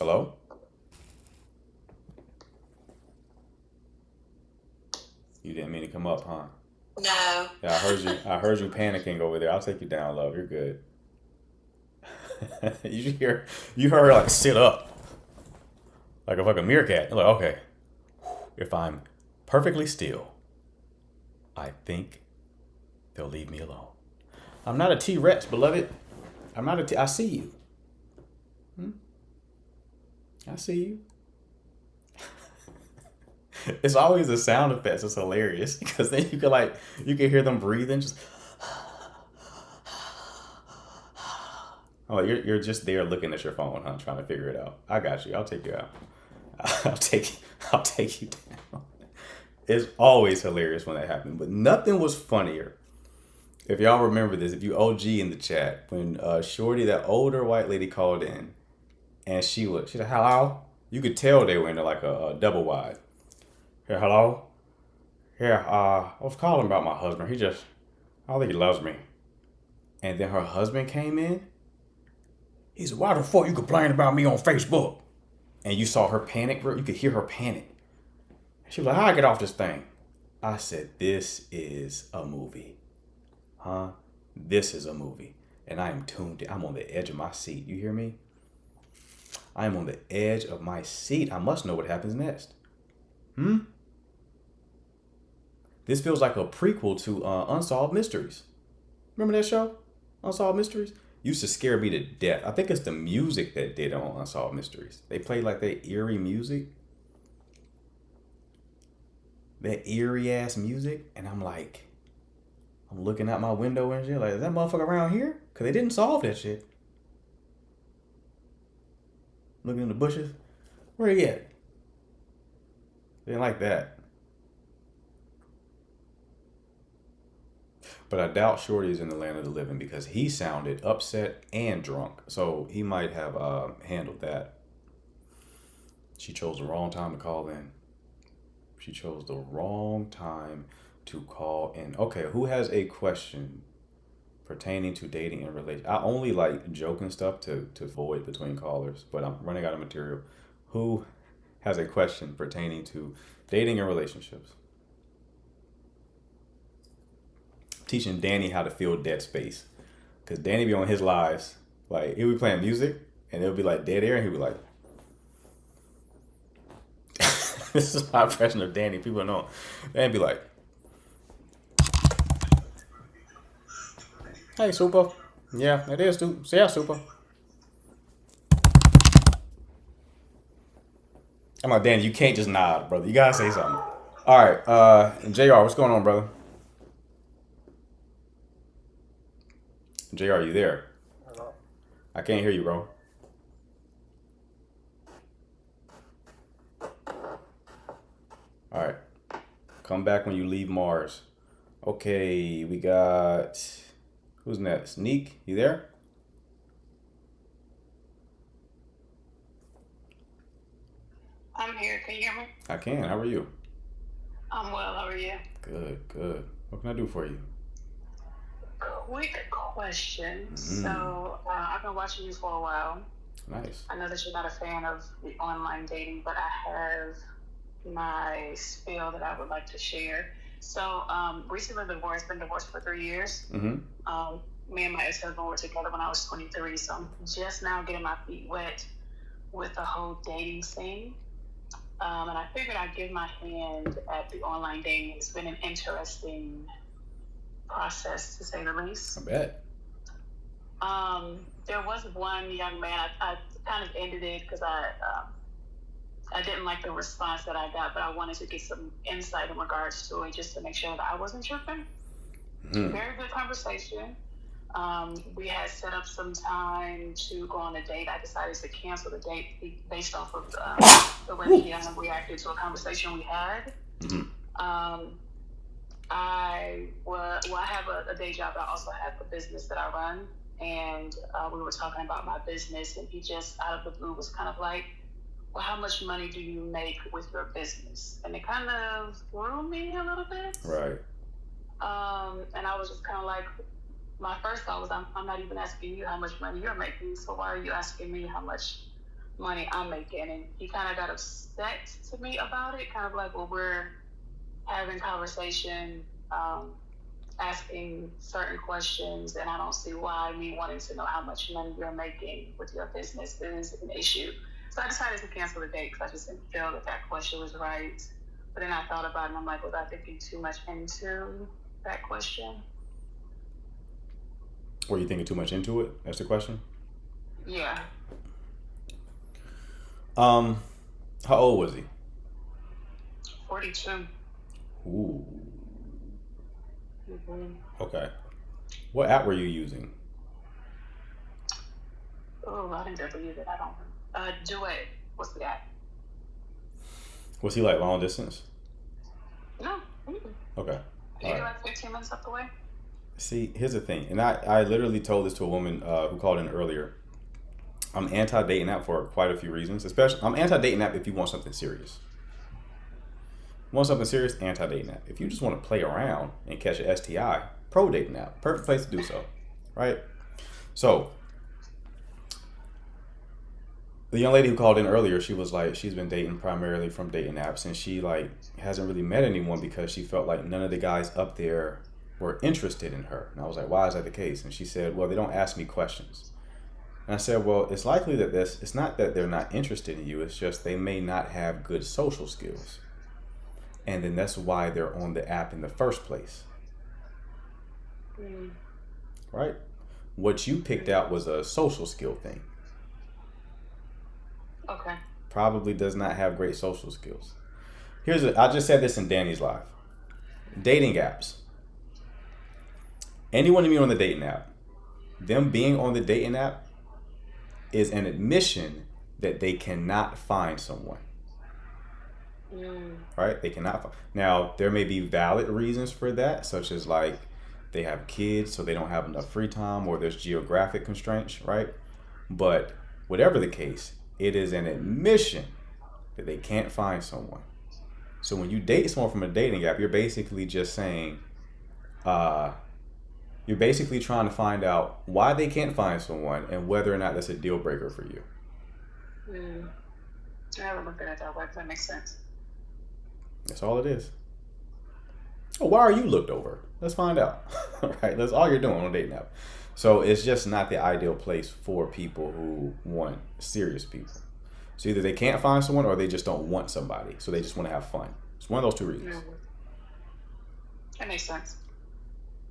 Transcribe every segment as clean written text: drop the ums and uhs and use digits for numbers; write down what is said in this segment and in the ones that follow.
Hello? You didn't mean to come up, huh? No. Yeah, I heard you. I heard you panicking over there. I'll take you down, love. You're good. you hear? You heard her like sit up, like a fucking meerkat. You're like, okay, if I'm perfectly still, I think they'll leave me alone. I'm not a T Rex, beloved. I'm not a T. I see you. Hmm? I see you. It's always the sound effects. It's hilarious because then you can hear them breathing. Just oh, you're just there looking at your phone, huh? Trying to figure it out. I got you. I'll take you out. I'll take I'll take you down. It's always hilarious when that happens, but nothing was funnier. If y'all remember this, if you OG in the chat, when Shorty, that older white lady, called in, and she said hello. You could tell they were in like a double wide. Here, hello. Here, I was calling about my husband. I don't think he loves me. And then her husband came in. He said, "Why the fuck you complain about me on Facebook?" And you saw her panic, bro. You could hear her panic. She was like, "How I get off this thing?" I said, "This is a movie, huh? This is a movie." And I am tuned in. I'm on the edge of my seat. You hear me? I am on the edge of my seat. I must know what happens next. Hmm? This feels like a prequel to Unsolved Mysteries. Remember that show? Unsolved Mysteries? Used to scare me to death. I think it's the music that did on Unsolved Mysteries. They played like that eerie music. That eerie ass music. And I'm like, I'm looking out my window and shit. Like, is that motherfucker around here? Because they didn't solve that shit. Looking in the bushes. Where he at? They didn't like that. But I doubt Shorty is in the land of the living because he sounded upset and drunk. So he might have handled that. She chose the wrong time to call in. She chose the wrong time to call in. Okay, who has a question pertaining to dating and relation? I only like joking stuff to avoid between callers, but I'm running out of material. Who has a question pertaining to dating and relationships? Teaching Danny how to fill dead space. Because Danny be on his lives. Like, he'll be playing music, and it'll be like dead air, and he'll be like, this is my impression of Danny. People know. Danny be like, hey, Super. Yeah, it is, dude. So, yeah, Super. I'm like, Danny, you can't just nod, brother. You gotta say something. All right, JR, what's going on, brother? JR, you there? Hello. I can't hear you, bro. All right. Come back when you leave Mars. Okay, we got. Who's next? Neek, you there? I'm here. Can you hear me? I can. How are you? I'm well. How are you? Good, good. What can I do for you? Quick question. Mm, I've been watching you for a while. nice. I know that you're not a fan of the online dating, but I have my spiel that I would like to share. Recently divorced, been divorced for 3 years. Mm-hmm. Um, Me and my ex-husband were together when I was 23, so I'm just now getting my feet wet with the whole dating scene. And I figured I'd give my hand at the online dating. It's been an interesting process, to say the I least. bet. There was one young man, I kind of ended it because I didn't like the response that I got, but I wanted to get some insight in regards to it just to make sure that I wasn't tripping. Mm-hmm. Very good conversation. We had set up some time to go on a date. I decided to cancel the date based off of the way he reacted to a conversation we had. Mm-hmm. Um, I have a day job, but I also have a business that I run. And we were talking about my business, and he just out of the blue was kind of like, well, how much money do you make with your business? And it kind of threw me a little bit. Right. And I was just kind of like, my first thought was, I'm not even asking you how much money you're making, so why are you asking me how much money I'm making. And he kind of got upset to me about it, kind of like, well, we're having conversation, asking certain questions, and I don't see why me wanting to know how much money you're making with your business is an issue. So I decided to cancel the date because I just didn't feel that that question was right. But then I thought about it and I'm like, was I thinking too much into that question? Were you thinking too much into it? That's the question. Yeah, Um, how old was he? 42. Ooh. Mm-hmm. Okay. What app were you using? Oh, I didn't believe it. I don't. Duet. What's that? Was he like long distance? No. Mm-mm. Okay. All Maybe right. like 15 minutes up the way. See, here's the thing, and I literally told this to a woman who called in earlier. I'm anti dating app for quite a few reasons. Especially, I'm anti dating app if you want something serious. Want something serious? Anti dating app. If you just want to play around and catch an STI, pro dating app. Perfect place to do so, right? So, the young lady who called in earlier, she was like, she's been dating primarily from dating apps, and she like hasn't really met anyone because she felt like none of the guys up there were interested in her. And I was like, why is that the case? And she said, well, they don't ask me questions. And I said, well, it's likely that it's not that they're not interested in you, it's just they may not have good social skills. And then that's why they're on the app in the first place, Mm. right? What you picked out was a social skill thing. Okay. Probably does not have great social skills. I just said this in Danny's live. Dating apps. Anyone to meet on the dating app, them being on the dating app is an admission that they cannot find someone. Mm. Right? They cannot find. Now, there may be valid reasons for that, such as like they have kids, so they don't have enough free time, or there's geographic constraints, right? But whatever the case, it is an admission that they can't find someone. So when you date someone from a dating app, you're basically just saying, you're basically trying to find out why they can't find someone and whether or not that's a deal breaker for you. Mm. I haven't looked at it that way, but that makes sense. That's all it is. Oh, why are you looked over? Let's find out. Right? That's all you're doing on a dating app. So it's just not the ideal place for people who want serious people. So either they can't find someone or they just don't want somebody. So they just want to have fun. It's one of those two reasons. Mm. That makes sense.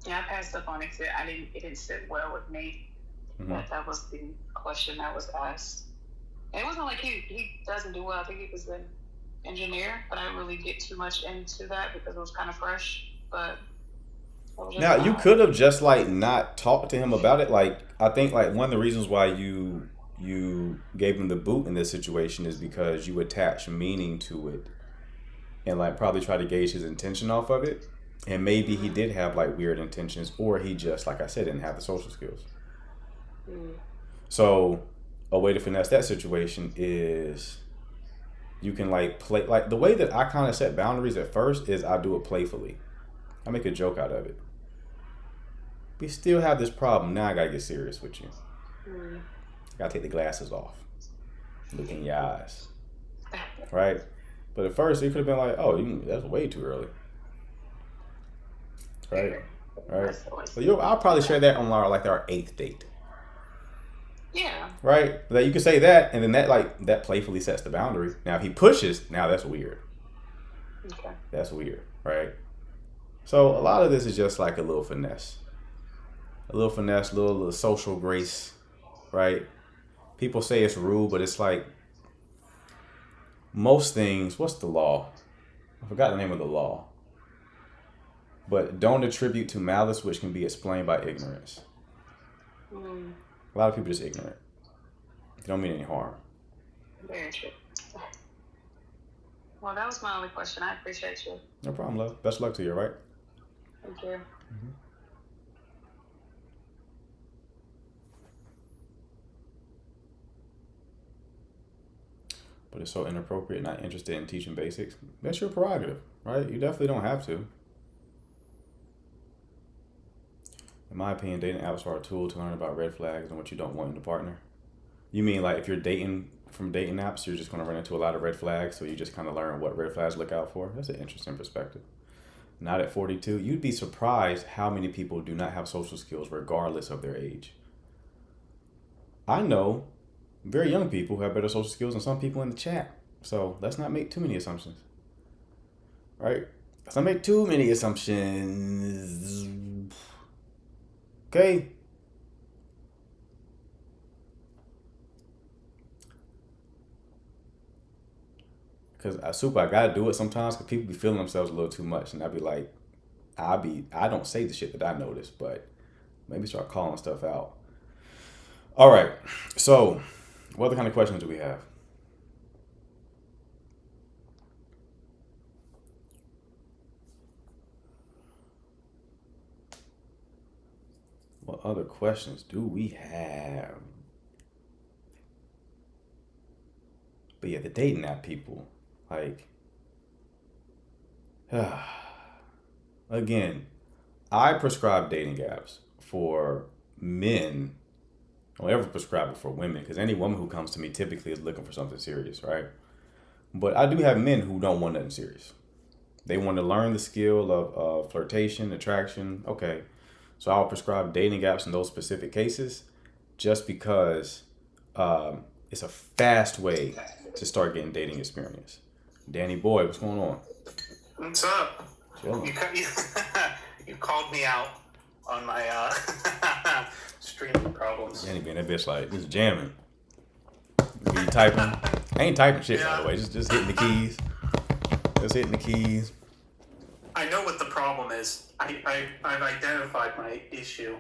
Yeah, I passed up on it. It didn't sit well with me. Mm-hmm. That was the question that was asked. And it wasn't like he doesn't do well. I think he was an engineer, but I didn't really get too much into that because it was kind of fresh. But it was just Now you odd. could have just like not talked to him about it. Like I think like one of the reasons why you gave him the boot in this situation is because you attach meaning to it and like probably try to gauge his intention off of it. And maybe he did have like weird intentions, or he just, like I said, didn't have the social skills. Mm. So a way to finesse that situation is you can like play, like the way that I kind of set boundaries at first is I do it playfully. I make a joke out of it. We still have this problem. Now I gotta get serious with you. Mm. I gotta take the glasses off. Look in your eyes. Right? But at first it could have been like, oh, that's way too early. Right? Right? That's always- But I'll probably share that on our 8th date. Yeah. Right? That you can say that, and then that playfully sets the boundary. Now if he pushes, now that's weird. Okay. That's weird, right? So a lot of this is just like a little finesse. A little finesse, little social grace, right? People say it's rude, but it's like most things, what's the law? I forgot the name of the law. But don't attribute to malice which can be explained by ignorance. Mm. A lot of people just ignorant. They don't mean any harm. Very true. Well, that was my only question. I appreciate you. No problem, love. Best of luck to you, right? Thank you. But it's so inappropriate, not interested in teaching basics. That's your prerogative, right? You definitely don't have to. In my opinion, dating apps are a tool to learn about red flags and what you don't want in a partner. You mean like if you're dating from dating apps, you're just going to run into a lot of red flags. So you just kind of learn what red flags to look out for. That's an interesting perspective. Not at 42. You'd be surprised how many people do not have social skills regardless of their age. I know very young people who have better social skills than some people in the chat. So let's not make too many assumptions. Right? Let's not make too many assumptions. Okay? Because I gotta do it sometimes because people be feeling themselves a little too much. And I'd be like, I don't say the shit that I notice, but maybe start calling stuff out. All right. So, what other kind of questions do we have? What other questions do we have? But yeah, the dating app people, like, again, I prescribe dating apps for men. I don't ever prescribe it for women because any woman who comes to me typically is looking for something serious, right? But I do have men who don't want nothing serious. They want to learn the skill of flirtation, attraction. Okay, so I'll prescribe dating apps in those specific cases just because it's a fast way to start getting dating experience. Danny Boy, what's going on? What's up? Chilling. You called me out on my streaming problems. Danny being that bitch like, just jamming. You typing? I ain't typing shit, by the way. Just hitting the keys. Just hitting the keys. I know what the problem is. I've identified my issue.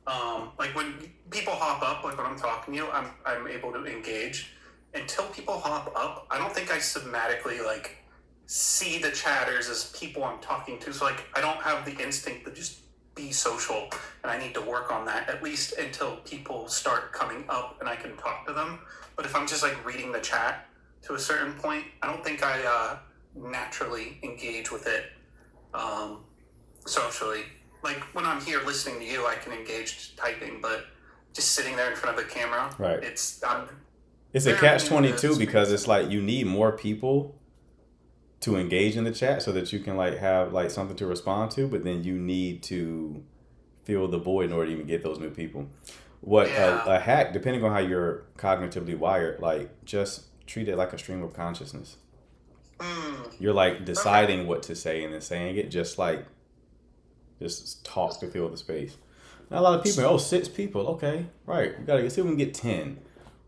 Like when people hop up, like when I'm talking to you, I'm able to engage. Until people hop up, I don't think I somatically like see the chatters as people I'm talking to. So like I don't have the instinct to just be social, and I need to work on that at least until people start coming up and I can talk to them. But if I'm just like reading the chat to a certain point, I don't think I naturally engage with it socially. Like when I'm here listening to you, I can engage typing, but just sitting there in front of the camera, right? It's a catch-22 because it's like you need more people to engage in the chat so that you can like have like something to respond to, but then you need to fill the void in order to even get those new people. A hack, depending on how you're cognitively wired, like just treat it like a stream of consciousness. You're like deciding what to say and then saying it, just talk to fill the space. Now a lot of people, 6 people, okay, right, we gotta see if we can get 10.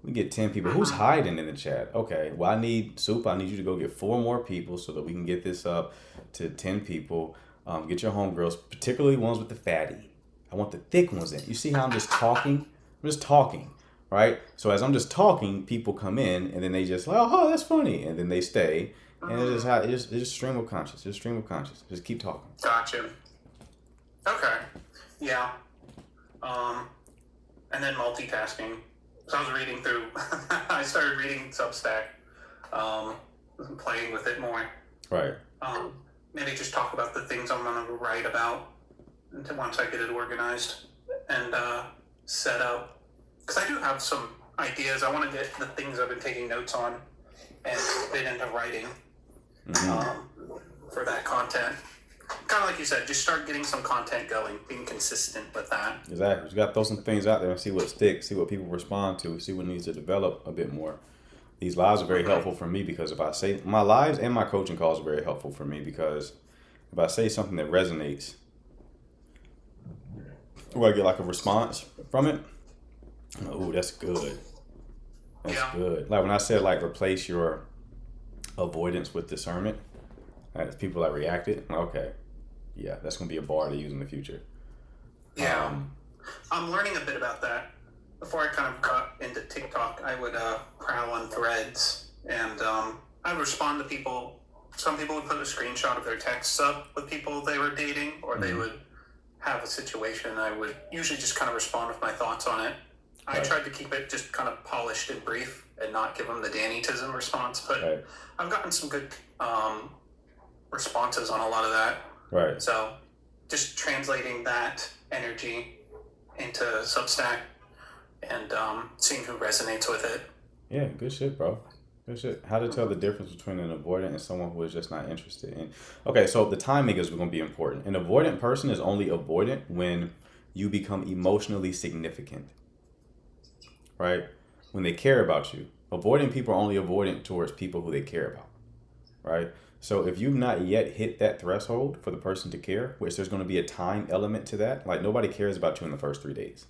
We get 10 people. Who's hiding in the chat? Okay, well, I need you to go get 4 more people so that we can get this up to 10 people. Get your homegirls, particularly ones with the fatty. I want the thick ones in. You see how I'm just talking? I'm just talking, right? So as I'm just talking, people come in and then they just like, oh, that's funny. And then they stay. And it's just stream of conscious. Just stream of conscious. Just keep talking. Gotcha. Okay. Yeah. And then multitasking. So I was reading through, I started reading Substack, playing with it more. Right. Maybe just talk about the things I'm going to write about until once I get it organized and set up. Because I do have some ideas. I want to get the things I've been taking notes on and fit into writing for that content. Kind of like you said, just start getting some content going, being consistent with that. Exactly. You got to throw some things out there and see what sticks, see what people respond to, see what needs to develop a bit more. These lives are very helpful for me because if I say my lives and my coaching calls are very helpful for me because if I say something that resonates, or I get like a response from it, oh, that's good. That's good. Like when I said like replace your avoidance with discernment, people that reacted, okay, yeah, that's gonna be a bar to use in the future. Yeah, I'm learning a bit about that. Before I kind of got into TikTok, I would prowl on threads and I would respond to people. Some people would put a screenshot of their texts up with people they were dating, or they would have a situation. I would usually just kind of respond with my thoughts on it. I tried to keep it just kind of polished and brief and not give them the Danny-tism response, but I've gotten some good responses on a lot of that. Right. So just translating that energy into Substack and seeing who resonates with it. Yeah, good shit, bro. Good shit. How to tell the difference between an avoidant and someone who is just not interested in. Okay, so the timing is going to be important. An avoidant person is only avoidant when you become emotionally significant, right? When they care about you. Avoidant people are only avoidant towards people who they care about, right? So if you've not yet hit that threshold for the person to care, which there's going to be a time element to that, like nobody cares about you in the first 3 days.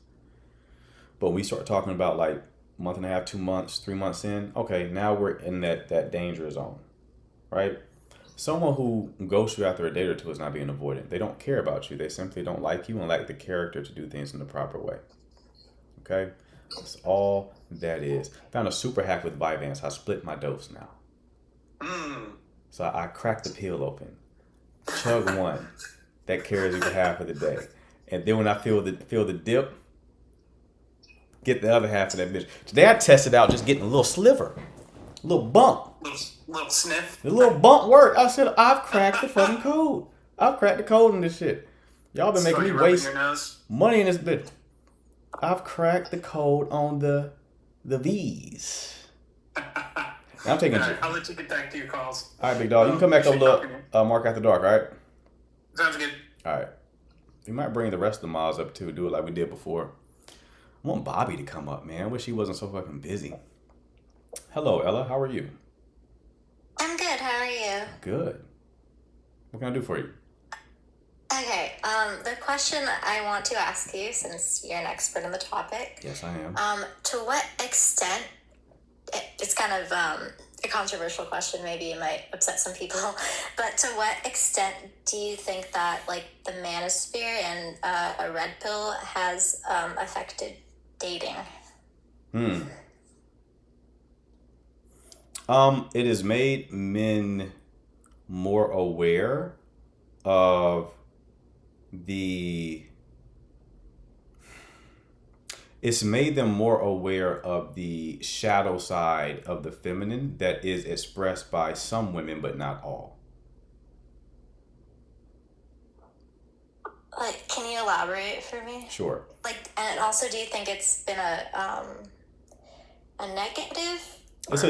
But when we start talking about like month and a half, 2 months, 3 months in, okay, now we're in that danger zone, right? Someone who ghosts you after a date or two is not being avoidant. They don't care about you. They simply don't like you and lack the character to do things in the proper way. Okay? That's all that is. Found a super hack with Vyvanse. I split my dose now. Mm. So I cracked the pill open. Chug one. That carries you for half of the day. And then when I feel the dip, get the other half of that bitch. Today I tested out just getting a little sliver. A little bump. Little sniff. The little bump worked. I said, I've cracked the fucking code. I've cracked the code in this shit. Y'all been making me waste money in this bitch. I've cracked the code on the V's. I'm taking All right, I'll let you get back to your calls. All right, big dog. You can come back up, look, Mark After Dark, all right? Sounds good. All right. We might bring the rest of the miles up too. Do it like we did before. I want Bobby to come up, man. I wish he wasn't so fucking busy. Hello, Ella. How are you? I'm good. How are you? Good. What can I do for you? Okay. The question I want to ask you, since you're an expert on the topic, Yes, I am. to what extent it's kind of a controversial question. Maybe it might upset some people, but to what extent do you think that like the manosphere and a red pill has affected dating? It has made men more aware of it's made them more aware of the shadow side of the feminine that is expressed by some women, but not all. Like, can you elaborate for me? Sure. Like, and also, do you think it's been a negative? It's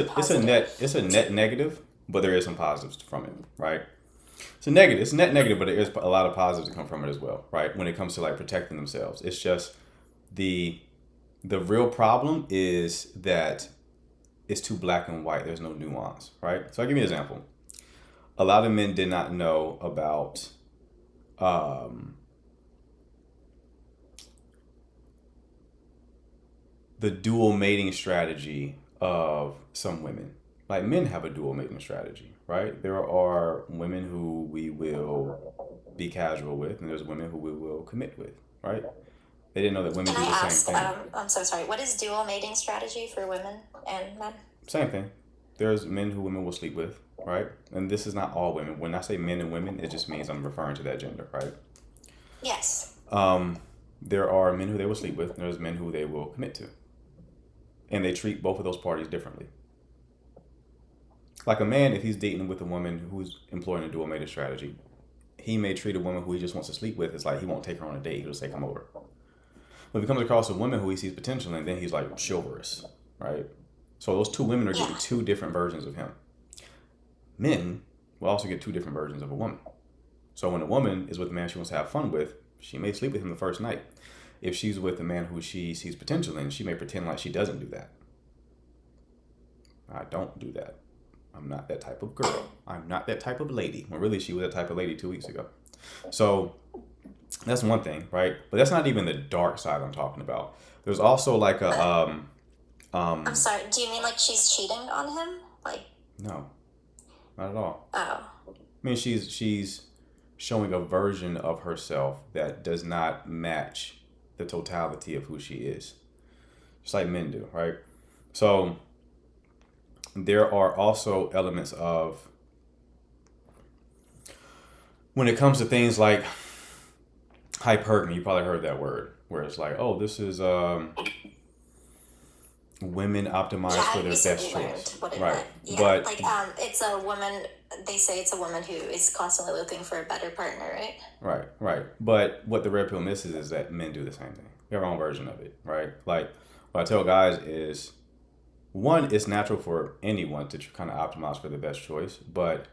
a net negative, but there is some positives from it, right? It's a net negative, but there is a lot of positives that come from it as well, right? When it comes to like protecting themselves, it's just the real problem is that it's too black and white. There's no nuance, right? So I'll give you an example. A lot of men did not know about the dual mating strategy of some women. Like men have a dual mating strategy, right? There are women who we will be casual with, and there's women who we will commit with, right? They didn't know that women Can do I the ask, same thing. I'm so sorry. What is dual mating strategy for women and men? Same thing. There's men who women will sleep with, right? And this is not all women. When I say men and women, it just means I'm referring to that gender, right? Yes. There are men who they will sleep with, and there's men who they will commit to. And they treat both of those parties differently. Like a man, if he's dating with a woman who's employing a dual mating strategy, he may treat a woman who he just wants to sleep with as like he won't take her on a date. He'll say, come over. But if he comes across a woman who he sees potential in, then he's like chivalrous, right? So those two women are getting two different versions of him. Men will also get two different versions of a woman. So when a woman is with a man she wants to have fun with, she may sleep with him the first night. If she's with a man who she sees potential in, she may pretend like she doesn't do that. I don't do that. I'm not that type of girl. I'm not that type of lady. When really she was that type of lady 2 weeks ago. So that's one thing, right? But that's not even the dark side I'm talking about. There's also like a I'm sorry. Do you mean like she's cheating on him? Like, no, not at all. oh, I mean, she's showing a version of herself that does not match the totality of who she is, just like men do, right? So there are also elements of, when it comes to things like hypergamy, you probably heard that word, where it's like, oh, this is women optimize for their best choice, right? Yeah, But like it's a woman. They say it's a woman who is constantly looking for a better partner, right? right. But what the red pill misses is that men do the same thing. We have our own version of it, right? Like what I tell guys is, one, it's natural for anyone to kind of optimize for the best choice, but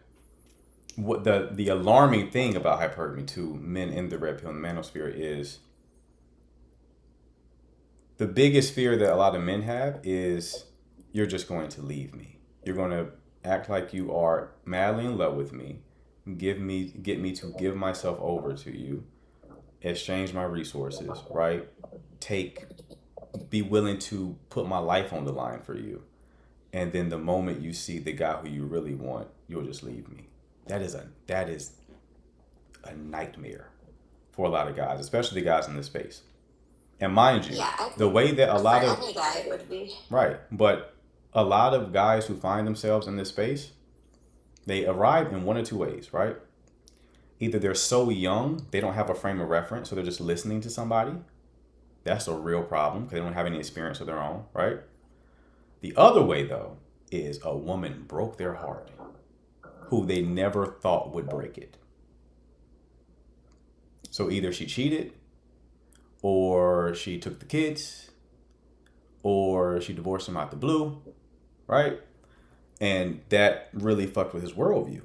what the alarming thing about hypergamy to men in the red pill and the manosphere is the biggest fear that a lot of men have is you're just going to leave me. You're going to act like you are madly in love with me, get me to give myself over to you, exchange my resources, right? Be willing to put my life on the line for you. And then the moment you see the guy who you really want, you'll just leave me. That is a nightmare for a lot of guys, especially the guys in this space. And mind you, Yeah, the way that a lot for of any guy it would be. right, but a lot of guys who find themselves in this space, they arrive in one or two ways, right? Either they're so young, they don't have a frame of reference, so they're just listening to somebody. That's a real problem because they don't have any experience of their own, right? The other way, though, is a woman broke their heart who they never thought would break it. So either she cheated, or she took the kids, or she divorced him out the blue, right? And that really fucked with his worldview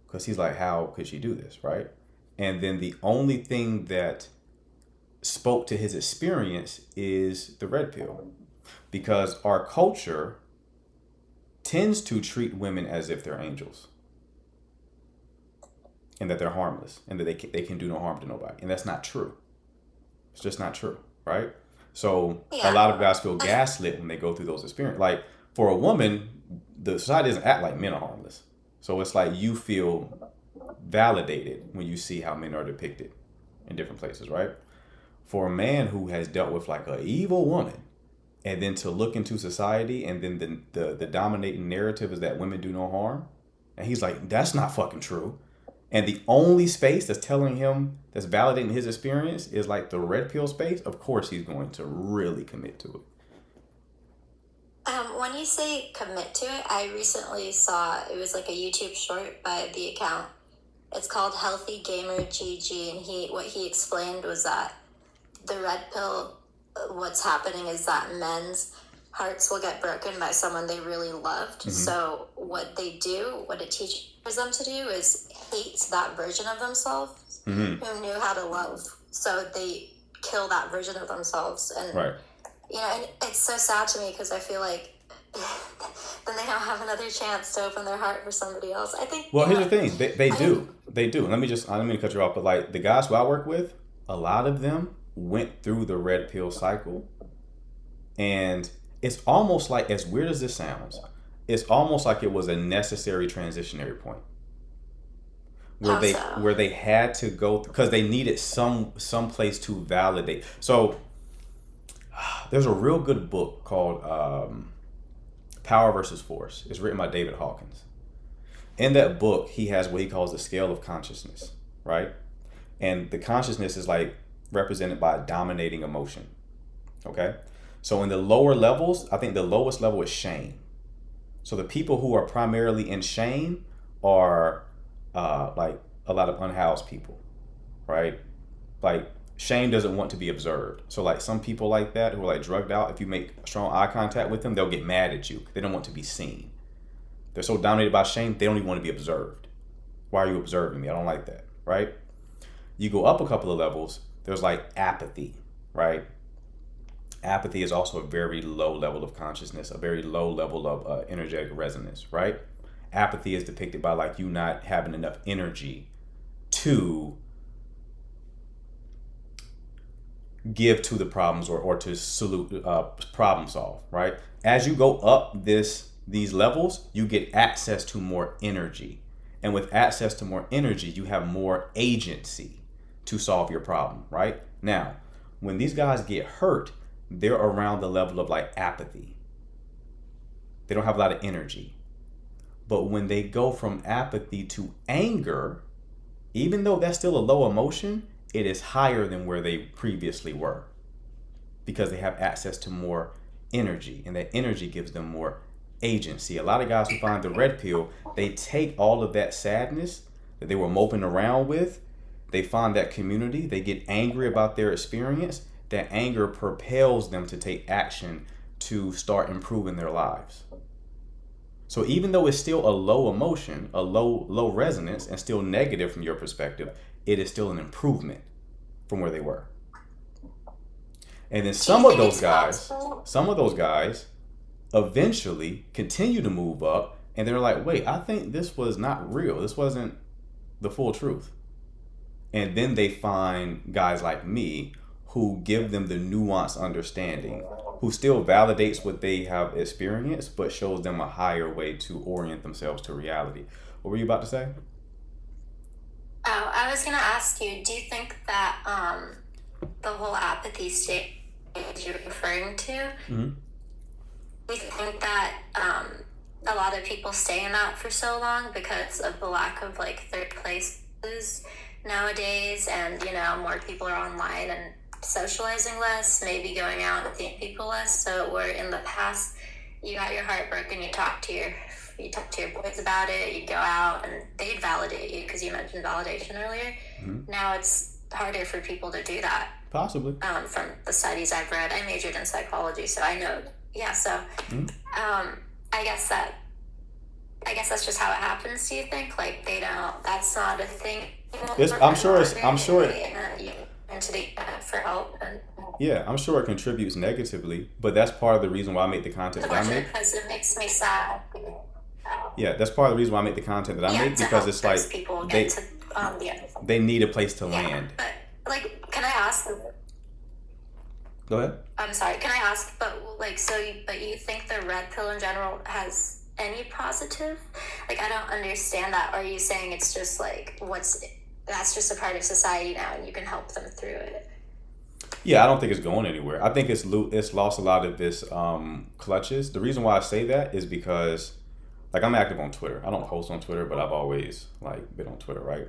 because he's like, how could she do this, right? And then the only thing that spoke to his experience is the red pill, because our culture tends to treat women as if they're angels and that they're harmless and that they can do no harm to nobody. And that's not true. It's just not true, right? So a lot of guys feel gaslit when they go through those experiences. Like for a woman, the society doesn't act like men are harmless. So it's like you feel validated when you see how men are depicted in different places, right? For a man who has dealt with like an evil woman, and then to look into society, and then the dominating narrative is that women do no harm, and he's like, that's not fucking true. And the only space that's telling him, that's validating his experience, is like the red pill space. Of course, he's going to really commit to it. When you say commit to it, I recently saw, it was like a YouTube short by the account. It's called Healthy Gamer GG, and what he explained was that the red pill, what's happening is that men's hearts will get broken by someone they really loved. Mm-hmm. So what it teaches them to do is hate that version of themselves who knew how to love. So they kill that version of themselves. And, right. And it's so sad to me because I feel like then they don't have another chance to open their heart for somebody else. I think. Well, here's the thing. They do. They do. Let me just, I don't mean to cut you off, but like the guys who I work with, a lot of them went through the red pill cycle, and it's almost like, as weird as this sounds, it's almost like it was a necessary transitionary point where they had to go because they needed some place to validate. So there's a real good book called Power versus Force. It's written by David Hawkins. In that book, he has what he calls the scale of consciousness, right? And the consciousness is like represented by a dominating emotion. Okay? So in the lower levels, I think the lowest level is shame. So the people who are primarily in shame are like a lot of unhoused people, right? Like shame doesn't want to be observed. So like some people like that who are like drugged out, if you make strong eye contact with them, they'll get mad at you. They don't want to be seen. They're so dominated by shame, they don't even want to be observed. Why are you observing me? I don't like that, right? You go up a couple of levels, there's like apathy, right? Apathy is also a very low level of consciousness, a very low level of energetic resonance, right? Apathy is depicted by like you not having enough energy to give to the problems or to problem solve, right? As you go up these levels, you get access to more energy. And with access to more energy, you have more agency to solve your problem, right? Now, when these guys get hurt, they're around the level of like apathy. They don't have a lot of energy. But when they go from apathy to anger, even though that's still a low emotion, it is higher than where they previously were because they have access to more energy, and that energy gives them more agency. A lot of guys who find the red pill, they take all of that sadness that they were moping around with, they find that community, they get angry about their experience. That anger propels them to take action to start improving their lives. So even though it's still a low emotion, a low resonance, and still negative from your perspective, it is still an improvement from where they were. And then some of those guys eventually continue to move up, and they're like, wait, I think this was not real. This wasn't the full truth. And then they find guys like me who give them the nuanced understanding, who still validates what they have experienced, but shows them a higher way to orient themselves to reality. What were you about to say? Oh, I was going to ask you, do you think that the whole apathy state you're referring to, Mm-hmm. do you think that a lot of people stay in that for so long because of the lack of like third places nowadays, and more people are online and socializing less, maybe going out and seeing people less? So where in the past you got your heart broken, you talk to your boys about it, you go out and they'd validate you because you mentioned validation earlier. Mm-hmm. Now it's harder for people to do that. Possibly. From the studies I've read, I majored in psychology, so I know. Yeah, so I guess that's just how it happens. Do you think like they don't? That's not a thing. I'm sure it. For help. Yeah, I'm sure it contributes negatively, but that's part of the reason why I make the content that I make. Because it makes me sad. Yeah, that's part of the reason why I make the content that I make, because it's like people they get to, they need a place to land. But like, can I ask? Go ahead. I'm sorry. Can I ask? But like, but you think the red pill in general has any positive? Like, I don't understand that. Or are you saying it's just like that's just a part of society now, and you can help them through it? Yeah, I don't think it's going anywhere. I think it's lost a lot of its clutches. The reason why I say that is because, like, I'm active on Twitter. I don't post on Twitter, but I've always like been on Twitter, right?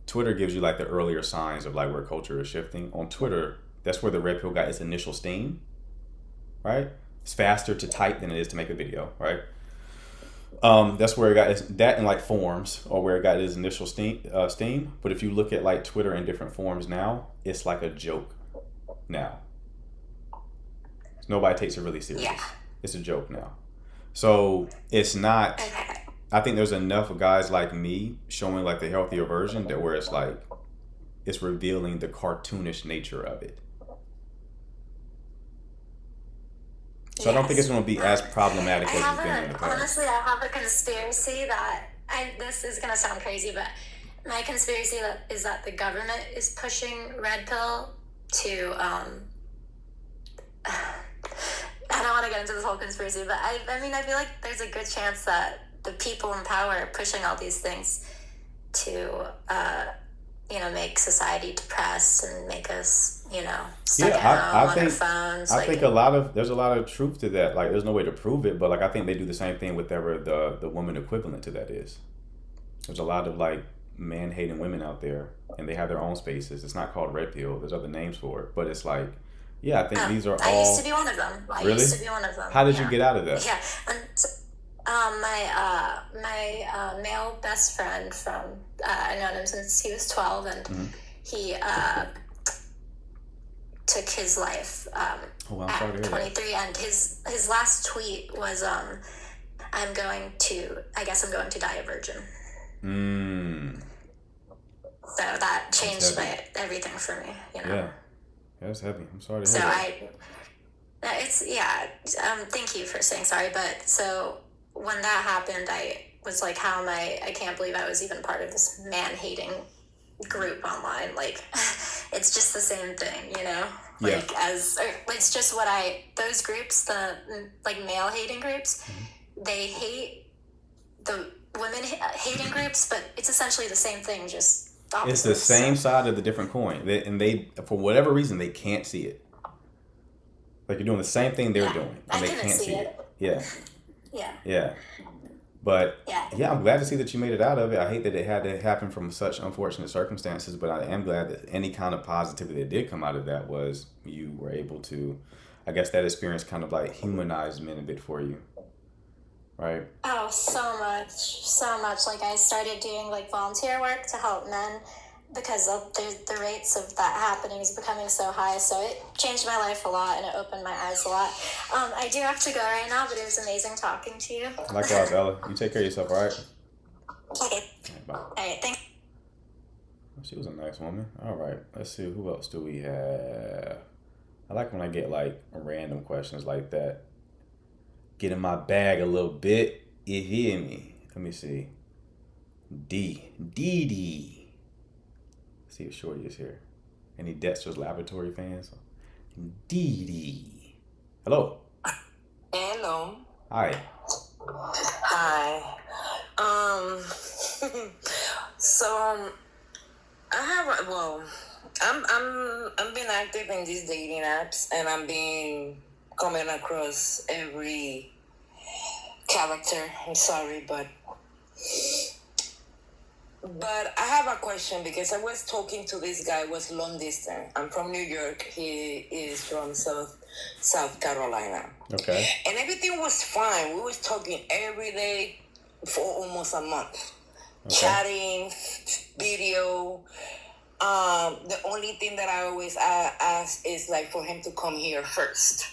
Twitter gives you like the earlier signs of like where culture is shifting. On Twitter, that's where the red pill got its initial steam, right? It's faster to type than it is to make a video, right? That's where it got that, in like forums, or where it got its initial steam. But if you look at like Twitter in different forms now, it's like a joke now. Nobody takes it really serious. Yeah. It's a joke now. So it's not. Okay. I think there's enough guys like me showing like the healthier version that where it's like it's revealing the cartoonish nature of it. So I don't think it's going to be as problematic as it's been in the past. Honestly, I have a conspiracy that this is going to sound crazy, but my conspiracy is that the government is pushing red pill to I don't want to get into this whole conspiracy, but I mean, I feel like there's a good chance that the people in power are pushing all these things to make society depressed and make us stuck at home on our phones. I think there's a lot of truth to that. Like, there's no way to prove it, but like I think they do the same thing with whatever the woman equivalent to that is. There's a lot of like man-hating women out there, and they have their own spaces. It's not called red pill. There's other names for it, but it's like, yeah, I think these are all. I used to be one of them. Really? I used to be one of them. How did you get out of that? Yeah, my male best friend from I known him since he was 12, and he took his life at 23, and his last tweet was I guess I'm going to die a virgin. So that changed everything for me. Yeah, that's heavy. I'm sorry to hear that. Thank you for saying sorry, but so when that happened, I was like, how am I can't believe I was even part of this man-hating group online. Like, it's just the same thing, like it's just those groups, the like male hating groups, they hate the women hating groups, but it's essentially the same thing, just opposites. It's the same side of the different coin. They for whatever reason, they can't see it. Like, you're doing the same thing they're doing, and they can't see it. Yeah. But yeah, I'm glad to see that you made it out of it. I hate that it had to happen from such unfortunate circumstances, but I am glad that any kind of positivity that did come out of that was you were able to, I guess that experience kind of like humanized men a bit for you, right? Oh, so much. Like, I started doing like volunteer work to help men because the rates of that happening is becoming so high. So it changed my life a lot and it opened my eyes a lot. I do have to go right now, but it was amazing talking to you. Likewise, Ella. You take care of yourself, all right? Okay. All right, bye. All right. Thanks. She was a nice woman. All right, let's see. Who else do we have? I like when I get like random questions like that. Get in my bag a little bit. You hear me? Let me see. D. Let's see if Shorty is here. Any Dexter's Laboratory fans? D. Hello. Hello. Hi. Hi. So I have I'm being active in these dating apps, and I'm being coming across every character. I'm sorry, but I have a question because I was talking to this guy. It was long distance. I'm from New York. He is from South Carolina. Okay. And everything was fine. We was talking every day for almost a month. Okay. Chatting, video. The only thing that I always ask is like for him to come here first.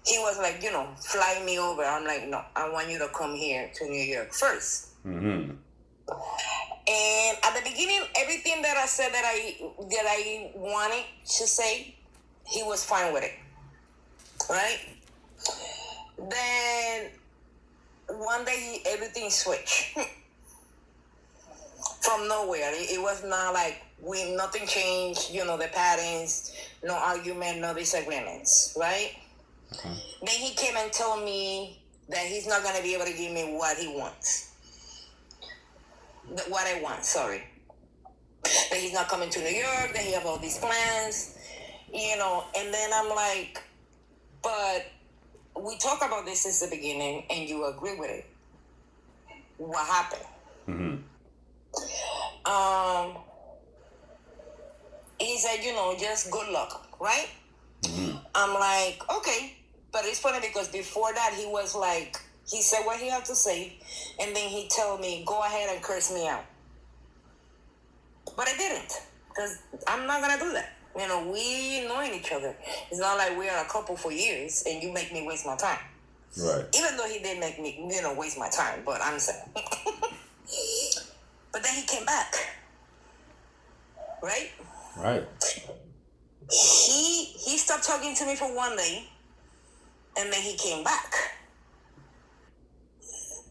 He was like, fly me over. I'm like, no, I want you to come here to New York first. Mm-hmm. And at the beginning, everything that I said that I wanted to say, he was fine with it. Right? Then one day everything switched. From nowhere. It was not like nothing changed, the patterns, no argument, no disagreements, right? Okay. Then he came and told me that he's not going to be able to give me what he wants. What I want, sorry. That he's not coming to New York, that he have all these plans, and then I'm like, but we talk about this since the beginning and you agree with it. What happened? Mm-hmm. He said, just good luck, right? Mm-hmm. I'm like, okay. But it's funny because before that, he was like, he said what he had to say, and then he told me, go ahead and curse me out. But I didn't, because I'm not going to do that. We knowing each other. It's not like we are a couple for years, and you make me waste my time. Right. Even though he did make me, waste my time, but I'm saying. But then he came back. Right? Right. He stopped talking to me for one day, and then he came back.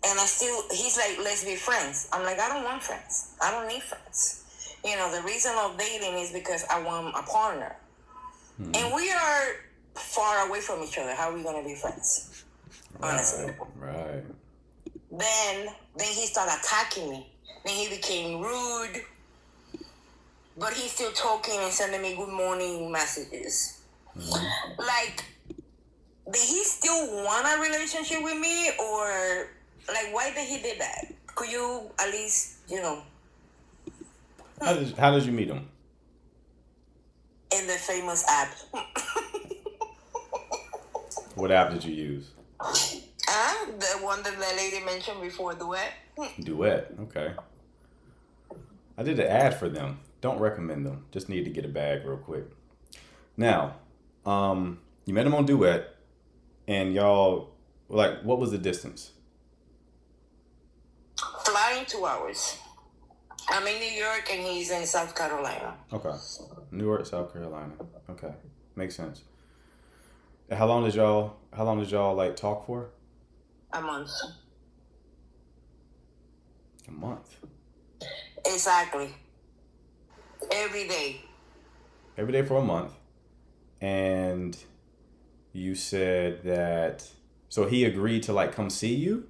And he's like, let's be friends. I'm like, I don't want friends. I don't need friends. The reason of dating is because I want a partner. Mm-hmm. And we are far away from each other. How are we going to be friends? Honestly. Right. Then he started attacking me. Then he became rude. But he's still talking and sending me good morning messages. Mm-hmm. Like, did he still want a relationship with me? Or, like, why did he do that? Could you at least, How did you meet him? In the famous app. What app did you use? The one that the lady mentioned before, Duet. Duet, okay. I did an ad for them. Don't recommend them. Just need to get a bag real quick. Now, you met him on Duet, and y'all, like, what was the distance? Flying 2 hours. I'm in New York, and he's in South Carolina. Okay. New York, South Carolina. Okay. Makes sense. How long did y'all like talk for? A month. A month. Exactly. Every day. Every day for a month. And you said that, so he agreed to like come see you?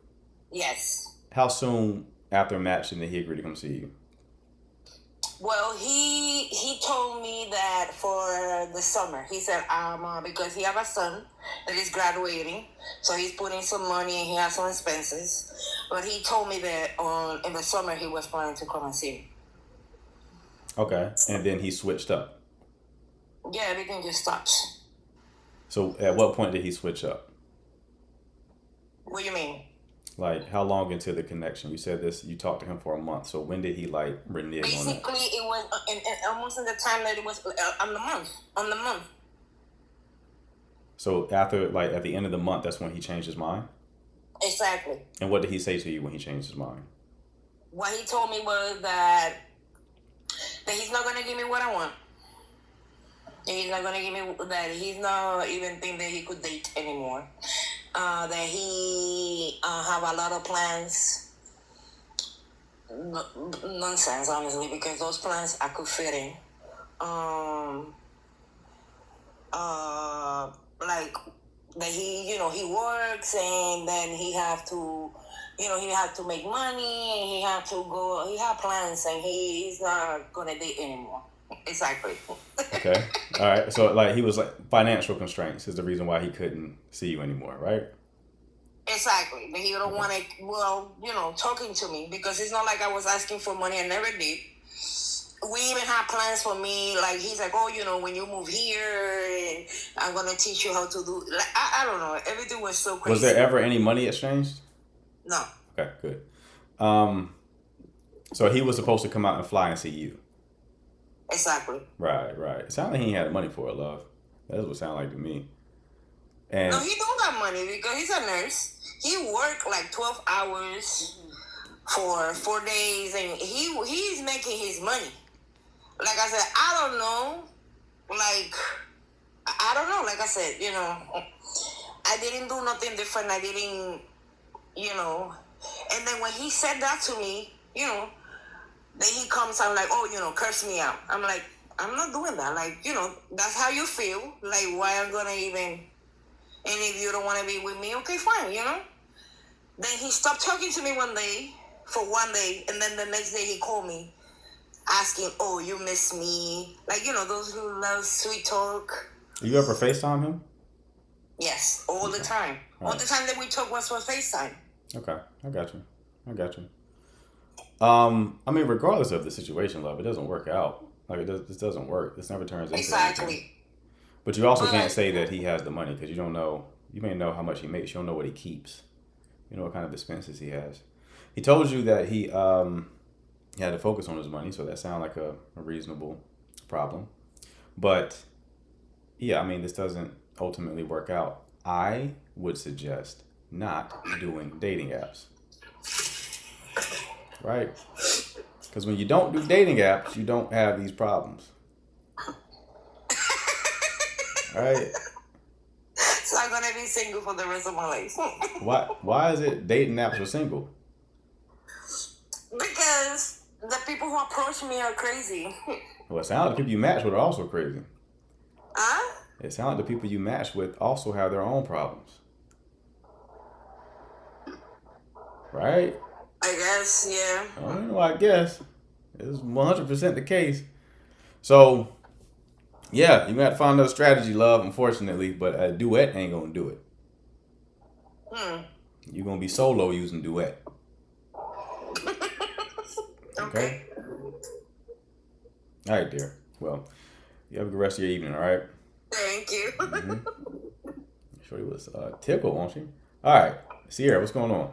Yes. How soon after matching did he agree to come see you? Well, he told me that for the summer. He said, because he have a son that is graduating, so he's putting some money and he has some expenses. But he told me that in the summer he was planning to come and see me. Okay, and then he switched up. Yeah, everything just stops. So at what point did he switch up? What do you mean? Like, how long into the connection? You said this. You talked to him for a month. So when did he like renege on that? Basically, it was almost in the time that it was on the month. On the month. So after, like, at the end of the month, that's when he changed his mind. Exactly. And what did he say to you when he changed his mind? What he told me was that he's not gonna give me what I want. He's not gonna give me that. He's not even think that he could date anymore. That he have a lot of plans. Nonsense, honestly, because those plans I could fit in. Like that he, he works and then he have to, he have to make money and he have to go. He have plans and he's not gonna date anymore. Exactly. Okay. All right. So like he was like financial constraints is the reason why he couldn't see you anymore, right? Exactly. But he don't want to, talking to me because it's not like I was asking for money. I never did. We even had plans for me. Like he's like, oh, when you move here, and I'm gonna teach you how to do. Like I don't know. Everything was so crazy. Was there ever any money exchanged? No. Okay, good. So he was supposed to come out and fly and see you. Exactly. Right. It sounded like he had money for it, love. That's what it sounded like to me. And No, he don't have money because he's a nurse. He worked like 12 hours for 4 days, and he's making his money. Like I said, I don't know. Like, I don't know. Like I said, I didn't do nothing different. I didn't, And then when he said that to me, then he comes out like, oh, curse me out. I'm like, I'm not doing that. Like, that's how you feel. Like, why I'm gonna even... And if you don't want to be with me, okay, fine, Then he stopped talking to me for one day, and then the next day he called me asking, oh, you miss me. Like, those who love sweet talk. you ever FaceTime him? Yes, all the time. Right. All the time that we talk was for FaceTime. Okay, I got you. I mean, regardless of the situation, love, it doesn't work out. Like, this doesn't work. This never turns into Exactly. anything. But you also can't say that he has the money because you don't know. You may know how much he makes. You don't know what he keeps. You know what kind of expenses he has. He told you that he had to focus on his money, so that sounds like a reasonable problem. But yeah, I mean, this doesn't ultimately work out. I would suggest not doing dating apps. Right? Because when you don't do dating apps, you don't have these problems. Right? So I'm going to be single for the rest of my life. Why is it dating apps for single? Because the people who approach me are crazy. Well, it sounds like the people you match with are also crazy. Huh? It sounds like the people you match with also have their own problems. Right? I guess, yeah. I guess. It's 100% the case. So, yeah, you got to find another strategy, love, unfortunately. But a duet ain't going to do it. You're going to be solo using duet. Okay? All right, dear. Well, you have a good rest of your evening, all right? Thank you. Shorty was tickled, won't she? All right. Sierra, what's going on?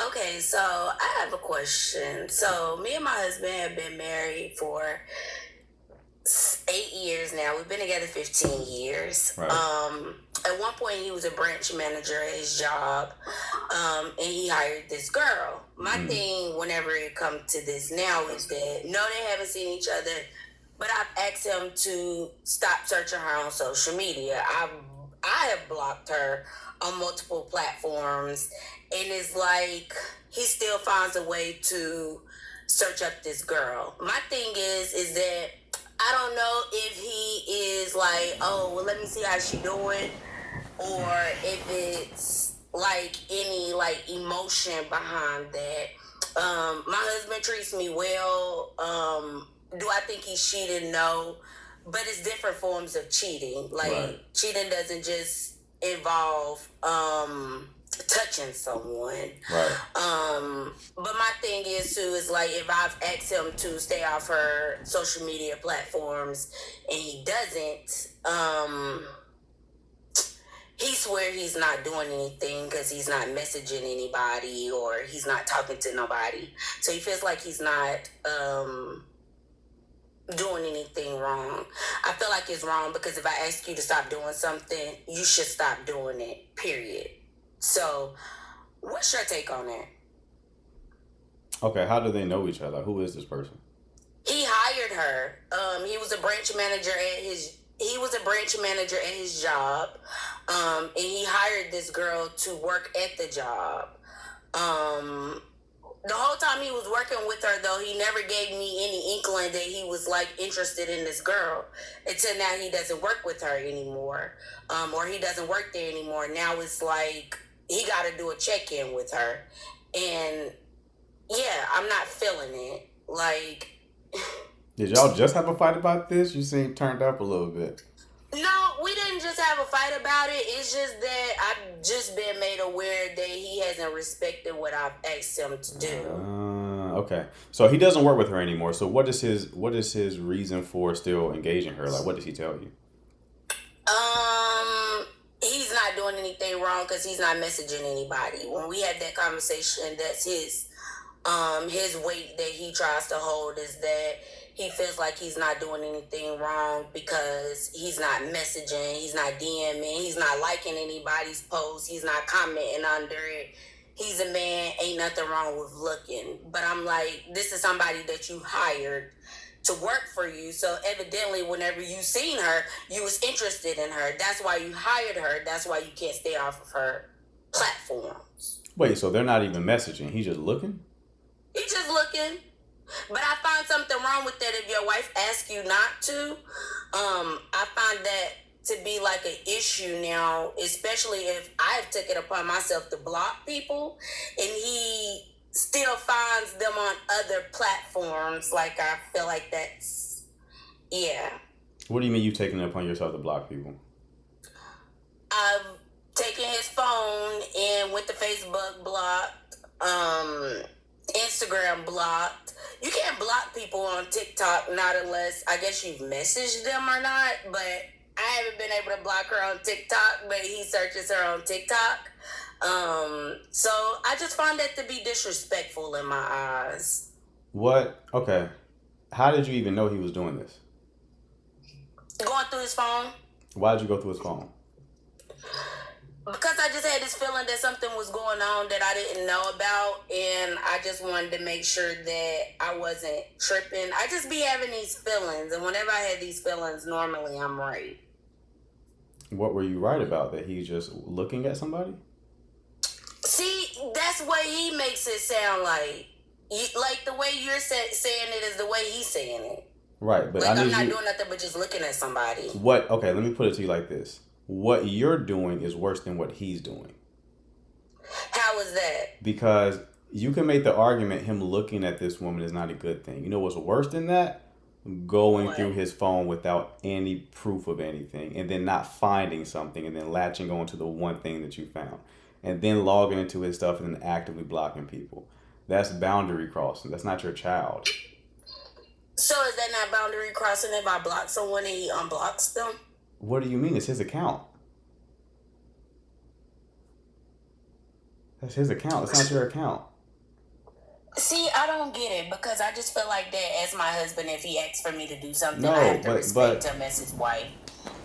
Okay, so I have a question. So me and my husband have been married for 8 years now. We've been together 15 years. Right. At one point, he was a branch manager at his job, and he hired this girl. My thing, whenever it comes to this now, is that no, they haven't seen each other, but I've asked him to stop searching her on social media. I have blocked her on multiple platforms, and it's like he still finds a way to search up this girl. My thing is that I don't know if he is like, oh, well, let me see how she doing, or if it's like any like emotion behind that. My husband treats me well. Do I think he's cheating? No, but it's different forms of cheating. Like Right. cheating doesn't just involve touching someone. Right. But my thing is too is like if I've asked him to stay off her social media platforms and he doesn't, he swear he's not doing anything because he's not messaging anybody or he's not talking to nobody. So he feels like he's not doing anything wrong. I feel like it's wrong because if I ask you to stop doing something, you should stop doing it, period. So what's your take on that? Okay, how do they know each other? Who is this person? He hired her. He was a branch manager at his job. And he hired this girl to work at the job. The whole time he was working with her, though, he never gave me any inkling that he was like interested in this girl until now he doesn't work with her anymore, or he doesn't work there anymore. Now it's like he got to do a check-in with her, and yeah, I'm not feeling it. Like, Did y'all just have a fight about this? You seem turned up a little bit. no, we didn't just have a fight about it. It's just that I've just been made aware that he hasn't respected what I've asked him to do. Okay, so he doesn't work with her anymore. So what is his reason for still engaging her? Like, what does he tell you? He's not doing anything wrong because he's not messaging anybody. When we had that conversation, that's his weight that he tries to hold is that he feels like he's not doing anything wrong because he's not messaging, he's not DMing, he's not liking anybody's posts, he's not commenting under it. He's a man, ain't nothing wrong with looking. But I'm like, this is somebody that you hired to work for you. So evidently, whenever you seen her, you was interested in her. That's why you hired her. That's why you can't stay off of her platforms. Wait, so they're not even messaging? He's just looking? He's just looking. But I find something wrong with that if your wife asks you not to. I find that to be like an issue now, especially if I've taken it upon myself to block people and he still finds them on other platforms. Like, I feel like that's, yeah. What do you mean you taking it upon yourself to block people? I've taken his phone and went to Facebook blocked, Instagram blocked. You can't block people on TikTok, not unless, I guess you've messaged them or not, but I haven't been able to block her on TikTok, but he searches her on TikTok. So I just find that to be disrespectful in my eyes. What? Okay. How did you even know he was doing this? Going through his phone. Why did you go through his phone? Because I just had this feeling that something was going on that I didn't know about, and I just wanted to make sure that I wasn't tripping. I just be having these feelings, and whenever I had these feelings, normally I'm right. What were you right about? That he's just looking at somebody? See, that's what he makes it sound like. Like the way you're saying it is the way he's saying it. Right, but like I I'm need not you. doing nothing but just looking at somebody. What? Okay, let me put it to you like this. What you're doing is worse than what he's doing. How is that? Because you can make the argument him looking at this woman is not a good thing. You know what's worse than that? Going What? through his phone without any proof of anything and then not finding something and then latching on to the one thing that you found and then logging into his stuff and then actively blocking people. That's boundary crossing. That's not your child. So is that not boundary crossing if I block someone and he unblocks them? What do you mean? It's his account. That's his account. It's not your account. See, I don't get it because I just feel like that as my husband, if he asks for me to do something, No, I have to but- respect him as his wife.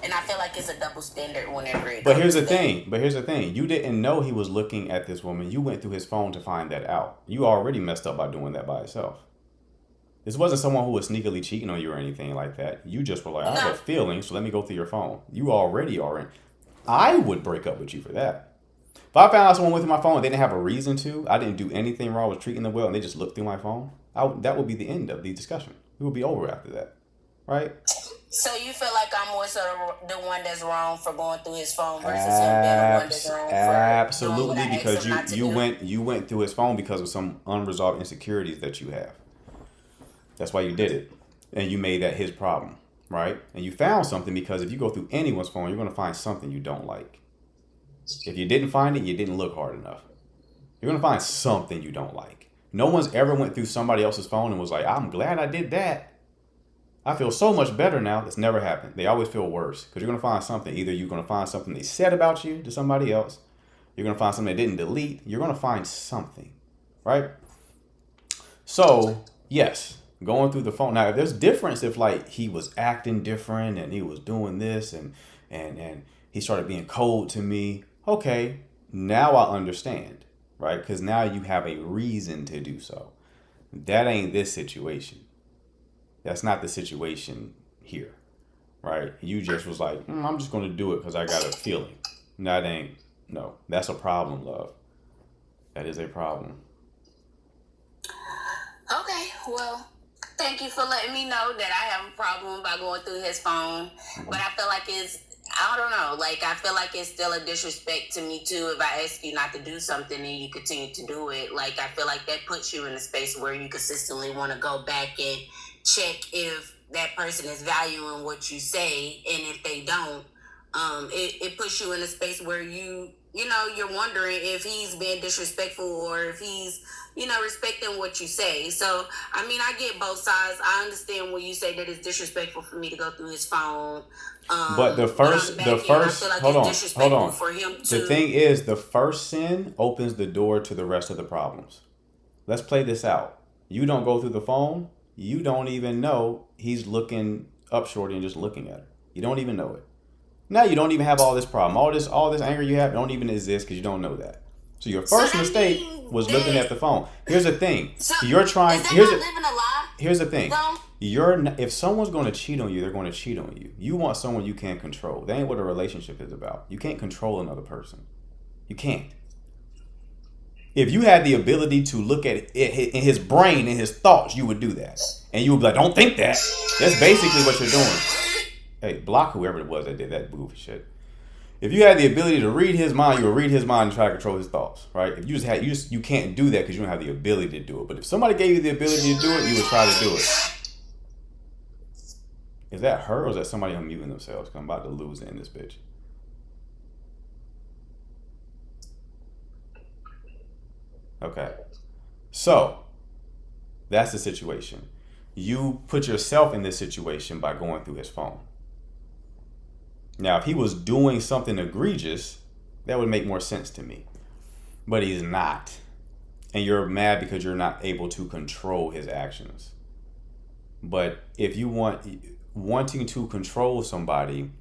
And I feel like it's a double standard whenever it But comes here's to the that. thing. But here's the thing. You didn't know he was looking at this woman. You went through his phone to find that out. You already messed up by doing that by yourself. This wasn't someone who was sneakily cheating on you or anything like that. You just were like, I have No. a feeling, so let me go through your phone. You already are in. I would break up with you for that. If I found out someone went through my phone and they didn't have a reason to, I didn't do anything wrong, was treating them well, and they just looked through my phone, that would be the end of the discussion. It would be over after that. Right? So you feel like I'm more so the one that's wrong for going through his phone versus him being the one that's wrong for doing Absolutely, what I asked because him not to do? you went through his phone because of some unresolved insecurities that you have. That's why you did it, and you made that his problem, right? And you found something because if you go through anyone's phone, you're going to find something you don't like. If you didn't find it, you didn't look hard enough. You're going to find something you don't like. No one's ever went through somebody else's phone and was like, I'm glad I did that. I feel so much better now. That's never happened. They always feel worse because you're going to find something. Either you're going to find something they said about you to somebody else. You're going to find something they didn't delete. You're going to find something, right? So, yes, going through the phone. Now, if there's difference if like he was acting different and he was doing this and he started being cold to me. Okay, now I understand, right? Because now you have a reason to do so. That ain't this situation. That's not the situation here, right? You just was like, I'm just going to do it because I got a feeling. That ain't, no, that's a problem, love. That is a problem. Okay, well, thank you for letting me know that I have a problem by going through his phone. But I feel like I don't know, like I feel like it's still a disrespect to me too if I ask you not to do something and you continue to do it. Like I feel like that puts you in a space where you consistently want to go back and check if that person is valuing what you say, and if they don't, it puts you in a space where you're wondering if he's being disrespectful or if he's respecting what you say. So I mean, I get both sides. I understand when you say that it's disrespectful for me to go through his phone. But the first, hold on. For him to, the thing is, the first sin opens the door to the rest of the problems. Let's play this out. You don't go through the phone. You don't even know he's looking up shorty and just looking at her. You don't even know it. Now you don't even have all this problem. All this anger you have don't even exist because you don't know that. So your first mistake was looking at the phone. Here's the thing. You're trying. Here's the thing. If someone's going to cheat on you, they're going to cheat on you. You want someone you can't control. That ain't what a relationship is about. You can't control another person. You can't. If you had the ability to look at it in his brain, in his thoughts, you would do that. And you would be like, don't think that. That's basically what you're doing. Hey, block whoever it was that did that goofy shit. If you had the ability to read his mind, you would read his mind and try to control his thoughts, right? If you can't do that because you don't have the ability to do it. But if somebody gave you the ability to do it, you would try to do it. Is that her or is that somebody unmuting themselves? Because I'm about to lose it in this bitch. Okay. So, that's the situation. You put yourself in this situation by going through his phone. Now, if he was doing something egregious, that would make more sense to me. But he's not. And you're mad because you're not able to control his actions. But if you wanting to control somebody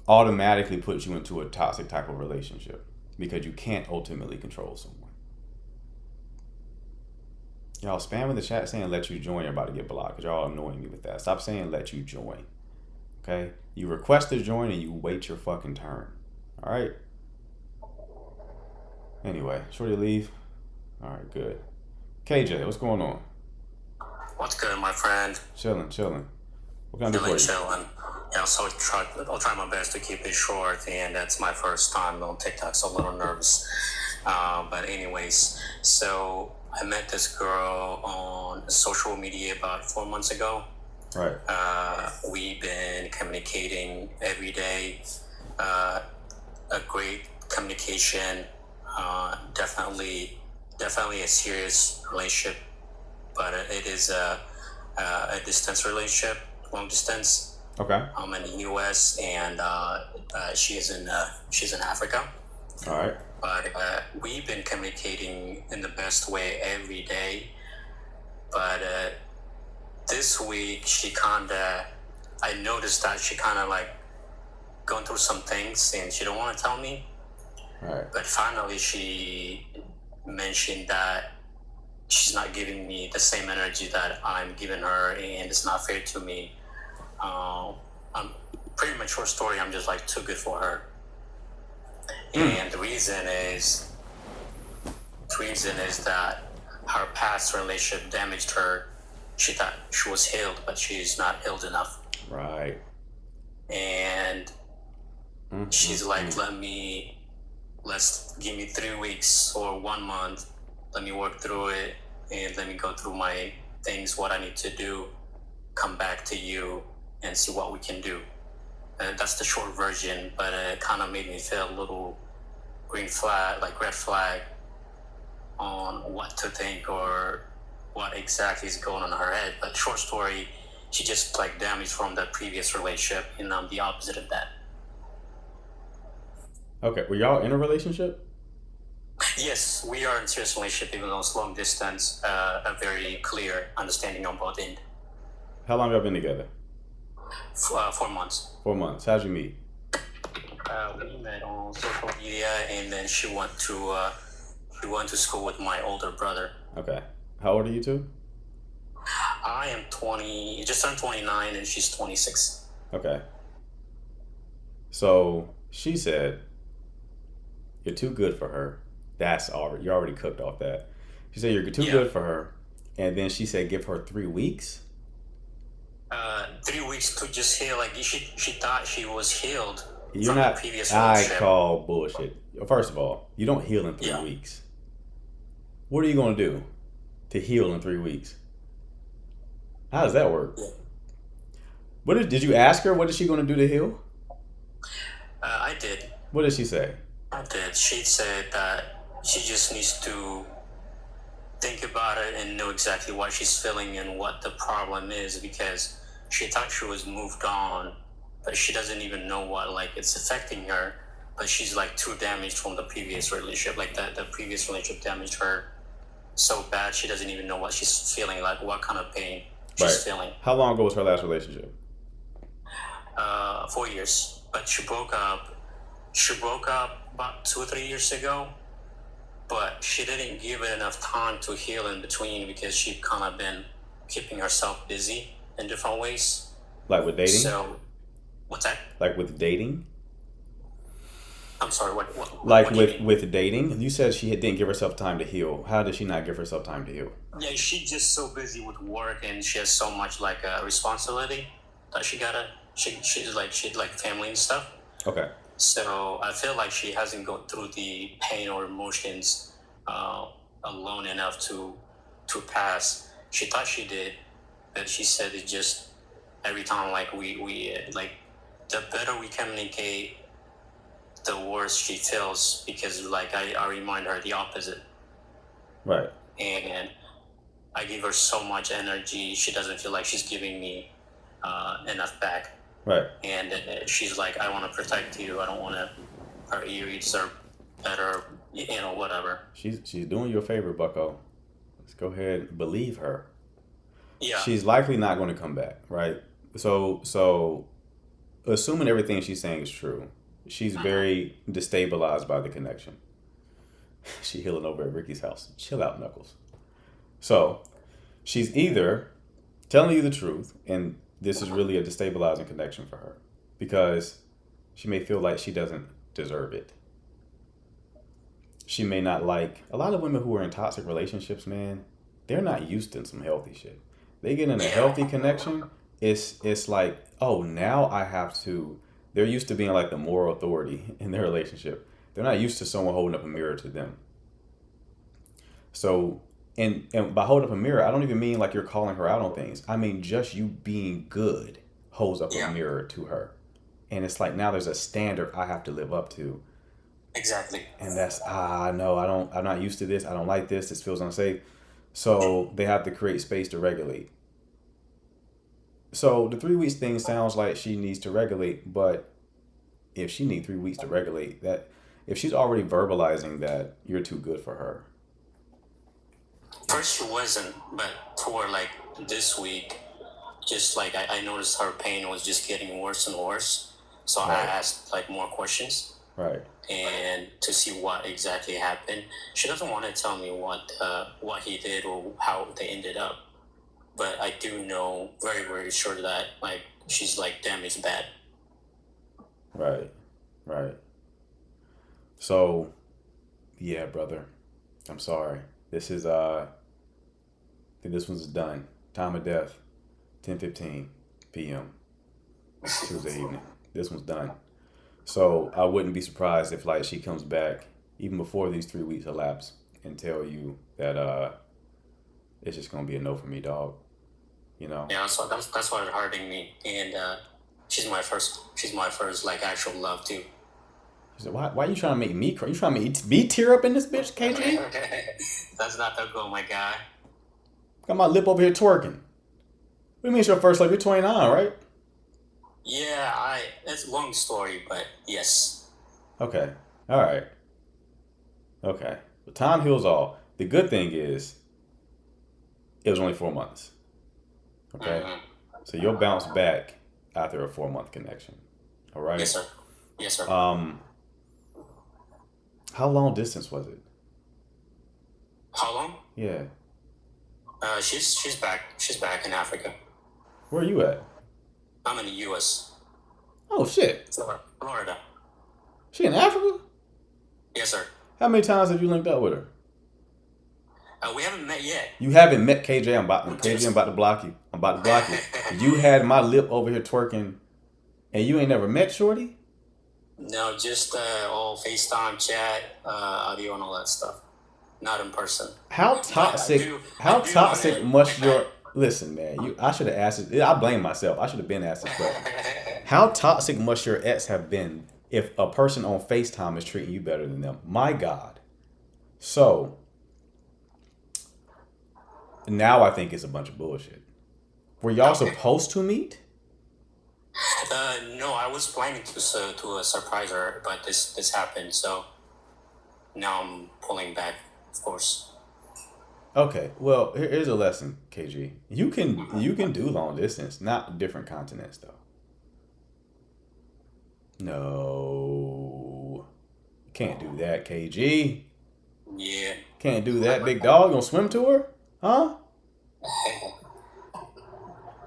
automatically puts you into a toxic type of relationship because you can't ultimately control someone. Y'all spam in the chat saying let you join. You're about to get blocked because y'all annoying me with that. Stop saying let you join. Okay? You request to join and you wait your fucking turn. Alright? Anyway, shorty leave. Alright, good. KJ, what's going on? What's good, my friend? Chilling. What can I do for you? Chilling. Yeah, so I'll try my best to keep it short, and that's my first time on TikTok, so a little nervous. But anyways, so I met this girl on social media about 4 months ago. Right. We've been communicating every day. A great communication. Definitely a serious relationship, but it is a distance relationship, long distance. Okay. I'm in the U.S. and she's in Africa. All right. But we've been communicating in the best way every day. But this week I noticed that she like going through some things and she don't want to tell me. All right. But finally she mentioned that she's not giving me the same energy that I'm giving her, and it's not fair to me. I'm pretty much short story. I'm just too good for her. And the reason is that her past relationship damaged her. She thought she was healed, but she's not healed enough. Right. And she's let's give me 3 weeks or 1 month. Let me work through it and let me go through my things, what I need to do, come back to you and see what we can do. That's the short version, but it kind of made me feel a little red flag on what to think or what exactly is going on in her head. But short story, she just like damaged from the previous relationship, and I'm the opposite of that. Okay, were y'all in a relationship? Yes, we are in a serious relationship, even though it's long distance. A very clear understanding on both ends. How long y'all been together? 4 months. 4 months. How'd you meet? We met on social media, and then she went to school with my older brother. Okay. How old are you two? I am 20, just turned 29, and she's 26. Okay. So she said, you're too good for her. You're already cooked off that. She said you're too good for her. And then she said give her 3 weeks. 3 weeks to just heal. Like she thought she was healed You're from not. the previous I relationship. call bullshit. First of all, you don't heal in 3 weeks. What are you gonna do to heal in 3 weeks? How does that work? Did you ask her what is she gonna do to heal? I did. What did she say? I did. She said that she just needs to think about it and know exactly what she's feeling and what the problem is, because she thought she was moved on, but she doesn't even know what like it's affecting her. But she's like too damaged from the previous relationship. Like the previous relationship damaged her so bad she doesn't even know what she's feeling, like what kind of pain she's feeling. How long ago was her last relationship? 4 years. But she broke up about 2 or 3 years ago, but she didn't give it enough time to heal in between because she kind of been keeping herself busy in different ways. Like with dating? So, what's that? Like with dating? I'm sorry, what Like what do you mean? with dating? You said she didn't give herself time to heal. How did she not give herself time to heal? Yeah, she's just so busy with work, and she has so much like responsibility that she's like family and stuff. Okay. So I feel like she hasn't gone through the pain or emotions alone enough to pass. She thought she did, but she said it just every time like we like the better we communicate, the worse she feels, because like I remind her the opposite. Right. And I give her so much energy, she doesn't feel like she's giving me enough back. Right. And she's like, I want to protect you. I don't want to hurt you. You deserve better, whatever. She's doing you a favor, Bucko. Let's go ahead and believe her. Yeah. She's likely not going to come back, right? So assuming everything she's saying is true, she's very destabilized by the connection. She healing over at Ricky's house. Chill out, Knuckles. So she's either telling you the truth, and this is really a destabilizing connection for her because she may feel like she doesn't deserve it. She may not like a lot of women who are in toxic relationships, man. They're not used to some healthy shit. They get in a healthy connection. It's like, oh, now I have to. They're used to being like the moral authority in their relationship. They're not used to someone holding up a mirror to them. So, and by holding up a mirror, I don't even mean like you're calling her out on things. I mean just you being good holds up a mirror to her, and it's like now there's a standard I have to live up to. Exactly. And that's no, I'm not used to this. I don't like this. This feels unsafe. So they have to create space to regulate. So the 3 weeks thing sounds like she needs to regulate, but if she needs 3 weeks to regulate, that if she's already verbalizing that you're too good for her. First she wasn't, but for like this week, just like I noticed her pain was just getting worse and worse. So I asked like more questions. Right. And to see what exactly happened. She doesn't want to tell me what he did or how they ended up, but I do know very, very sure that like she's like damaged bad. Right. So, yeah, brother, I'm sorry. This is I think this one's done. Time of death, 10:15 p.m. Tuesday evening. This one's done. So I wouldn't be surprised if like she comes back even before these 3 weeks elapse and tell you that it's just gonna be a no for me, dog. Yeah, so that's what's hurting me, and she's my first like actual love too. She said, why you trying to make me cry? You trying to make me tear up in this bitch, KG? That's not the goal, my guy. Got my lip over here twerking. What do you mean it's your first love? You're 29, right? Yeah, it's a long story, but yes. Okay. All right. Okay. But time heals all. The good thing is, it was only 4 months. Okay. Mhm. So you'll bounce back after a 4-month connection. All right. Yes, sir. Yes, sir. How long distance was it? How long? Yeah. She's back. She's back in Africa. Where are you at? I'm in the U.S. Oh shit. Florida. She in Africa? Yes, sir. How many times have you linked up with her? We haven't met yet. You haven't met KJ. I'm about to block you. I'm about to block you. You had my lip over here twerking, and you ain't never met Shorty? No, just all FaceTime, chat, audio, and all that stuff. Not in person. How toxic? How toxic must your listen, man? I should have asked it. I blame myself. I should have been asked this question. How toxic must your ex have been if a person on FaceTime is treating you better than them? My God. So now I think it's a bunch of bullshit. Were y'all supposed to meet? No, I was planning to surprise her, but this happened, so now I'm pulling back, of course. Okay, well, here's a lesson, KG. You can do long distance, not different continents though. No, can't do that, KG. Yeah. Can't do that, big dog. Gonna swim to her, huh?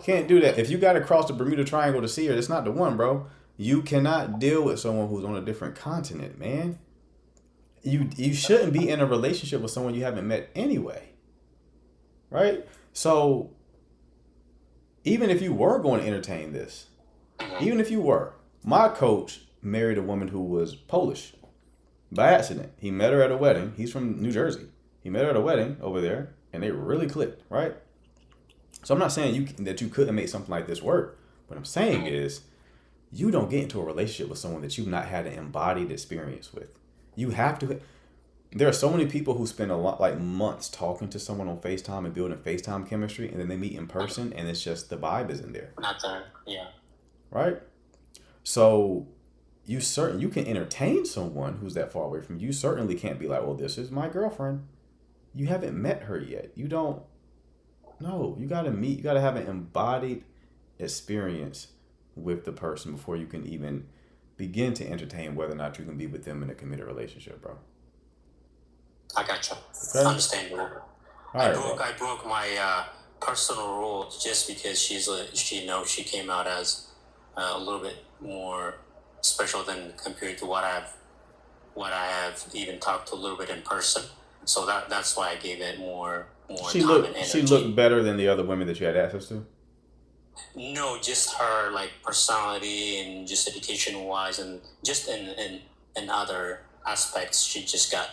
Can't do that. If you got to cross the Bermuda Triangle to see her, it's not the one, bro. You cannot deal with someone who's on a different continent, man. You shouldn't be in a relationship with someone you haven't met anyway. Right? So even if you were going to entertain this, even if you were, my coach married a woman who was Polish by accident. He met her at a wedding. He's from New Jersey. He met her at a wedding over there, and they really clicked, right? So I'm not saying that you couldn't make something like this work. What I'm saying is you don't get into a relationship with someone that you've not had an embodied experience with. You have to. There are so many people who spend a lot, like months talking to someone on FaceTime and building FaceTime chemistry, and then they meet in person, and it's just the vibe isn't there. Not there, yeah. Right? So you can entertain someone who's that far away from you. You certainly can't be like, well, this is my girlfriend. You haven't met her yet. You don't. No, you got to have an embodied experience with the person before you can even begin to entertain whether or not you can be with them in a committed relationship, bro. I gotcha. Okay. Understandable. All right, I broke my personal rules just because she came out as a little bit more special than compared to what I have even talked to a little bit in person. So that's why I gave it more She time and energy. She looked better than the other women that you had access to? No, just her like personality and just education wise and just in other aspects, she just got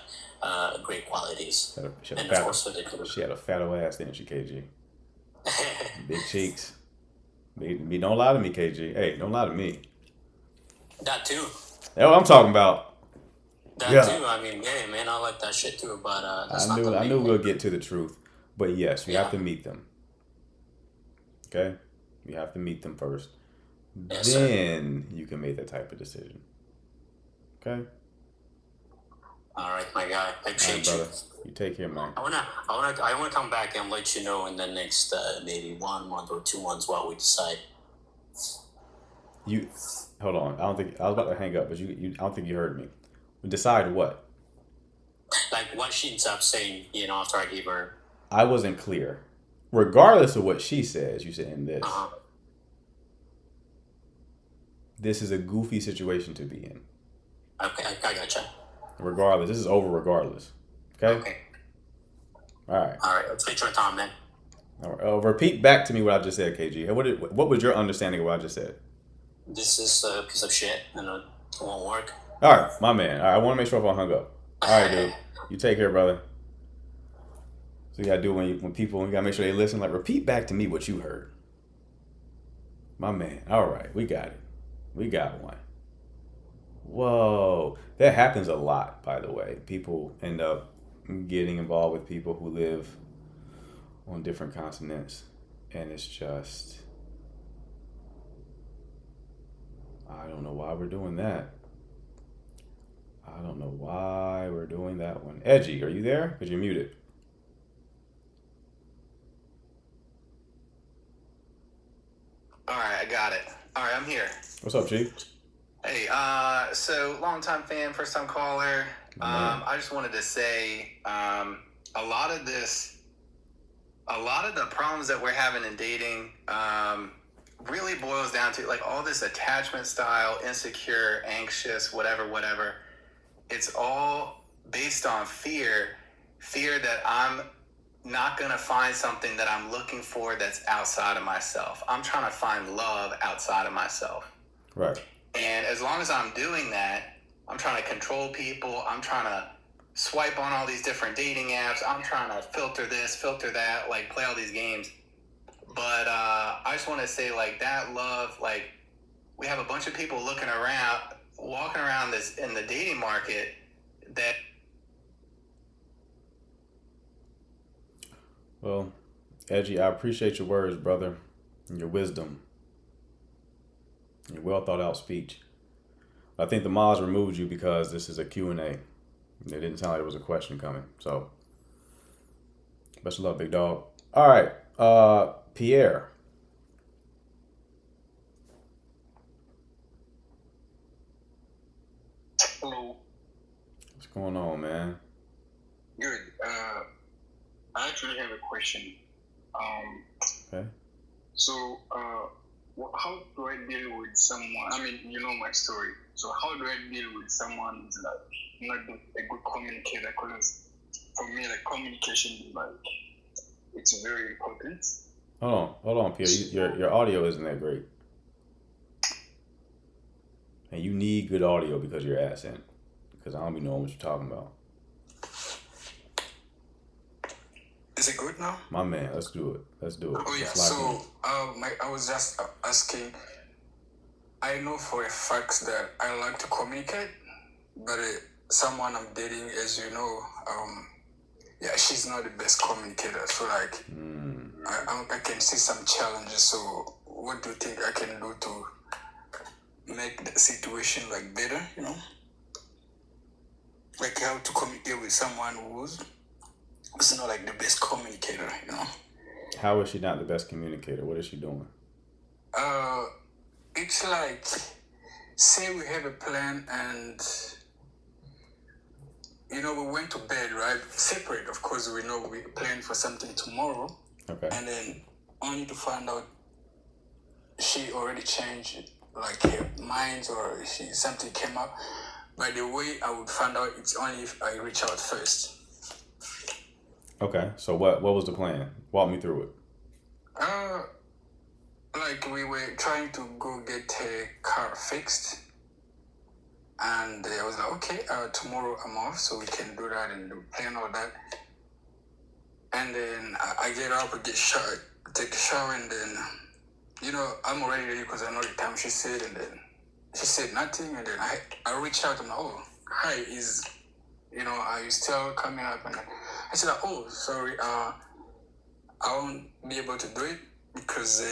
great qualities. She had a fat old ass, didn't she, KG? Big cheeks. Don't lie to me, KG. Hey, don't lie to me. That too. That's what I'm talking about. That too. I mean, yeah, man, I like that shit too. But I knew we'll get to the truth. But yes, you have to meet them. Okay, you have to meet them first. Yes, then you can make that type of decision. Okay. All right, my guy. I appreciate you. You take care, man. I wanna come back and let you know in the next maybe 1 month or 2 months what we decide. You hold on. I was about to hang up, but I don't think you heard me. Decide what? Like what she ends up saying, after I gave her. I wasn't clear. Regardless of what she says, you said in this. This is a goofy situation to be in. Okay, I gotcha. Regardless, this is over regardless. Okay. All right. Let's take your time, man. All right. Repeat back to me what I just said, KG. What was your understanding of what I just said? This is a piece of shit, and it won't work. All right, my man. All right, I want to make sure if I hung up. All right, dude. You take care, brother. So you gotta do when you gotta make sure they listen. Like, repeat back to me what you heard. My man. All right, we got it. We got one. Whoa, that happens a lot, by the way. People end up getting involved with people who live on different continents, And it's just, I don't know why we're doing that. I don't know why we're doing that one. Edgy, are you there? Because you're muted. All right, I got it. All right, I'm here. What's up, Chief? Hey, so longtime fan, first time caller. Man. I just wanted to say, a lot of the problems that we're having in dating, really boils down to like all this attachment style, insecure, anxious, whatever. It's all based on fear that I'm not going to find something that I'm looking for that's outside of myself. I'm trying to find love outside of myself. Right. And as long as I'm doing that, I'm trying to control people. I'm trying to swipe on all these different dating apps. I'm trying to filter this, filter that, like play all these games. But I just want to say, like, that love, like, we have a bunch of people walking around this in the dating market that. Well, Edgy, I appreciate your words, brother, and your wisdom, your well thought out speech. I think the mods removed you because this is a Q&A. It didn't sound like there was a question coming. So, best of luck, big dog. All right, Pierre. Hello. What's going on, man? Good. I actually have a question. Okay. So, how do I deal with someone? I mean, you know my story. So, how do I deal with someone who's like not a good communicator? Because for me, like communication, like it's very important. Hold on, Pierre. Your audio isn't that great, and you need good audio because of your accent. Because I don't be knowing what you're talking about. Is it good now? My man, let's do it. Oh yeah. Let's lock in. So, I was just asking. I know for a fact that I like to communicate, but someone I'm dating, as you know, yeah, she's not the best communicator. So like, I can see some challenges. So what do you think I can do to make the situation like better? You know, like how to communicate with someone who's not like the best communicator. You know. How is she not the best communicator? What is she doing? It's like, say we have a plan and, you know, we went to bed, right? Separate, of course, we know we planned for something tomorrow. Okay. And then only to find out she already changed, like, her mind or something came up. By the way, I would find out it's only if I reach out first. Okay. So what was the plan? Walk me through it. Like we were trying to go get her car fixed, and I was like, okay, tomorrow I'm off, so we can do that and plan all that. And then I get up, take a shower, and then, you know, I'm already ready because I know the time she said, and then she said nothing, and then I reach out and oh, hi, are you still coming up? And I said, oh, sorry, I won't be able to do it because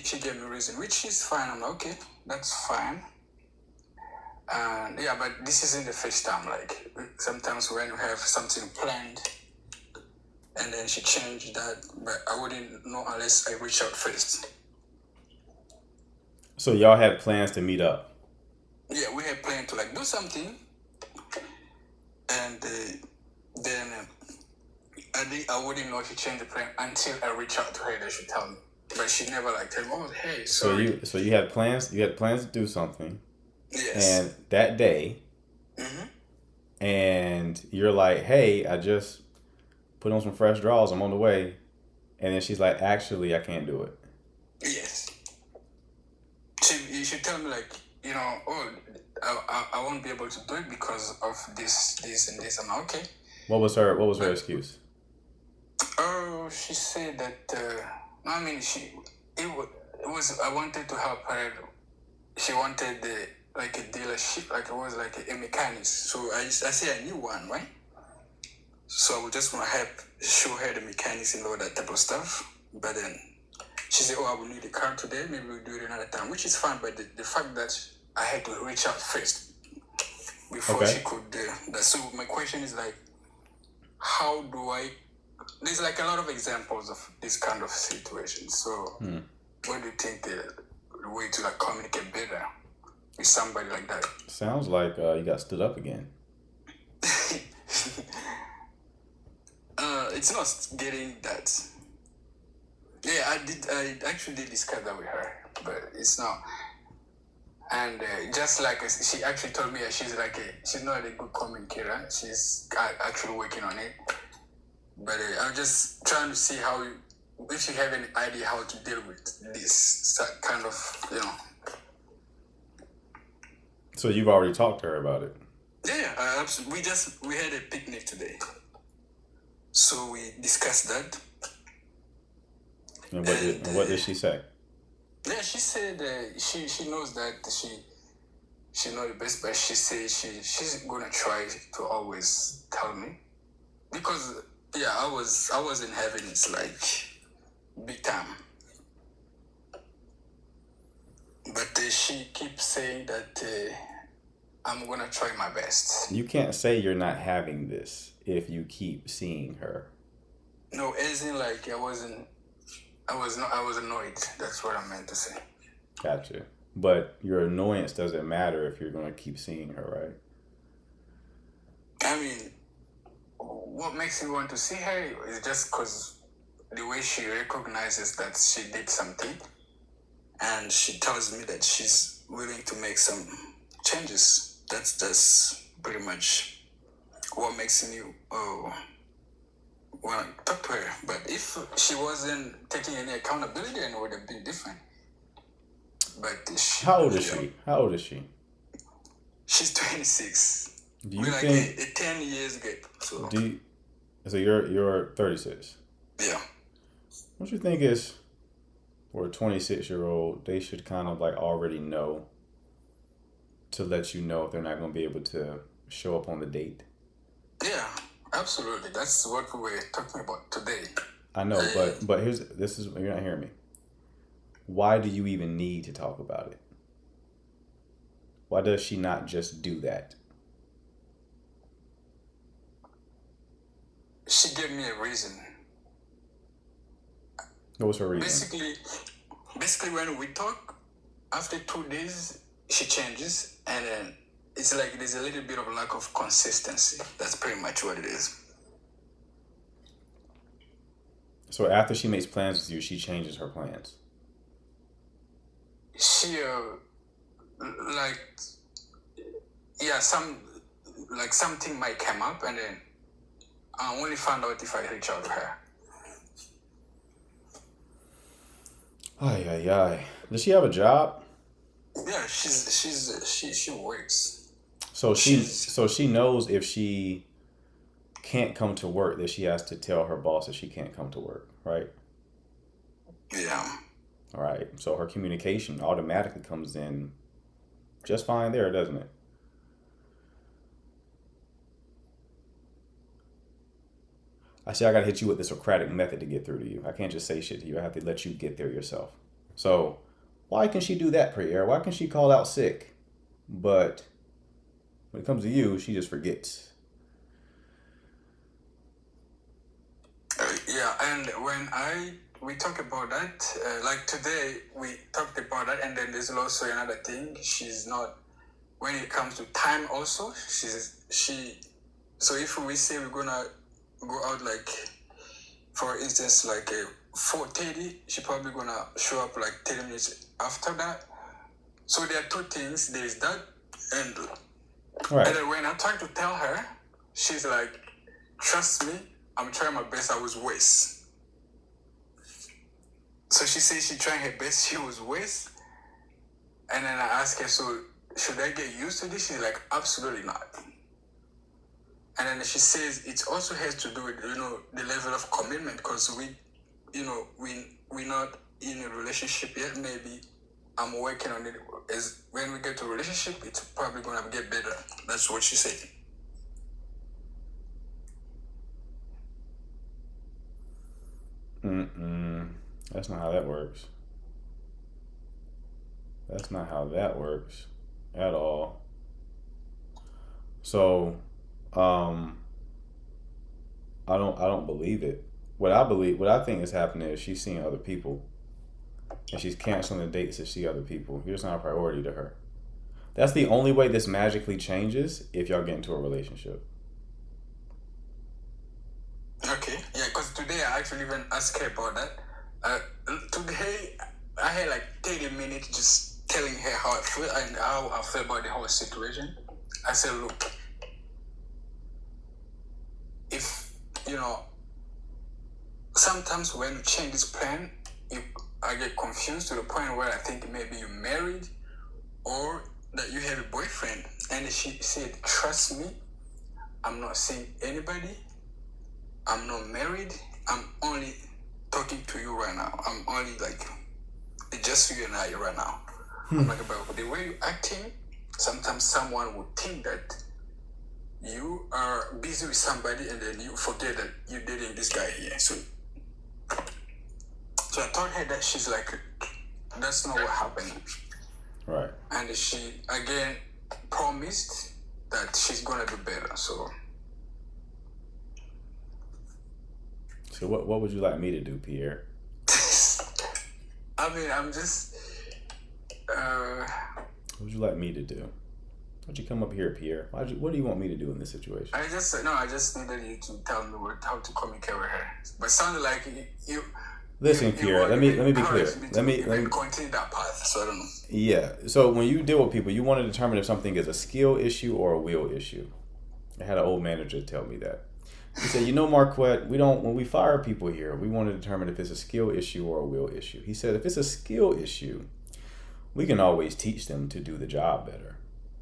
she gave me a reason, which is fine. I'm like, okay, that's fine. And yeah, but this isn't the first time. Like sometimes when you have something planned and then she changed that, but I wouldn't know unless I reach out first. So y'all had plans to meet up? Yeah, we had planned to like do something, and then I wouldn't know she changed the plan until I reach out to her. That she tell me, but she never like tell me, oh hey, sorry. So you had plans. You had plans to do something. Yes. And that day, and you're like, hey, I just put on some fresh drawers. I'm on the way. And then she's like, actually, I can't do it. Yes. She tell me like, you know, oh, I won't be able to do it because of this, and this. I'm like, okay. What was her excuse? Oh, she said that. I mean, it was. I wanted to help her. She wanted like a dealership, like it was like a mechanic. So I say I knew one, right? So I would just want to help show her the mechanics and all that type of stuff. But then she said, "Oh, I will need a car today. Maybe we'll do it another time," which is fine. But the fact that I had to reach out first before Okay. she could. So my question is like, how do I? There's like a lot of examples of this kind of situation. So, what do you think the way to like communicate better with somebody like that? Sounds like you got stood up again. It's not getting that. Yeah, I actually did discuss that with her, but it's not. And just like she actually told me, she's not a good communicator. She's actually working on it. But I'm just trying to see if you have any idea how to deal with this kind of, So you've already talked to her about it. Yeah, we had a picnic today, so we discussed that. And what did she say? Yeah, she said she knows that she knows the best, but she said she's gonna try to always tell me, because I wasn't having it like big time, but she keeps saying that I'm gonna try my best. You can't say you're not having this if you keep seeing her. No, as in like I was annoyed. That's what I meant to say. Gotcha. But your annoyance doesn't matter if you're going to keep seeing her, right? I mean, what makes me want to see her is just because the way she recognizes that she did something, and she tells me that she's willing to make some changes. That's pretty much what makes me want to talk to her. But if she wasn't taking any accountability, then it would have been different. But How old is she? How old is she? She's 26. Do you We're like think a 10 years gap. So so you're 36? yeah. Don't you think is for a 26-year-old, they should kind of like already know to let you know if they're not going to be able to show up on the date? Yeah, absolutely. That's what we were talking about today. I know, but you're not hearing me. Why do you even need to talk about it? Why does she not just do that? She gave me a reason. What was her reason? Basically, when we talk, after 2 days, she changes, and then it's like there's a little bit of lack of consistency. That's pretty much what it is. So after she makes plans with you, she changes her plans. She something might come up, and then I only find out if I reach out to her. Ay. Does she have a job? Yeah, she works. So she knows if she can't come to work that she has to tell her boss that she can't come to work, right? Yeah. All right. So her communication automatically comes in just fine there, doesn't it? I say I gotta hit you with the Socratic method to get through to you. I can't just say shit to you. I have to let you get there yourself. So why can she do that, Pierre? Why can she call out sick? But when it comes to you, she just forgets. Yeah, and when we talk about that, like today we talked about that, and then there's also another thing. She's not, when it comes to time also, so if we say we're gonna go out, like for instance, like 4:30, she probably gonna show up like 30 minutes after that. So there are two things. There's that, and Right. and then when I try to tell her, she's like, "Trust me, I'm trying my best. I was worse." So she says she trying her best. She was worse, and then I ask her, "So should I get used to this?" She's like, "Absolutely not." And then she says it also has to do with the level of commitment, because we're not in a relationship yet. Maybe I'm working on it. As when we get to a relationship, it's probably gonna get better. That's what she said. That's not how that works. That's not how that works at all. So, I don't believe it. What I think is happening is she's seeing other people, and she's canceling the dates to see other people. You're just not a priority to her. That's the only way this magically changes if y'all get into a relationship. Okay, yeah, because today I actually even asked her about that. Today I had like 30 minutes just telling her how I feel and how I feel about the whole situation. I said, look, if, sometimes when you change this plan, I get confused to the point where I think maybe you're married or that you have a boyfriend. And she said, trust me, I'm not seeing anybody. I'm not married. I'm only talking to you right now. I'm only like, just you and I right now. I'm like, about the way you're acting, sometimes someone would think that you are busy with somebody and then you forget that you're dating this guy here. So I told her that she's like, that's not what happened. Right. And she, again, promised that she's going to do better. So what would you like me to do, Pierre? I mean, I'm just... What would you like me to do? Why'd you come up here, Pierre? What do you want me to do in this situation? I just needed you to tell me how to communicate with her. But it sounded like you Listen, Pierre, let me be clear. Let me continue that path, so I don't know. Yeah. So when you deal with people, you want to determine if something is a skill issue or a will issue. I had an old manager tell me that. He said, Marquette, when we fire people here, we want to determine if it's a skill issue or a will issue. He said, if it's a skill issue, we can always teach them to do the job better.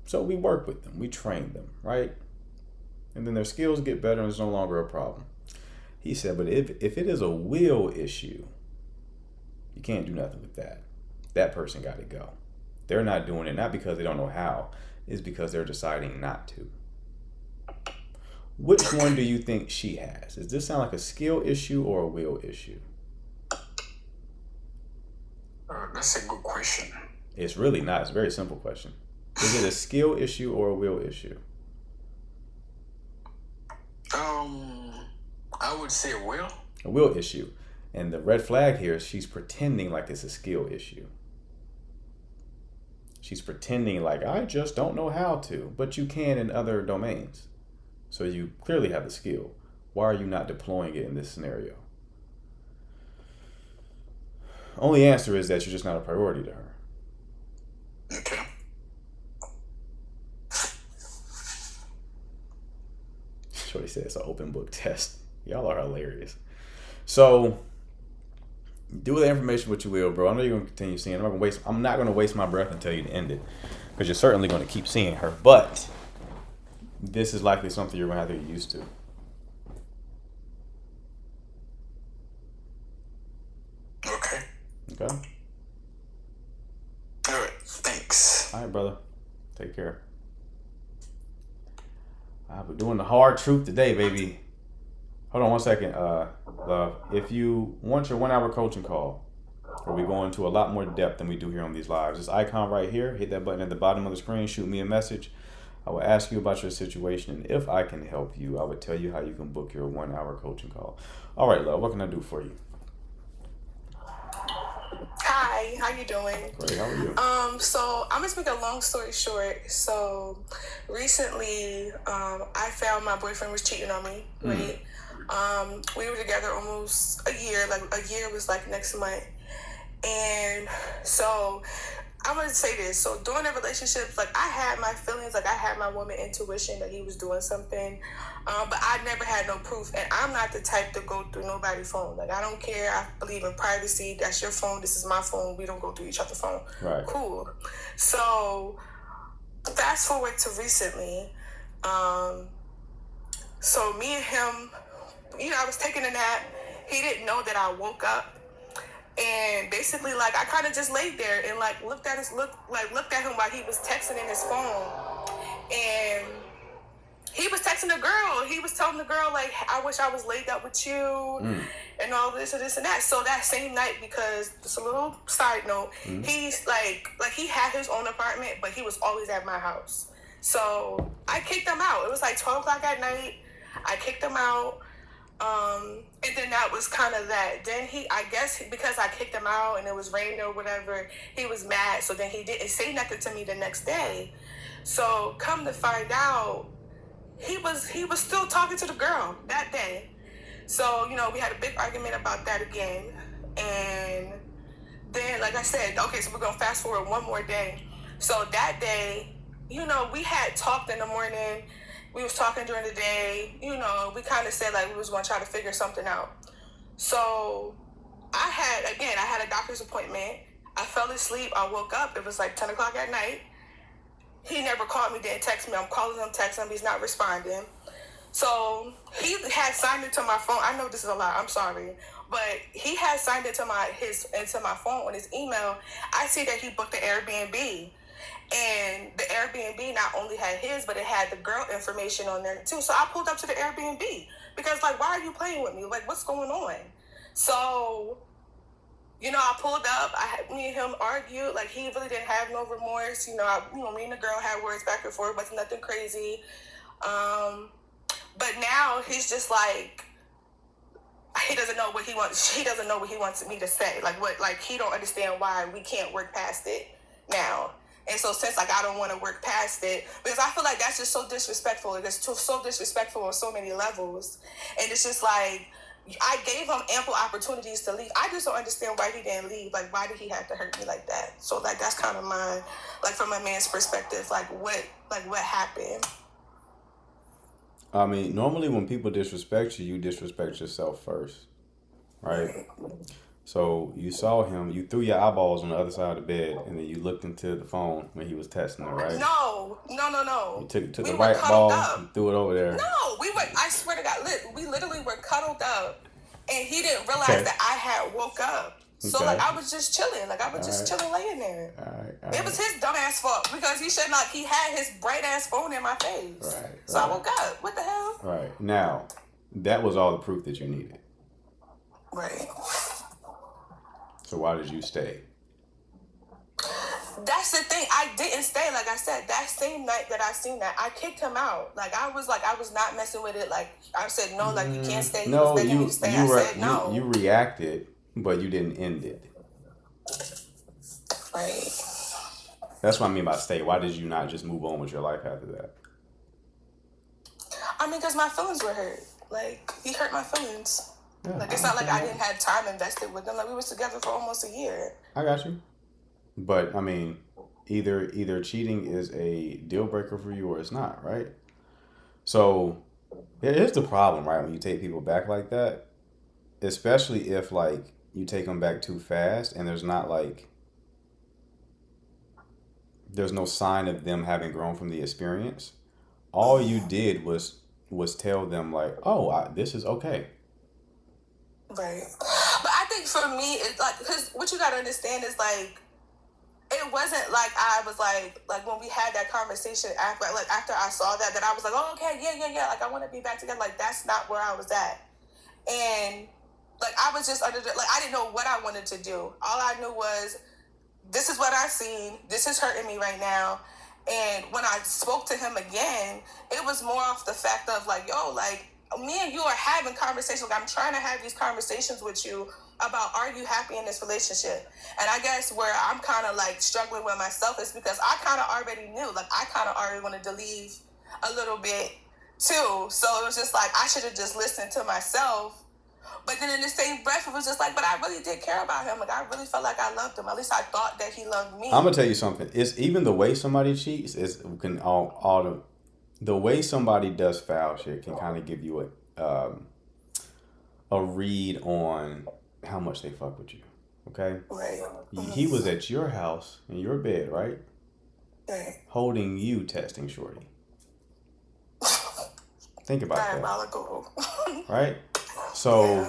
So we work with them, we train them, right? And then their skills get better and it's no longer a problem. He said, but if it is a will issue, you can't do nothing with that. That person got to go. They're not doing it, not because they don't know how, it's because they're deciding not to. Which one do you think she has? Does this sound like a skill issue or a will issue? That's a good question. It's really not. It's a very simple question. Is it a skill issue or a will issue? I would say will. A will issue. And the red flag here is she's pretending like it's a skill issue. She's pretending like, I just don't know how to, but you can in other domains. So you clearly have the skill. Why are you not deploying it in this scenario? Only answer is that you're just not a priority to her. Okay. Shorty said it's an open book test. Y'all are hilarious. So do with the information what you will, bro. I know you're gonna continue seeing. I'm not gonna waste my breath and tell you to end it, because you're certainly gonna keep seeing her. But this is likely something you're gonna have to get used to. Okay. Okay. All right. Thanks. All right, brother. Take care. We're doing the hard truth today, baby. Hold on 1 second, love. If you want your 1 hour coaching call, where we go into a lot more depth than we do here on these lives, this icon right here, hit that button at the bottom of the screen, shoot me a message. I will ask you about your situation, and if I can help you, I would tell you how you can book your 1 hour coaching call. All right, love, what can I do for you? Hi, how you doing? Great, how are you? So I'm gonna make a long story short. So recently, I found my boyfriend was cheating on me, right? We were together almost a year, like a year was like next month. And so I'm gonna say this. So during the relationship, like I had my feelings, like I had my woman intuition that he was doing something, but I never had no proof. And I'm not the type to go through nobody's phone. Like I don't care. I believe in privacy. That's your phone. This is my phone. We don't go through each other's phone. Right. Cool. So fast forward to recently. So me and him, I was taking a nap. He didn't know that I woke up. And basically, like, I kind of just laid there and, like, looked at him while he was texting in his phone. And he was texting the girl. He was telling the girl, like, I wish I was laid up with you. and all this and this and that. So that same night, because it's a little side note, he's like he had his own apartment, but he was always at my house. So I kicked him out. It was like 12 o'clock at night. I kicked him out. And then that was kind of that. Then I guess because I kicked him out and it was raining or whatever, he was mad. So then he didn't say nothing to me the next day. So come to find out, he was still talking to the girl that day. So, you know, we had a big argument about that again. And then, like I said, okay, so we're going to fast forward one more day. So that day, you know, we had talked in the morning. We was talking during the day. You know, we kind of said, like, we was going to try to figure something out. So I had a doctor's appointment. I fell asleep. I woke up. It was like 10 o'clock at night. He never called me, didn't text me. I'm calling him, texting him. He's not responding. So he had signed into my phone. I know this is a lot. I'm sorry. But he had signed into my phone on his email. I see that he booked an Airbnb. And the Airbnb not only had his, but it had the girl information on there too. So I pulled up to the Airbnb because, like, why are you playing with me? Like, what's going on? So, you know, I pulled up. Me and him argued. Like, he really didn't have no remorse. You know, me and the girl had words back and forth, but nothing crazy. But now he's just like, he doesn't know what he wants. He doesn't know what he wants me to say. Like he don't understand why we can't work past it now. And so since, like, I don't want to work past it, because I feel like that's just so disrespectful. It's so disrespectful on so many levels. And it's just like, I gave him ample opportunities to leave. I just don't understand why he didn't leave. Like, why did he have to hurt me like that? So, like, that's kind of my, like, from a man's perspective, what happened? I mean, normally when people disrespect you, you disrespect yourself first, right? So you saw him, you threw your eyeballs on the other side of the bed, and then you looked into the phone when he was texting her, right? No. You took the right ball and threw it over there. No, I swear to God, we literally were cuddled up, and he didn't realize that I had woke up. So, like, I was just chilling. Like, I was just chilling laying there. All right. It was his dumb ass fault because he had his bright ass phone in my face. Right. So I woke up. What the hell? Right. Now, that was all the proof that you needed. Right. So why did you stay? That's the thing. I didn't stay. Like I said, that same night that I seen that, I kicked him out. Like, I was not messing with it. Like, I said, no, like, you can't stay. No, you said no. You reacted, but you didn't end it. Right. That's what I mean by stay. Why did you not just move on with your life after that? I mean, because my feelings were hurt. Like, he hurt my feelings. Yeah, like, it's not like I didn't have time invested with them. Like, we was together for almost a year. I got you. But, I mean, either cheating is a deal breaker for you or it's not, right? So, here's the problem, right? When you take people back like that, especially if, like, you take them back too fast and there's no sign of them having grown from the experience. All you did was tell them, like, oh, this is okay. Right. But I think for me, it's like, because what you got to understand is, like, it wasn't like I was like when we had that conversation after I saw that I was like, oh, okay, yeah, like, I want to be back together. Like, that's not where I was at. And, like, I was just I didn't know what I wanted to do. All I knew was, this is what I seen. This is hurting me right now. And when I spoke to him again, it was more off the fact of, like, yo, like, me and you are having conversations. Like, I'm trying to have these conversations with you about, are you happy in this relationship? And I guess where I'm kind of, like, struggling with myself is because I kind of already knew. Like, I kind of already wanted to leave a little bit too. So it was just like, I should have just listened to myself. But then in the same breath, it was just like, but I really did care about him. Like, I really felt like I loved him. At least I thought that he loved me. I'm gonna tell you something. It's even the way somebody cheats the way somebody does foul shit can kind of give you a read on how much they fuck with you. Okay. Right. He was at your house in your bed, right? Right. Holding you, texting shorty. Think about Diabolical. that. Right? So,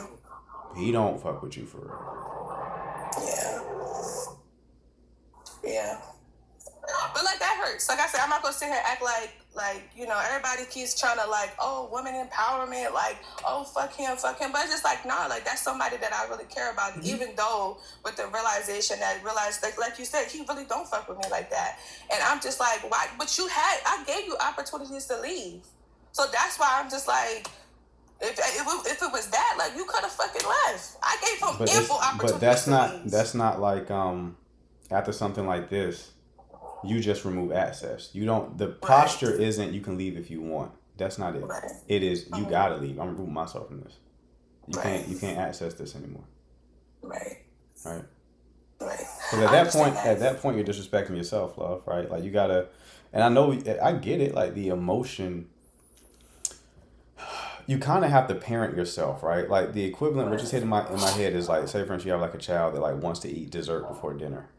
he don't fuck with you for real. Yeah. But, like, that hurts. Like I said, I'm not going to sit here and act Like, you know, everybody keeps trying to like, oh, women empowerment, like, oh, fuck him. But it's just like, nah, like that's somebody that I really care about. Mm-hmm. Even though with the realization that like you said, he really don't fuck with me like that. And I'm just like, why? But I gave you opportunities to leave. So that's why I'm just like, if it was that, like, you could have fucking left. I gave him ample opportunities. But that's to not leave. that's not like after something like this, you just remove access. You don't. The posture isn't you can leave if you want. That's not it. Right. It is you gotta leave. I'm removing myself from this. You Right. can't access this anymore. Right. Right. Right. Because at that point, you're disrespecting yourself, love. Right. Like you gotta. And I know I get it. Like the emotion. You kind of have to parent yourself, right? Like the equivalent, what just hit in my head is like, say for instance, you have like a child that like wants to eat dessert before dinner.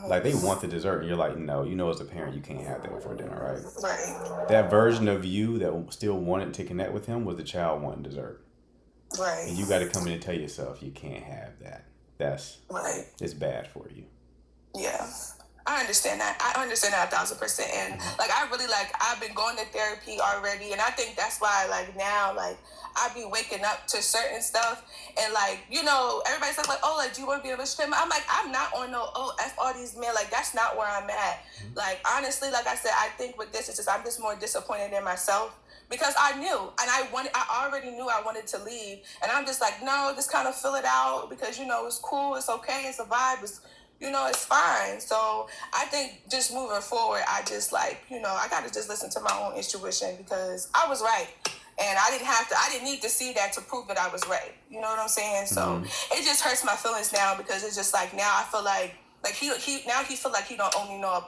Like they want the dessert, and you're like, no, you know, as a parent, you can't have that before dinner, right? Right. That version of you that still wanted to connect with him was the child wanting dessert. Right. And you got to come in and tell yourself you can't have that. Right. It's bad for you. Yeah. I understand that. I understand that 1,000%. And like, I really I've been going to therapy already. And I think that's why like now, like I be waking up to certain stuff. And like, you know, everybody's like, oh, like, do you want to be in a relationship? I'm like, I'm not on no, oh, F all these men. Like, that's not where I'm at. Like, honestly, like I said, I think with this, it's just, I'm just more disappointed in myself. Because I knew, and I already knew I wanted to leave. And I'm just like, no, just kind of fill it out. Because, you know, it's cool, it's okay, it's a vibe, you know, it's fine. So I think just moving forward, I just like, you know, I got to just listen to my own intuition because I was right. And I didn't need to see that to prove that I was right. You know what I'm saying? So it just hurts my feelings now because it's just like, now I feel like he feel like he don't owe me no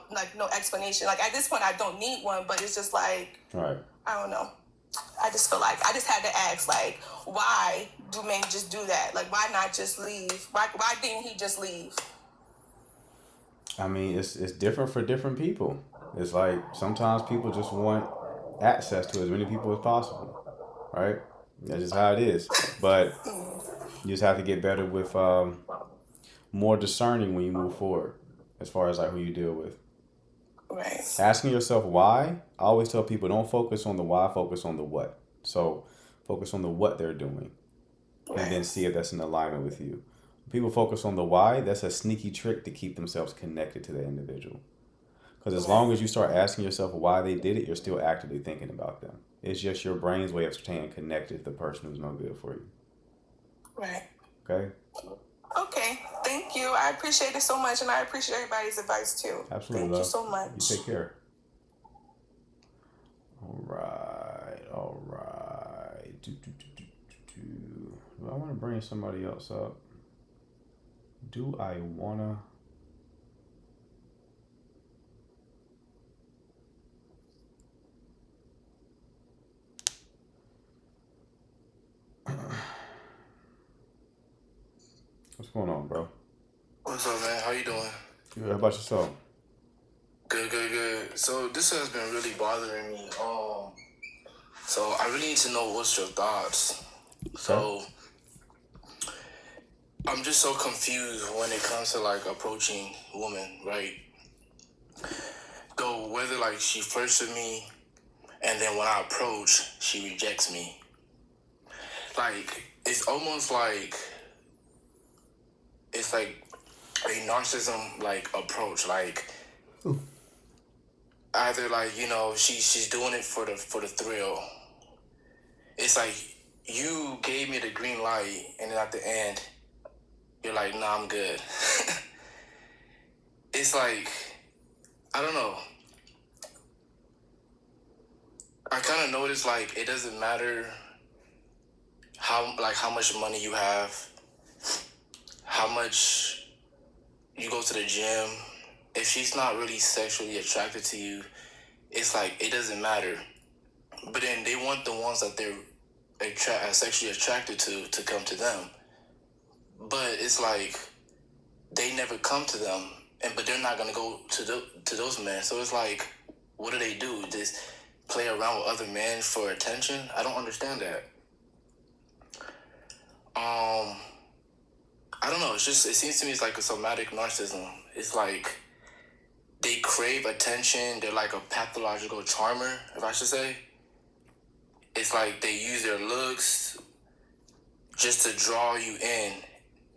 explanation. Like at this point, I don't need one, but it's just like, Right. I don't know. I just feel like I just had to ask, like, why do men just do that? Like, why not just leave? Why didn't he just leave? I mean, it's different for different people. It's like sometimes people just want access to as many people as possible, right? That's just how it is. But you just have to get better with more discerning when you move forward, as far as like who you deal with. Right. Asking yourself why. I always tell people don't focus on the why, focus on the what. So focus on the what they're doing, and then see if that's in alignment with you. People focus on the why, that's a sneaky trick to keep themselves connected to the individual. Because as long as you start asking yourself why they did it, you're still actively thinking about them. It's just your brain's way of staying connected to the person who's no good for you. Right. Okay? Okay. Thank you. I appreciate it so much, and I appreciate everybody's advice too. Absolutely. Thank you so much. You take care. All right. Do I want to bring somebody else up? Do I wanna? What's going on, bro? What's up, man? How you doing? Good. How about yourself? Good. So this has been really bothering me. So I really need to know what's your thoughts. So I'm just so confused when it comes to like approaching women, right? Though whether like she flirts with me, and then when I approach, she rejects me. Like it's almost like it's like a narcissism like approach, like either like, you know, she's doing it for the thrill. It's like you gave me the green light, and then at the end you're like, nah, I'm good. It's like, I don't know, I kind of noticed like it doesn't matter how much money you have, how much you go to the gym. If she's not really sexually attracted to you, it's like it doesn't matter. But then they want the ones that they're sexually attracted to come to them. But it's like they never come to them, but they're not gonna go to those men. So it's like, what do? Just play around with other men for attention? I don't understand that. I don't know. It seems to me it's like a somatic narcissism. It's like they crave attention. They're like a pathological charmer, if I should say. It's like they use their looks just to draw you in,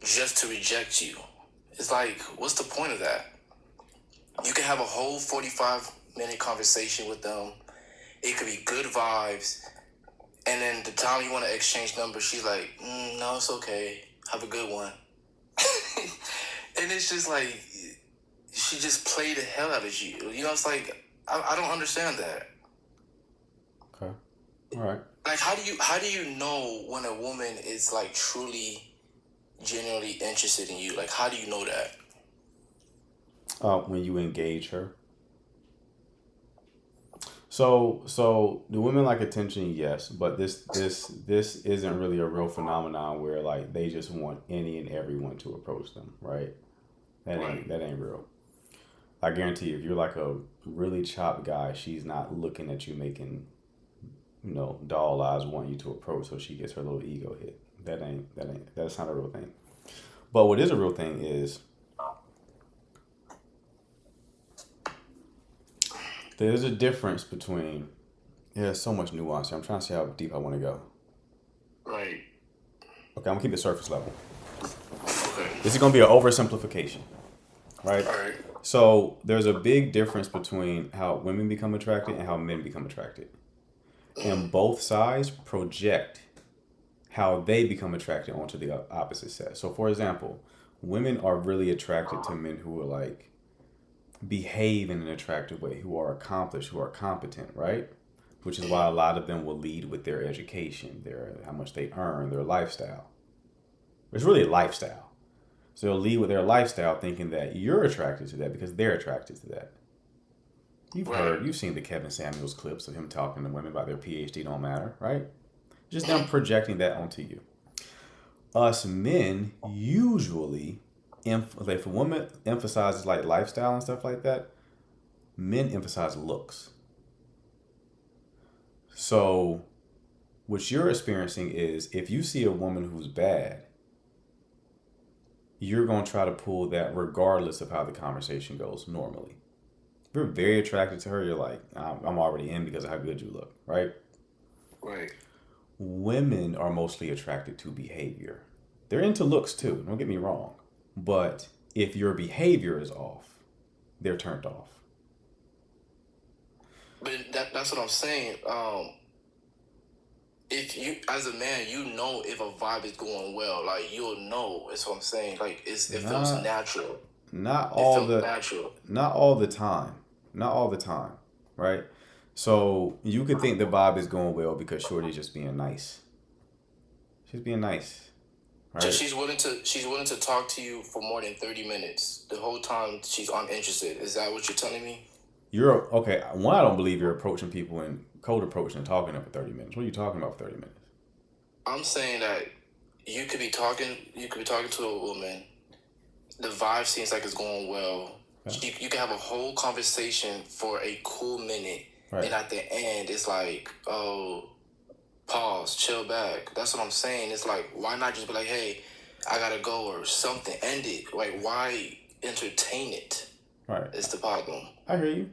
just to reject you. It's like, what's the point of that? You can have a whole 45-minute conversation with them. It could be good vibes. And then the time you want to exchange numbers, she's like, no, it's okay. Have a good one. And it's just like, she just played the hell out of you. You know, it's like, I don't understand that. Okay. All right. Like, how do you know when a woman is like truly, genuinely interested in you? Like, how do you know that? When you engage her. So do women like attention? Yes, but this isn't really a real phenomenon where like they just want any and everyone to approach them, right? That ain't real. I guarantee you, if you're like a really chopped guy, she's not looking at you making, doll eyes, want you to approach, so she gets her little ego hit. That's not a real thing. But what is a real thing is there's a difference between. There's so much nuance here. I'm trying to see how deep I want to go. Right. Okay, I'm gonna keep it surface level. Okay. This is gonna be an oversimplification, right? All right. So there's a big difference between how women become attracted and how men become attracted. And both sides project how they become attracted onto the opposite sex. So for example, women are really attracted to men who are like behave in an attractive way, who are accomplished, who are competent, right? Which is why a lot of them will lead with their education, how much they earn, their lifestyle. It's really a lifestyle. So they'll lead with their lifestyle thinking that you're attracted to that because they're attracted to that. You've seen the Kevin Samuels clips of him talking to women about their PhD don't matter, right? Just them projecting that onto you. Us men usually, if a woman emphasizes like lifestyle and stuff like that, men emphasize looks. So what you're experiencing is if you see a woman who's bad, you're going to try to pull that regardless of how the conversation goes normally. If you're very attracted to her, you're like, I'm already in because of how good you look, right? Right. Women are mostly attracted to behavior. They're into looks too, don't get me wrong. But if your behavior is off, they're turned off. But that's what I'm saying. If you, as a man, you know if a vibe is going well, like you'll know. That's what I'm saying. Like it feels natural. Not all the time. Not all the time, right? So you could think the vibe is going well because Shorty's just being nice. She's being nice, right? So she's willing to talk to you for more than 30 minutes. The whole time she's uninterested. Is that what you're telling me? Okay. One, I don't believe you're approaching people and cold approaching and talking to them for 30 minutes. What are you talking about for 30 minutes? I'm saying that you could be talking to a woman. The vibe seems like it's going well. Okay. You can have a whole conversation for a cool minute. Right. And at the end, it's like, oh, pause, chill back. That's what I'm saying. It's like, why not just be like, hey, I gotta go or something, end it. Like, why entertain it? Right. It's the problem. I hear you.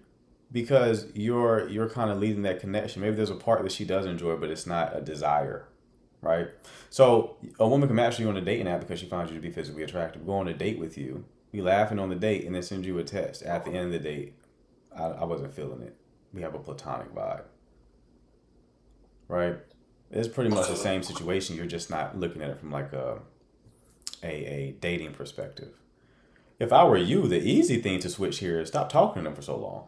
Because you're kind of leading that connection. Maybe there's a part that she does enjoy, but it's not a desire, right? So a woman can match you on a dating app because she finds you to be physically attractive. Go on a date with you, be laughing on the date, and then send you a text. At the end of the date, I wasn't feeling it. We have a platonic vibe, right? It's pretty much the same situation. You're just not looking at it from like a dating perspective. If I were you, the easy thing to switch here is stop talking to them for so long.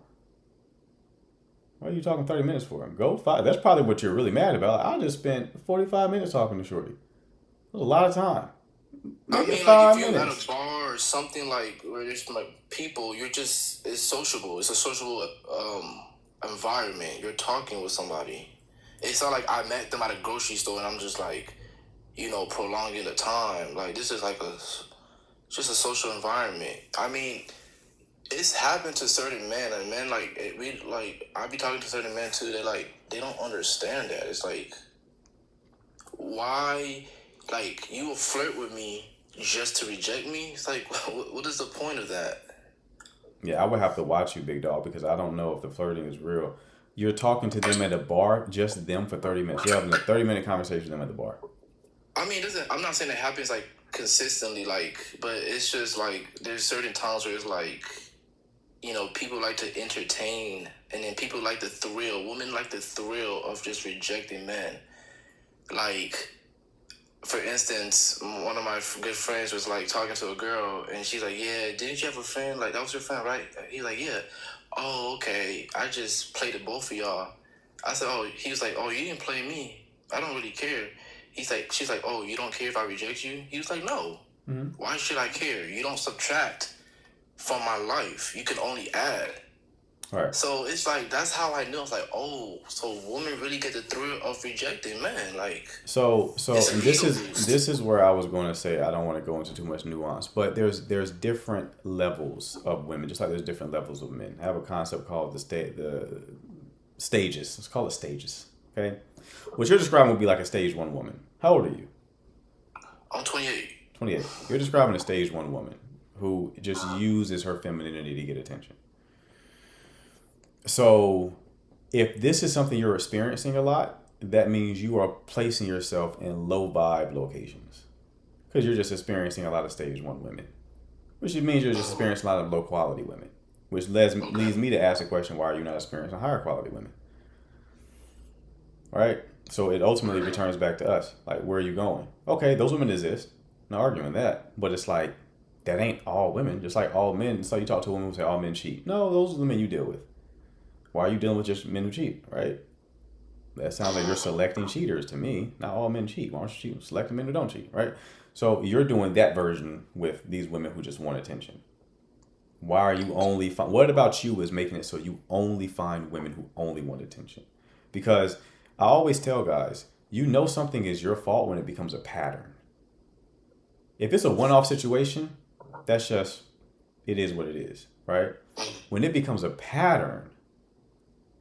What are you talking 30 minutes for? Go 5. That's probably what you're really mad about. I just spent 45 minutes talking to Shorty. It was a lot of time. Make it 5 minutes. If you're at a bar or something like where there's like people, it's sociable. It's a sociable environment. You're talking with somebody. It's not like I met them at a grocery store and I'm just like, prolonging the time. Like this is like just a social environment. I mean, it's happened to certain men, and men I be talking to certain men too. They don't understand that. It's like, why? Like you will flirt with me just to reject me? It's like, what is the point of that? Yeah, I would have to watch you, big dog, because I don't know if the flirting is real. You're talking to them at a bar, just them for 30 minutes. You're having a 30-minute conversation with them at the bar. I mean, it doesn't. I'm not saying it happens like consistently, like, but it's just like there's certain times where it's like, you know, people like to entertain, and then people like the thrill. Women like the thrill of just rejecting men. Like, for instance, one of my good friends was like talking to a girl, and she's like, "Yeah, didn't you have a friend? Like, that was your friend, right?" He's like, "Yeah." "Oh, okay. I just played it both of y'all." I said, "Oh," he was like, "Oh, you didn't play me. I don't really care." She's like, "Oh, you don't care if I reject you?" He was like, "No. Mm-hmm. Why should I care? You don't subtract from my life. You can only add." Right. So it's like, that's how I knew. I was like, oh, so women really get the thrill of rejecting men. Like, So it's a and this ego is boost. this is where I was going to say I don't want to go into too much nuance, but there's different levels of women, just like there's different levels of men. I have a concept called the stages. Let's call it stages. Okay, what you're describing would be like a stage 1 woman. How old are you? I'm 28. 28. You're describing a stage 1 woman who just uses her femininity to get attention. So if this is something you're experiencing a lot, that means you are placing yourself in low vibe locations because you're just experiencing a lot of stage 1 women, which means you're just experiencing a lot of low quality women, which leads me to ask the question, why are you not experiencing higher quality women? Right? So it ultimately returns back to us. Like, where are you going? Okay, those women exist. Not arguing that. But it's like, that ain't all women. Just like all men. So you talk to a woman who say all men cheat. No, those are the men you deal with. Why are you dealing with just men who cheat, right? That sounds like you're selecting cheaters to me. Not all men cheat. Why don't you select the men who don't cheat, right? So you're doing that version with these women who just want attention. Why are you only... What about you is making it so you only find women who only want attention? Because I always tell guys, you know something is your fault when it becomes a pattern. If it's a one-off situation, that's just... It is what it is, right? When it becomes a pattern...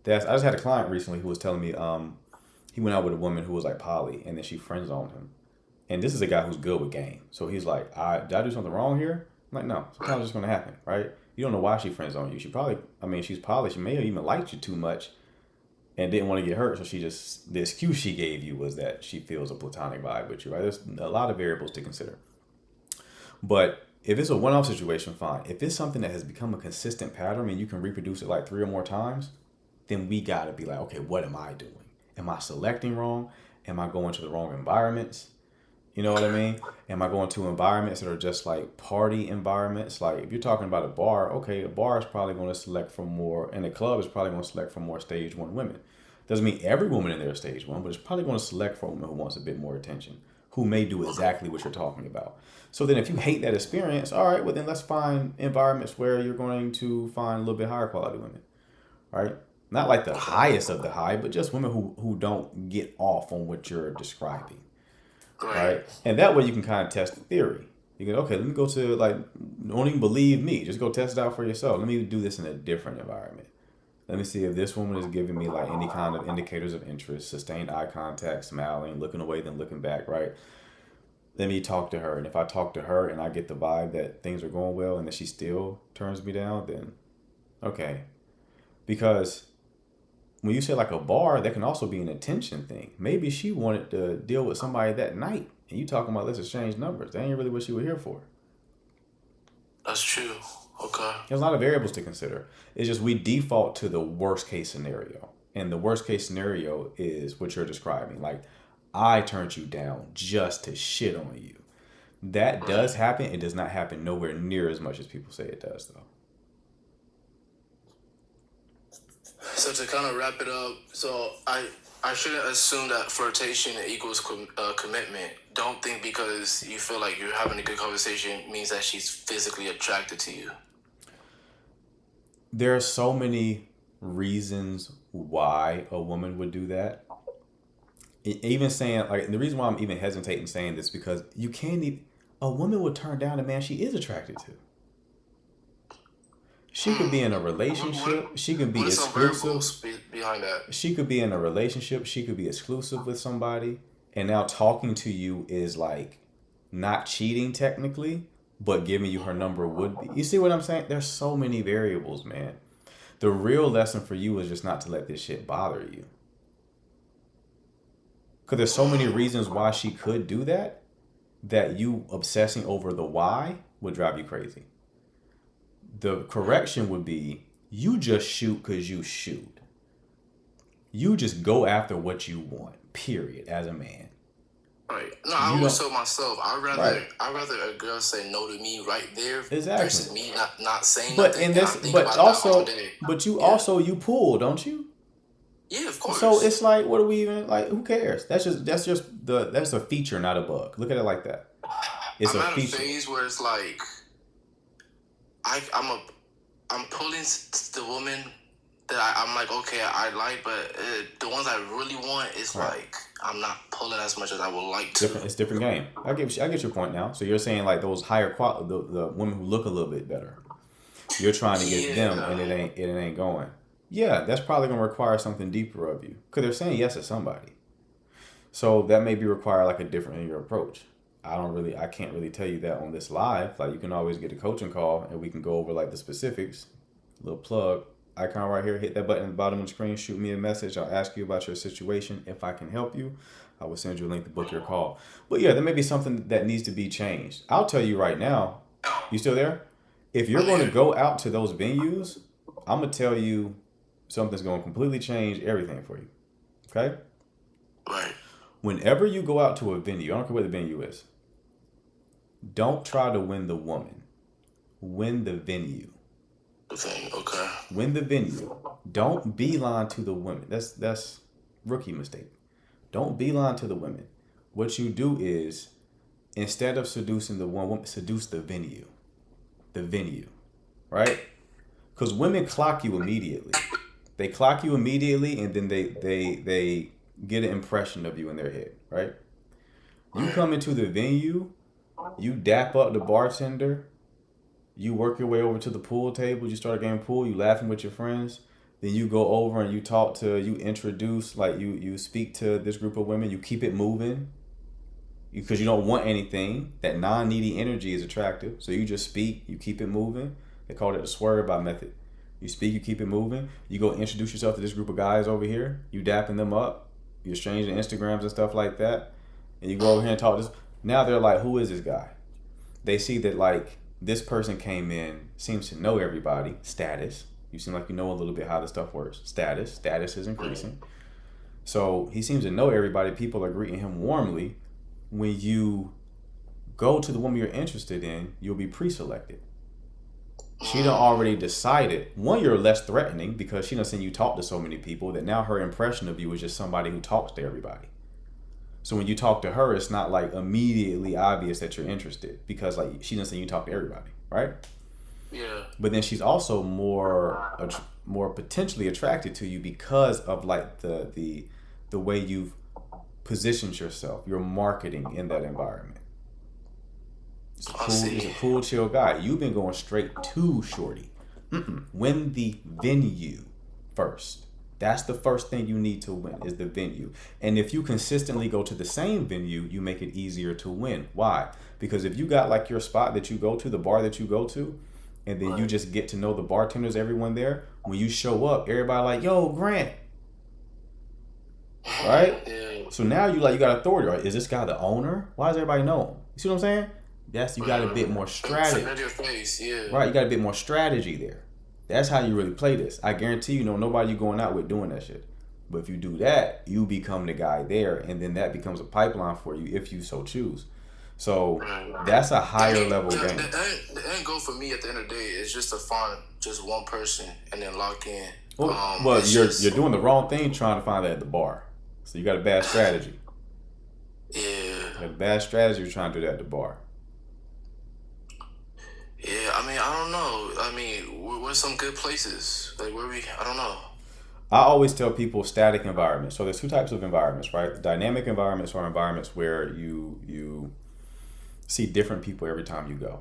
I just had a client recently who was telling me he went out with a woman who was like poly, and then she friend zoned him. And this is a guy who's good with game. So he's like, did I do something wrong here? I'm like, no, sometimes it's going to happen, right? You don't know why she friend zoned you. She's poly. She may have even liked you too much and didn't want to get hurt. So the excuse she gave you was that she feels a platonic vibe with you, right? There's a lot of variables to consider. But if it's a one-off situation, fine. If it's something that has become a consistent pattern and you can reproduce it like 3 or more times, then we got to be like, okay, what am I doing? Am I selecting wrong? Am I going to the wrong environments? You know what I mean? Am I going to environments that are just like party environments? Like if you're talking about a bar, okay, a bar is probably going to select for more, and a club is probably going to select for more stage 1 women. Doesn't mean every woman in there is stage 1, but it's probably going to select for a woman who wants a bit more attention, who may do exactly what you're talking about. So then if you hate that experience, all right, well then let's find environments where you're going to find a little bit higher quality women, right? Not like the highest of the high, but just women who don't get off on what you're describing, right? And that way you can kind of test the theory. You go, okay, let me go to, like, don't even believe me. Just go test it out for yourself. Let me do this in a different environment. Let me see if this woman is giving me, like, any kind of indicators of interest, sustained eye contact, smiling, looking away, then looking back, right? Let me talk to her. And if I talk to her and I get the vibe that things are going well and that she still turns me down, then okay. Because... when you say like a bar, that can also be an attention thing. Maybe she wanted to deal with somebody that night, and you talking about let's exchange numbers. That ain't really what she was here for. That's true. Okay. There's a lot of variables to consider. It's just we default to the worst case scenario, and the worst case scenario is what you're describing. Like, I turned you down just to shit on you. That does happen. It does not happen nowhere near as much as people say it does, though. So to kind of wrap it up, so I shouldn't assume that flirtation equals commitment. Don't think because you feel like you're having a good conversation means that she's physically attracted to you. There are so many reasons why a woman would do that. Even saying, like, the reason why I'm even hesitating saying this, because you can't even, a woman would turn down a man she is attracted to. She could be in a relationship. She could be exclusive. Behind that? She could be in a relationship. She could be exclusive with somebody. And now talking to you is like not cheating technically, but giving you her number would be. You see what I'm saying? There's so many variables, man. The real lesson for you is just not to let this shit bother you. Because there's so many reasons why she could do that, that you obsessing over the why would drive you crazy. The correction would be, you just shoot because you shoot. You just go after what you want, period, as a man. Right. No, I always tell myself, I'd rather a girl say no to me right there versus me not saying nothing. But you pull, don't you? Yeah, of course. So it's like, what are we even like? Who cares? That's a feature, not a bug. Look at it like that. It's I'm a at feature. a phase where it's like I'm pulling the woman that I'm like, okay, I like, but the ones I really want is like I'm not pulling as much as I would like to. It's different game. I get your point now. So you're saying like those higher quality, the women who look a little bit better. You're trying to get them, and it ain't going. Yeah, that's probably gonna require something deeper of you, because they're saying yes to somebody. So that may be require like a different in your approach. I can't really tell you that on this live. Like, you can always get a coaching call and we can go over like the specifics. Little plug, icon right here, hit that button at the bottom of the screen, shoot me a message. I'll ask you about your situation. If I can help you, I will send you a link to book your call. But yeah, there may be something that needs to be changed. I'll tell you right now, you still there? If you're going to go out to those venues, I'm going to tell you something's going to completely change everything for you. Okay? Right. Whenever you go out to a venue, I don't care what the venue is, don't try to win the woman. Win the venue. The thing, okay. Win the venue. Don't beeline to the women. That's rookie mistake. Don't beeline to the women. What you do is, instead of seducing the one woman, seduce the venue. The venue. Right? Because women clock you immediately. They clock you immediately, and then they get an impression of you in their head, right? You come into the venue, you dap up the bartender, you work your way over to the pool table, you start a game of pool, you laughing with your friends, then you go over and you introduce, like you speak to this group of women, you keep it moving, because you don't want anything. That non-needy energy is attractive, so you just speak, you keep it moving. They call it the swerve by method. You speak, you keep it moving, you go introduce yourself to this group of guys over here, you dapping them up, you exchange the Instagrams and stuff like that, and you go over here and talk to this. Now they're like, who is this guy? They see that like this person came in, seems to know everybody, status. You seem like you know a little bit how this stuff works. Status is increasing. So he seems to know everybody. People are greeting him warmly. When you go to the woman you're interested in, you'll be pre-selected. She done already decided. One, you're less threatening because she done seen you talk to so many people that now her impression of you is just somebody who talks to everybody. So when you talk to her, it's not like immediately obvious that you're interested, because like she done seen you talk to everybody, right? Yeah. But then she's also more potentially attracted to you because of like the way you've positioned yourself, your marketing in that environment. He's a cool, chill guy. You've been going straight to shorty. Win the venue first. That's the first thing you need to win, is the venue. And if you consistently go to the same venue, you make it easier to win. Why? Because if you got like your spot that you go to, the bar that you go to, and then you just get to know the bartenders, everyone there, when you show up, everybody like, yo, Grant. Right? Yeah. So now you got authority. Right? Is this guy the owner? Why does everybody know him? You see what I'm saying? You got a bit more strategy. Right, you got a bit more strategy there. That's how you really play this. I guarantee you know nobody you going out with doing that shit. But if you do that, you become the guy there, and then that becomes a pipeline for you if you so choose. So that's a higher level game. The end goal for me at the end of the day is just to find just one person and then lock in. Well, you're doing the wrong thing trying to find that at the bar. So you got a bad strategy. Yeah. You got a bad strategy. You're trying to do that at the bar. Yeah, I mean, I don't know. I mean, where's some good places? Like, I don't know. I always tell people static environments. So there's two types of environments, right? Dynamic environments are environments where you see different people every time you go,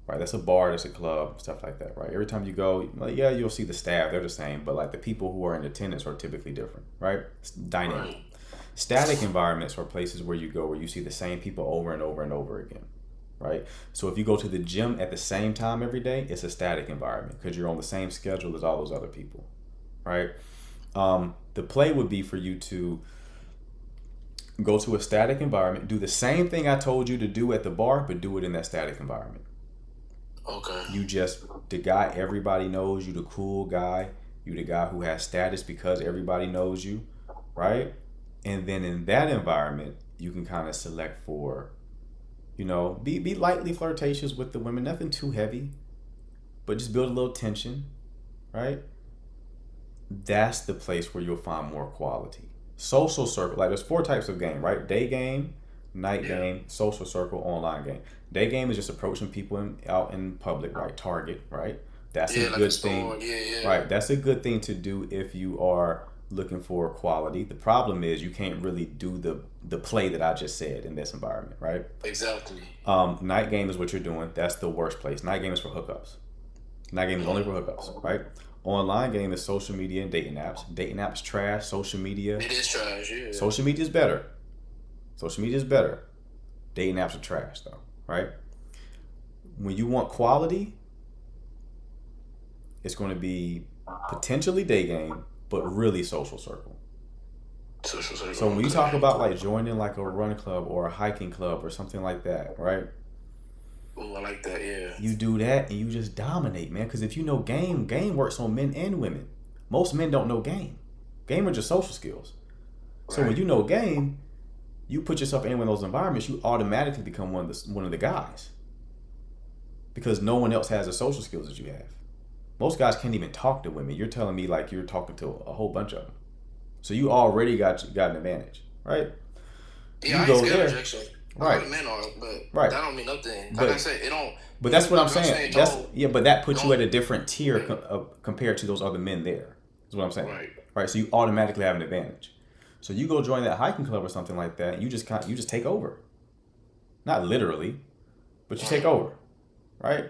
right? That's a bar, that's a club, stuff like that, right? Every time you go, like, yeah, you'll see the staff, they're the same, but like the people who are in attendance are typically different, right? It's dynamic. Right. Static environments are places where you go where you see the same people over and over and over again, right? So if you go to the gym at the same time every day, it's a static environment because you're on the same schedule as all those other people, right? The play would be for you to go to a static environment, do the same thing I told you to do at the bar, but do it in that static environment. Okay. You just the guy everybody knows, you the cool guy, you the guy who has status because everybody knows you, right? And then in that environment, you can kind of select for, you know, be lightly flirtatious with the women, nothing too heavy, but just build a little tension, right? That's the place where you'll find more quality. Social circle, like there's 4 types of game, right? Day game, night game, social circle, online game. Day game is just approaching people out in public, right? Target, right? That's a like good a store. thing, right? That's a good thing to do if you are looking for quality. The problem is you can't really do the play that I just said in this environment, right? Exactly. Night game is what you're doing. That's the worst place. Night game is for hookups. Night game is only for hookups, right? Online game is social media and dating apps. Dating apps trash. Social media. It is trash, yeah. Social media is better. Social media is better. Dating apps are trash though, right? When you want quality, it's going to be potentially day game, but really social circle. Social circle. So when you talk about like joining like a run club or a hiking club or something like that, right? Oh, I like that, yeah. You do that and you just dominate, man. Because if you know game works on men and women. Most men don't know game. Game are just social skills. So when you know game, you put yourself in one of those environments, you automatically become one of the guys. Because no one else has the social skills that you have. Most guys can't even talk to women. You're telling me like you're talking to a whole bunch of them. So you already got an advantage, right? Yeah, you I go ain't scared there. of rejection. Right. A lot of men are, but Right. that don't mean nothing. But- Like I said, it don't. But that's what I'm saying. That's no, but that puts you at a different tier compared to those other men there. Is what I'm saying. Right. So you automatically have an advantage. So you go join that hiking club or something like that. And you just take over. Not literally, but you take over, right?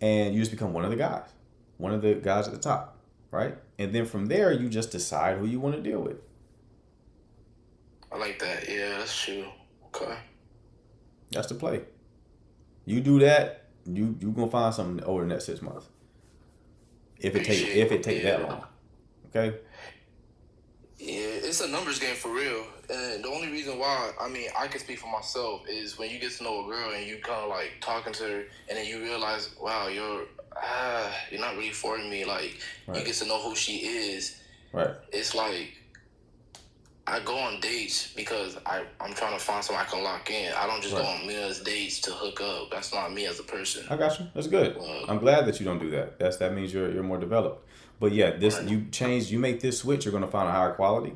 And you just become one of the guys at the top, right? And then from there, you just decide who you want to deal with. I like that. Yeah, that's true. Okay. That's the play. You do that, you gonna find something over the next 6 months. If it take that long, okay. Yeah, it's a numbers game for real. And the only reason why, I mean, I can speak for myself, is when you get to know a girl and you kind of like talking to her, and then you realize, wow, you're not really for me. Like, you get to know who she is. Right. It's like, I go on dates because I'm trying to find someone I can lock in. I don't just go on men's dates to hook up. That's not me as a person. I got you. That's good. I'm glad that you don't do that. That means you're more developed. But yeah, you make this switch, you're gonna find a higher quality.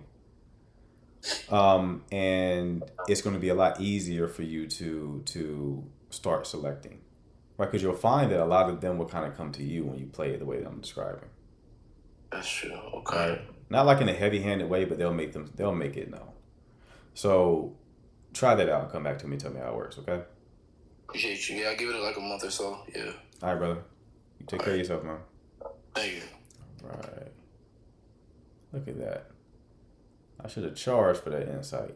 And it's gonna be a lot easier for you to start selecting. Right? Because you'll find that a lot of them will kind of come to you when you play it the way that I'm describing. That's true. Okay. Right? Not like in a heavy-handed way, but they'll make it known. So try that out and come back to me and tell me how it works, okay? Appreciate you. Yeah, I'll give it like a month or so. Yeah. All right, brother. You take care of yourself, man. Thank you. Right. Look at that. I should have charged for that insight.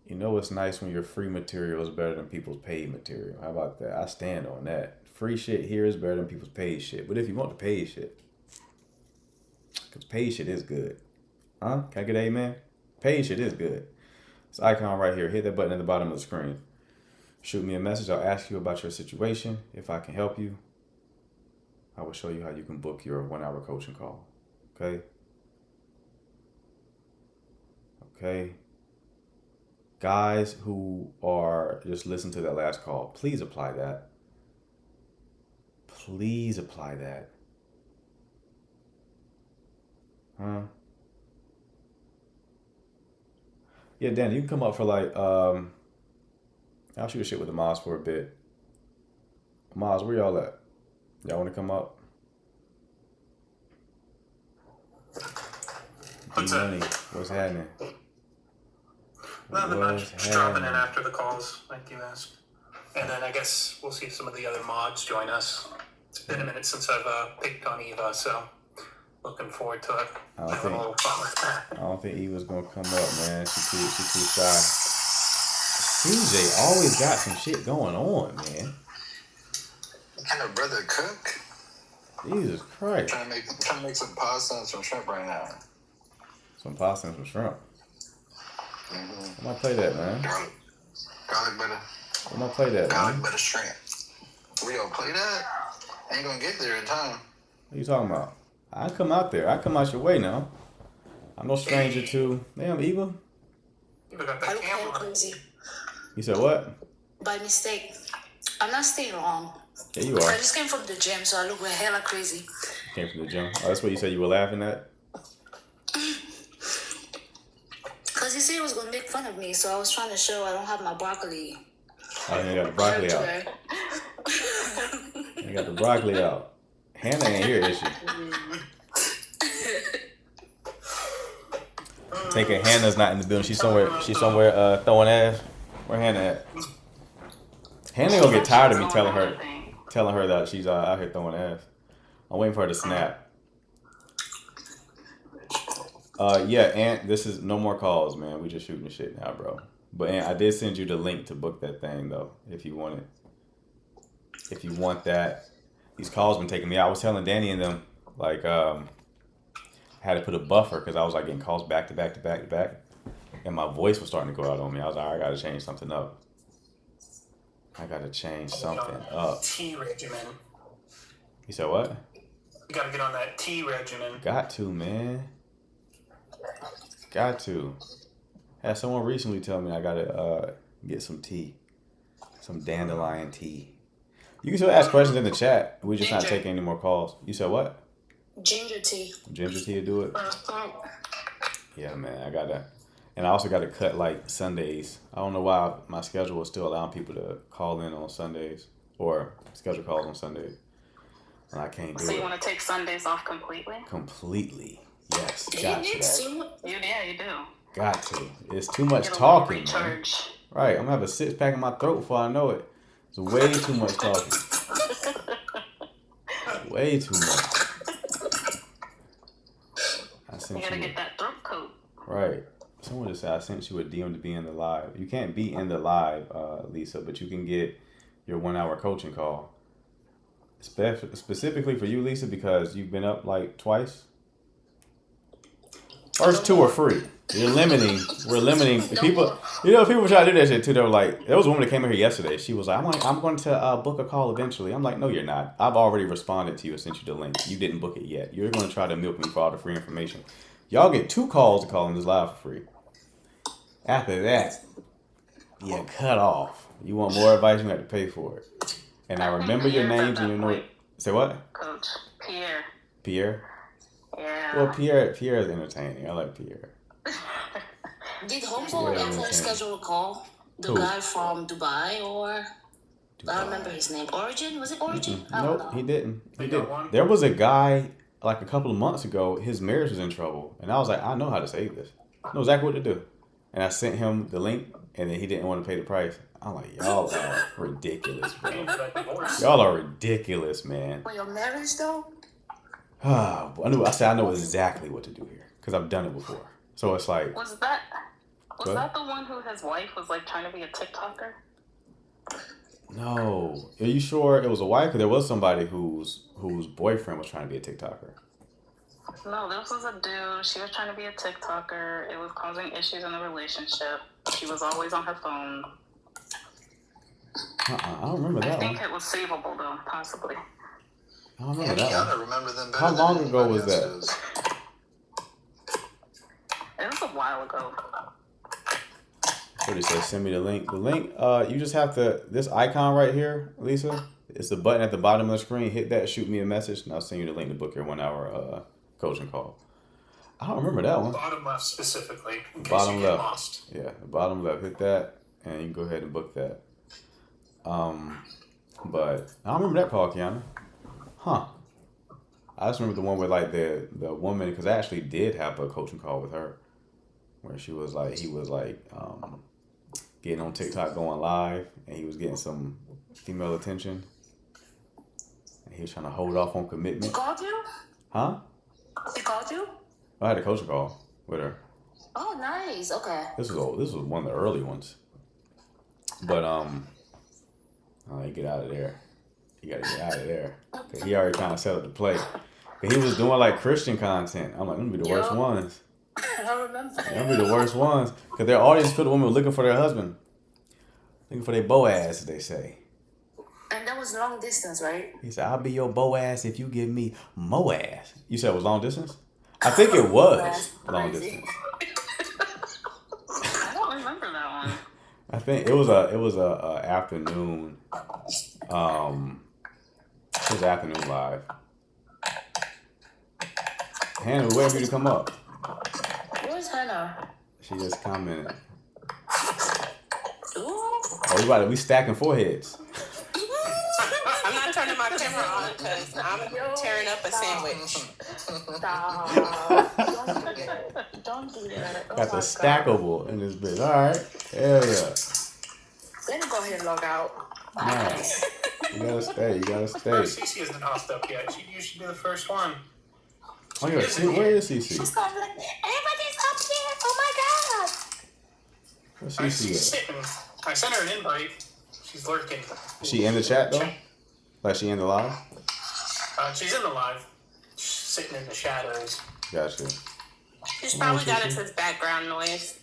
You know it's nice when your free material is better than people's paid material. How about that? I stand on that. Free shit here is better than people's paid shit. But if you want the paid shit, because paid shit is good. Huh? Can I get an amen? Paid shit is good. This icon right here. Hit that button at the bottom of the screen. Shoot me a message. I'll ask you about your situation. If I can help you, I will show you how you can book your 1-hour coaching call. Okay? Okay? Guys who are just listen to that last call, please apply that. Please apply that. Huh? Yeah, Dan, you can come up for like, I'll shoot a shit with the Maz for a bit. Maz, where y'all at? Y'all want to come up? What's up? What's happening? Nothing much. Just dropping in after the calls, like you asked. And then I guess we'll see some of the other mods join us. It's been a minute since I've picked on Eva, so looking forward to it. Having a little fun with that. I don't think Eva's gonna come up, man. She too shy. CJ always got some shit going on, man. Can a brother cook? Jesus Christ. Trying to make some pasta and some shrimp right now. Some pasta and some shrimp. Mm-hmm. I might play that, man. Garlic butter. I might play that, Garlic man. butter shrimp. We don't play that. Ain't gonna get there in time. What you talking about? I come out there. I come out your way now. I'm no stranger to. Damn, Eva. Eva got I that look hella camera. crazy. You said what? By mistake. I'm not staying long. Yeah, you I are. just came from the gym, so I look hella crazy. Came from the gym. Oh, that's what you said you were laughing at? Because he said he was going to make fun of me, so I was trying to show I don't have my broccoli. Oh, you got the broccoli out. You got the broccoli out. Hannah ain't here, is she? Take it. Hannah's not in the building. She's somewhere throwing ass. Where Hannah at? Hannah gonna get tired of me telling her that she's out here throwing ass. I'm waiting for her to snap. Yeah, Aunt, this is no more calls, man. We just shooting the shit now, bro. But Aunt, I did send you the link to book that thing though, if you want it. If you want that. These calls been taking me out. I was telling Danny and them, like, I had to put a buffer because I was like getting calls back to back to back to back. And my voice was starting to go out on me. I was like, I gotta change something up. I gotta change something up. Tea regimen. You said what? You gotta get on that tea regimen. Got to, man. Got to. Had someone recently tell me I gotta get some tea. Some dandelion tea. You can still ask questions in the chat. We're just not taking any more calls. You said what? Ginger tea. Ginger tea to do it? Yeah, man. I gotta. And I also gotta cut like Sundays. I don't know why my schedule is still allowing people to call in on Sundays or schedule calls on Sundays. And I can't do it. So you want to take Sundays off completely? Completely. Yes. You Got need to. to. Yeah, you do. Got to. It's too much Get a talking, little man. recharge. Right. I'm gonna have a 6-pack in my throat before I know it. It's way too much talking. Way too much. I You sent gotta you. get that throat coat. Right. Someone just said I sent you a DM to be in the live. You can't be in the live, Lisa, but you can get your 1-hour coaching call. Specifically for you, Lisa, because you've been up like twice. First 2 are free. We're limiting the people. You know, people try to do that shit too. They were like, there was a woman that came in here yesterday. She was like, I'm going to book a call eventually. I'm like, no, you're not. I've already responded to you and sent you the link. You didn't book it yet. You're going to try to milk me for all the free information. Y'all get 2 calls to call in this live for free. After that, you cut off. You want more advice, you have to pay for it. And I remember your names and you know it. Say what? Coach Pierre. Pierre? Yeah. Well, Pierre is entertaining. I like Pierre. Did Homeboy Yeah, ever okay. schedule a call? The Who? guy from Dubai or I don't remember his name. Origin? Was it Origin? I don't Nope, know. he didn't. He You got didn't. one? There was a guy like a couple of months ago. His marriage was in trouble, and I was like, I know how to save this. I know exactly what to do. And I sent him the link, and then he didn't want to pay the price. I'm like, y'all are ridiculous, bro. Paying for that divorce. Y'all are ridiculous, man. For your marriage though? I said I know exactly what to do here because I've done it before. So it's like, Was that What? that the one who his wife was like trying to be a TikToker? no. Are you sure it was a wife? Because there was somebody whose boyfriend was trying to be a TikToker. No, this was a dude. She was trying to be a TikToker. It was causing issues in the relationship. She was always on her phone. I don't remember I that think one. it was savable though, possibly. I don't remember that one. Kiana remember them better How than long ago anybody was that? else does. It was a while ago. What did it say? Send me the link. The link, you just have to, this icon right here, Lisa, it's the button at the bottom of the screen. Hit that, shoot me a message, and I'll send you the link to book your 1-hour coaching call. I don't remember that one. Bottom left specifically, in case Bottom you get left. lost. Yeah, the bottom left. Hit that, and you can go ahead and book that. But I don't remember that call, Kiana. Huh. I just remember the one with like the woman, because I actually did have a coaching call with her, where he was like getting on TikTok, going live, and he was getting some female attention, and he was trying to hold off on He commitment. called you? Huh? He called you? I had a coaching call with her. Oh, nice. Okay. This was one of the early ones. But you get out of there. You gotta get out of there. 'Cause he already trying to set up the play. He was doing like Christian content. I'm like, them be the worst ones. I remember. Them be the worst ones. Because their audience for the women were looking for their husband. Looking for their Boaz, as they say. And that was long distance, right? He said, I'll be your Boaz if you give me Moaz. You said it was long distance? I think it was long distance. I don't remember that one. I think it was a afternoon. It was afternoon live. Hannah, we're waiting for you to come up. Where's Hannah? She just commented. Ooh. Oh, we stacking foreheads. I'm not turning my camera on because I'm tearing up a sandwich. Stop. Don't do that. Oh Got the my stackable in this bitch. All right. Hell yeah. God. Let me go ahead and log out. Nice. You gotta stay. Cece isn't hopped up yet. You should be the first one. Oh, yeah. Where is CC? She's gonna be like, everybody's up here. Oh my God. Where's She's CC at? sitting. I sent her an invite. She's lurking. She in the chat though? Like she in the live? She's in the live. She's sitting in the shadows. Gotcha. She's probably got it as background noise.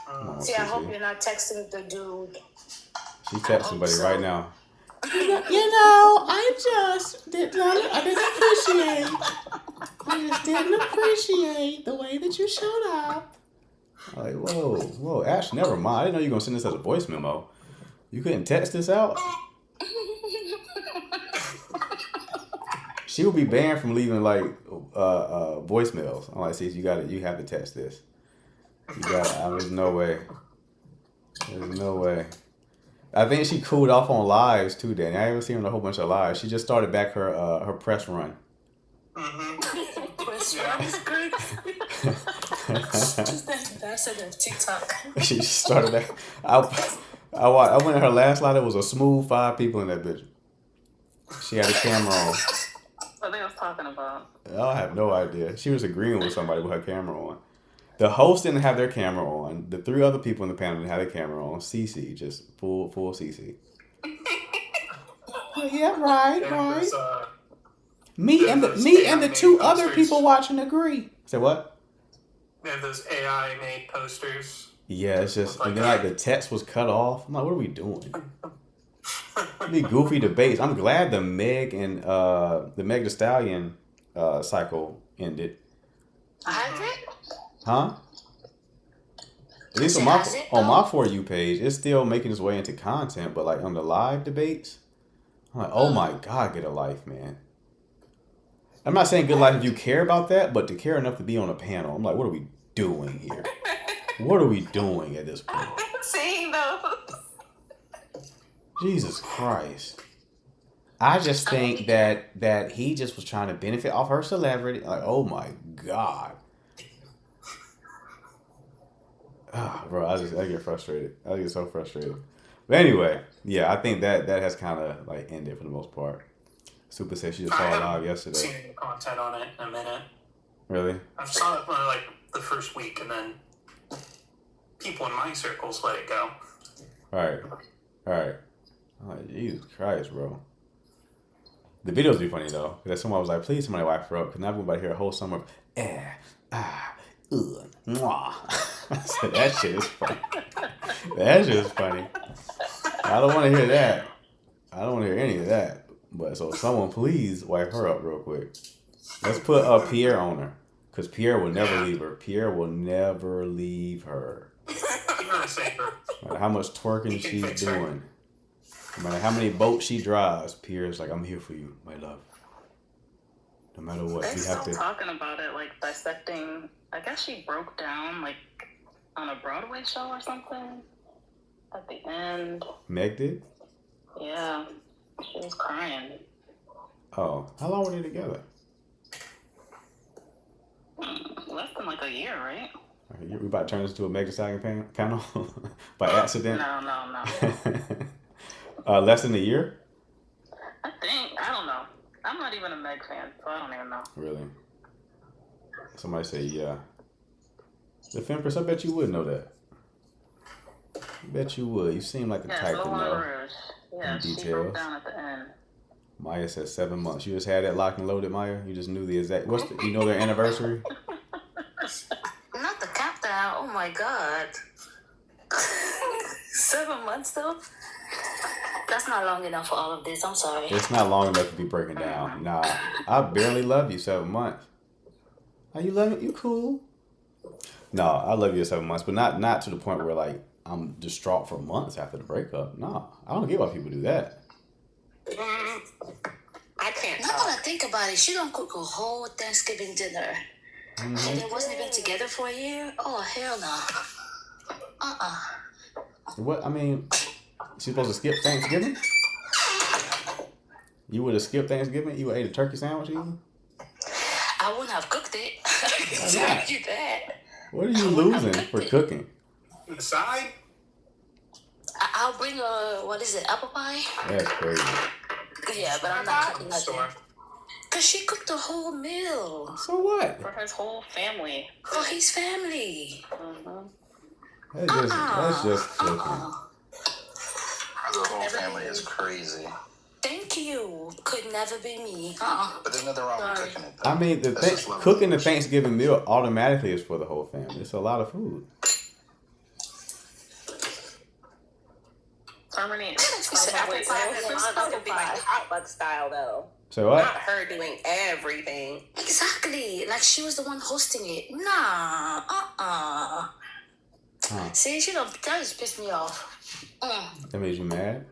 Oh, See, I CC. hope you're not texting the dude. She texting somebody right now. I just didn't appreciate the way that you showed up. I'm like, whoa, Ash, never mind. I didn't know you were gonna send this as a voice memo. You couldn't text this out? She will be banned from leaving like voicemails. I'm like, see, you have to text this. You got it. There's no way. There's no way. I think she cooled off on lives too, Danny. I haven't seen her on a whole bunch of lives. She just started back her press run. Press run is good. She's the ambassador of TikTok. She started back. I went at her last live. There was a smooth 5 people in that bitch. She had a camera on. What they was talking about? I have no idea. She was agreeing with somebody with her camera on. The host didn't have their camera on. The 3 other people in the panel didn't have their camera on. CC, just full CC. Oh, yeah, right. There's, Me and the 2 other people watching agree. Say what? They have those AI made posters. Yeah, it's just, and then like the text was cut off. I'm like, what are we doing? Be goofy debates. I'm glad the Meg Thee Stallion cycle ended. Has it? Huh? At least on my For You page, it's still making its way into content, but like on the live debates, I'm like, oh my God, get a life, man. I'm not saying good life if you care about that, but to care enough to be on a panel, I'm like, what are we doing here? What are we doing at this point? I'm seeing those. Jesus Christ. I just think that he just was trying to benefit off her celebrity. Like, oh my God. Bro, I get frustrated. I get so frustrated. But anyway, yeah, I think that has kind of like ended for the most part. Super said she just saw it live yesterday. Seen any content on it in a minute. Really? I've saw it for like the first week, and then people in my circles let it go. All right. Oh, Jesus Christ, bro. The videos be funny though. Because someone was like, please somebody wipe her up. Because now we're about to hear a whole summer of mwah. I said, that shit is funny. That shit is funny. I don't want to hear that. I don't want to hear any of that. But so someone please wipe her up real quick. Let's put Pierre on her. Because Pierre will never leave her. Pierre will never leave her. No matter how much twerking she's doing. No matter how many boats she drives, Pierre's like, I'm here for you, my love. No matter what. They're You still have to. talking about it, like dissecting. I guess she broke down, like on a Broadway show or something. At the end. Meg did? Yeah. She was crying. Oh. How long were they together? Less than like a year, right? We about to turn this into a Meg Thee Stallion panel by accident? No. Less than a year? I don't know. I'm not even a Meg fan, so I don't even know. Really? Somebody say yeah. The Fempress, I bet you would know that. Bet you would. You seem like the Yes, type to Moulin know Rouge. Yeah, in she broke details. down at the end. Maya said 7 months. You just had that locked and loaded, Maya? You just knew the exact... You know their anniversary? Not the countdown. Oh my god. 7 months though? That's not long enough for all of this. I'm sorry. It's not long enough to be breaking down. Nah, I barely love you 7 months. How you love it? You cool. No, I love you at 7 months, but not to the point where like I'm distraught for months after the breakup. No, I don't get why people do that. I can't Now that I think about it, she don't cook a whole Thanksgiving dinner. And it wasn't even together for a year? Oh, hell no. What? I mean, she's supposed to skip Thanksgiving? You would have skipped Thanksgiving? You would have ate a turkey sandwich even? I wouldn't have cooked it. I can tell you that. What are you losing for cooking? The side? I'll bring what is it, apple pie? That's crazy. Yeah, but I'm not cooking nothing. Store. Because she cooked the whole meal. So what? For his whole family. For his family. That's just cooking. The whole family is crazy. Thank you. Could never be me. But there's nothing wrong with cooking it. Though. I mean, That's just love cooking the language. Thanksgiving meal automatically is for the whole family. It's a lot of food. Harmony. apple pie be like potluck style though. So what? Not her doing everything. Exactly. Like she was the one hosting it. Nah. Huh. See, that just pissed me off. That made you mad?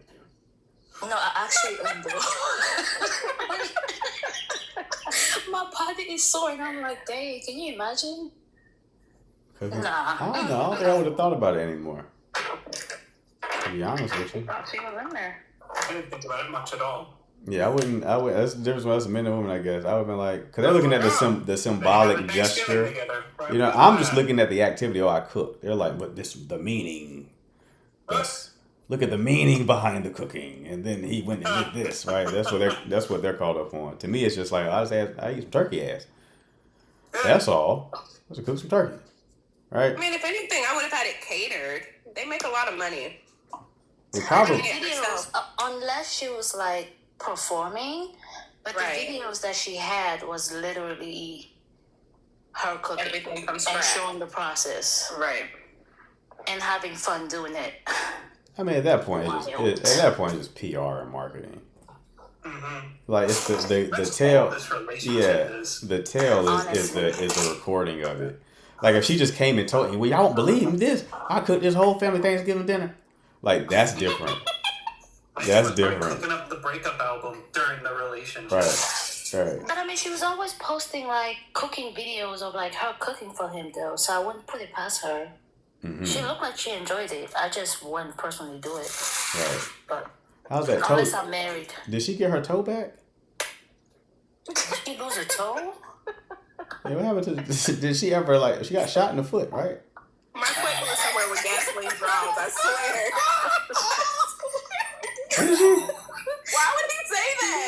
No, I actually my body is sore and I'm like, dang, can you imagine? Nah. Nah. I don't know. I don't think I would have thought about it anymore. To be honest with you. Thought she was in there. I didn't think about it much at all. Yeah, I wouldn't. That's the difference between us men and women, I guess. I would have been like, because they're looking at the symbolic gesture. Together, right? You know, I'm just looking at the activity. Oh, I cooked. They're like, but the meaning. Look at the meaning behind the cooking, and then he went and did this. Right? That's what they're called up on. To me, it's just like I eat some turkey ass. That's all. Let's cook some turkey. Right? I mean, if anything, I would have had it catered. They make a lot of money. Well, probably. Videos, unless she was like performing, but Right. the videos that she had was literally her cooking Everything from and scratch. showing the process Right. and having fun doing it. I mean, at that point, it's just PR and marketing. Mm-hmm. Like it's the That's tail. all this relationship is. The tail is the recording of it. Like if she just came and told me, well, y'all don't believe this. I cooked this whole family Thanksgiving dinner. Like that's different. That's different. Cooking up the breakup album during the relationship. Right. But I mean, she was always posting like cooking videos of like her cooking for him though, so I wouldn't put it past her. Mm-hmm. She looked like she enjoyed it. I just wouldn't personally do it. Right. But How's that toe? unless I'm married. Did she get her toe back? Did she lose a toe? Yeah, what happened to? Did she ever like? She got shot in the foot, right? My foot was somewhere with gasoline draws, I swear. What did she? Why would he say that?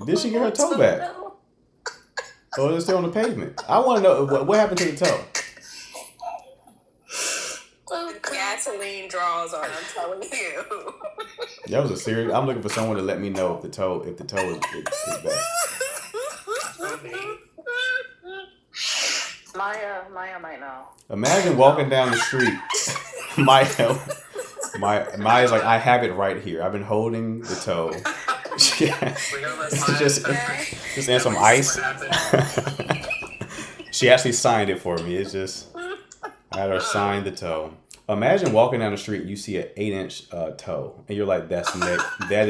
Did she get her toe back? Or is it still on the pavement? I want to know what happened to the toe. Gasoline draws on, I'm telling you. That was a serious. I'm looking for someone to let me know if the toe is back. Maya might know. Imagine walking down the street. Maya's like, I have it right here. I've been holding the toe. just in some ice. She actually signed it for me. It's just I had her sign the toe. Imagine walking down the street, you see an 8-inch toe, and you're like, that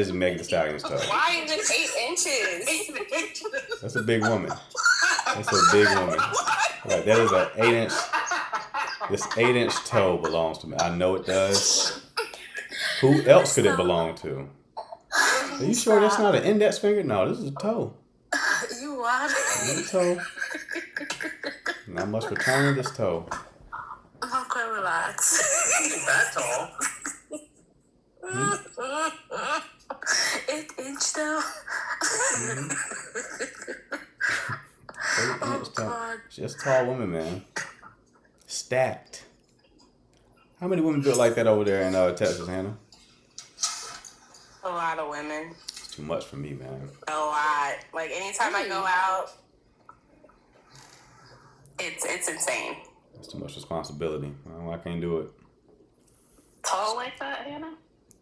is Megan Thee Stallion's toe. Why is it 8 inches? That's a big woman. That's a big woman. Like that is an 8-inch. This 8-inch toe belongs to me. I know it does. Who else could it belong to? Are you sure that's not an index finger? No, this is a toe. You what? This is a toe. And I must return this toe. I'm quite relaxed. That tall. 8-inch though. 8-inch toe. Just tall woman, man. Stacked. How many women built like that over there in Texas, Hannah? A lot of women. It's too much for me, man. A lot. Like anytime I go out, it's insane. It's too much responsibility. I can't do it. Tall like that, Hannah?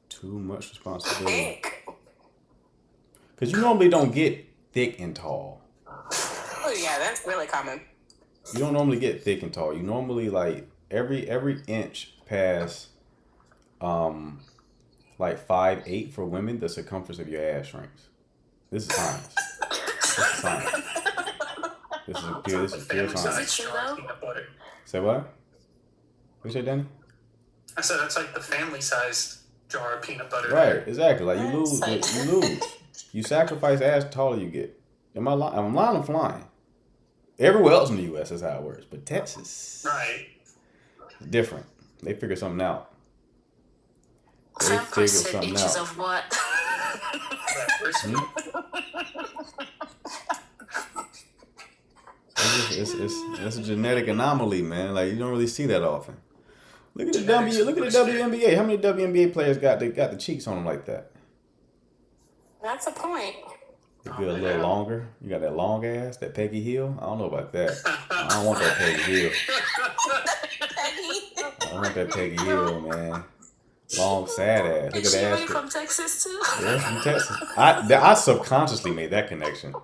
Too much responsibility. Thick. Because you normally don't get thick and tall. Oh yeah, that's really common. You don't normally get thick and tall. You normally like every inch past like 5'8" for women, the circumference of your ass shrinks. This is science. This is science. This is pure science. Jar of peanut butter. Say what? What you say, Danny? I said that's like the family sized jar of peanut butter. Right, exactly. Like you lose. You sacrifice as taller you get. Am I lying? I'm lying or flying? Everywhere else in the U.S. is how it works, but Texas, Right. is different. They figure something out. They Some figure person something inches out. of what? It's a genetic anomaly, man. Like you don't really see that often. Look at the WNBA. How many WNBA players got the cheeks on them like that? That's a point. You get a little longer. You got that long ass, that Peggy Hill. I don't know about that. I don't want that Peggy Hill. I don't want that Peggy Hill, man. Long, sad ass. Look at the ass. From Texas too? Yeah, from Texas. I subconsciously made that connection.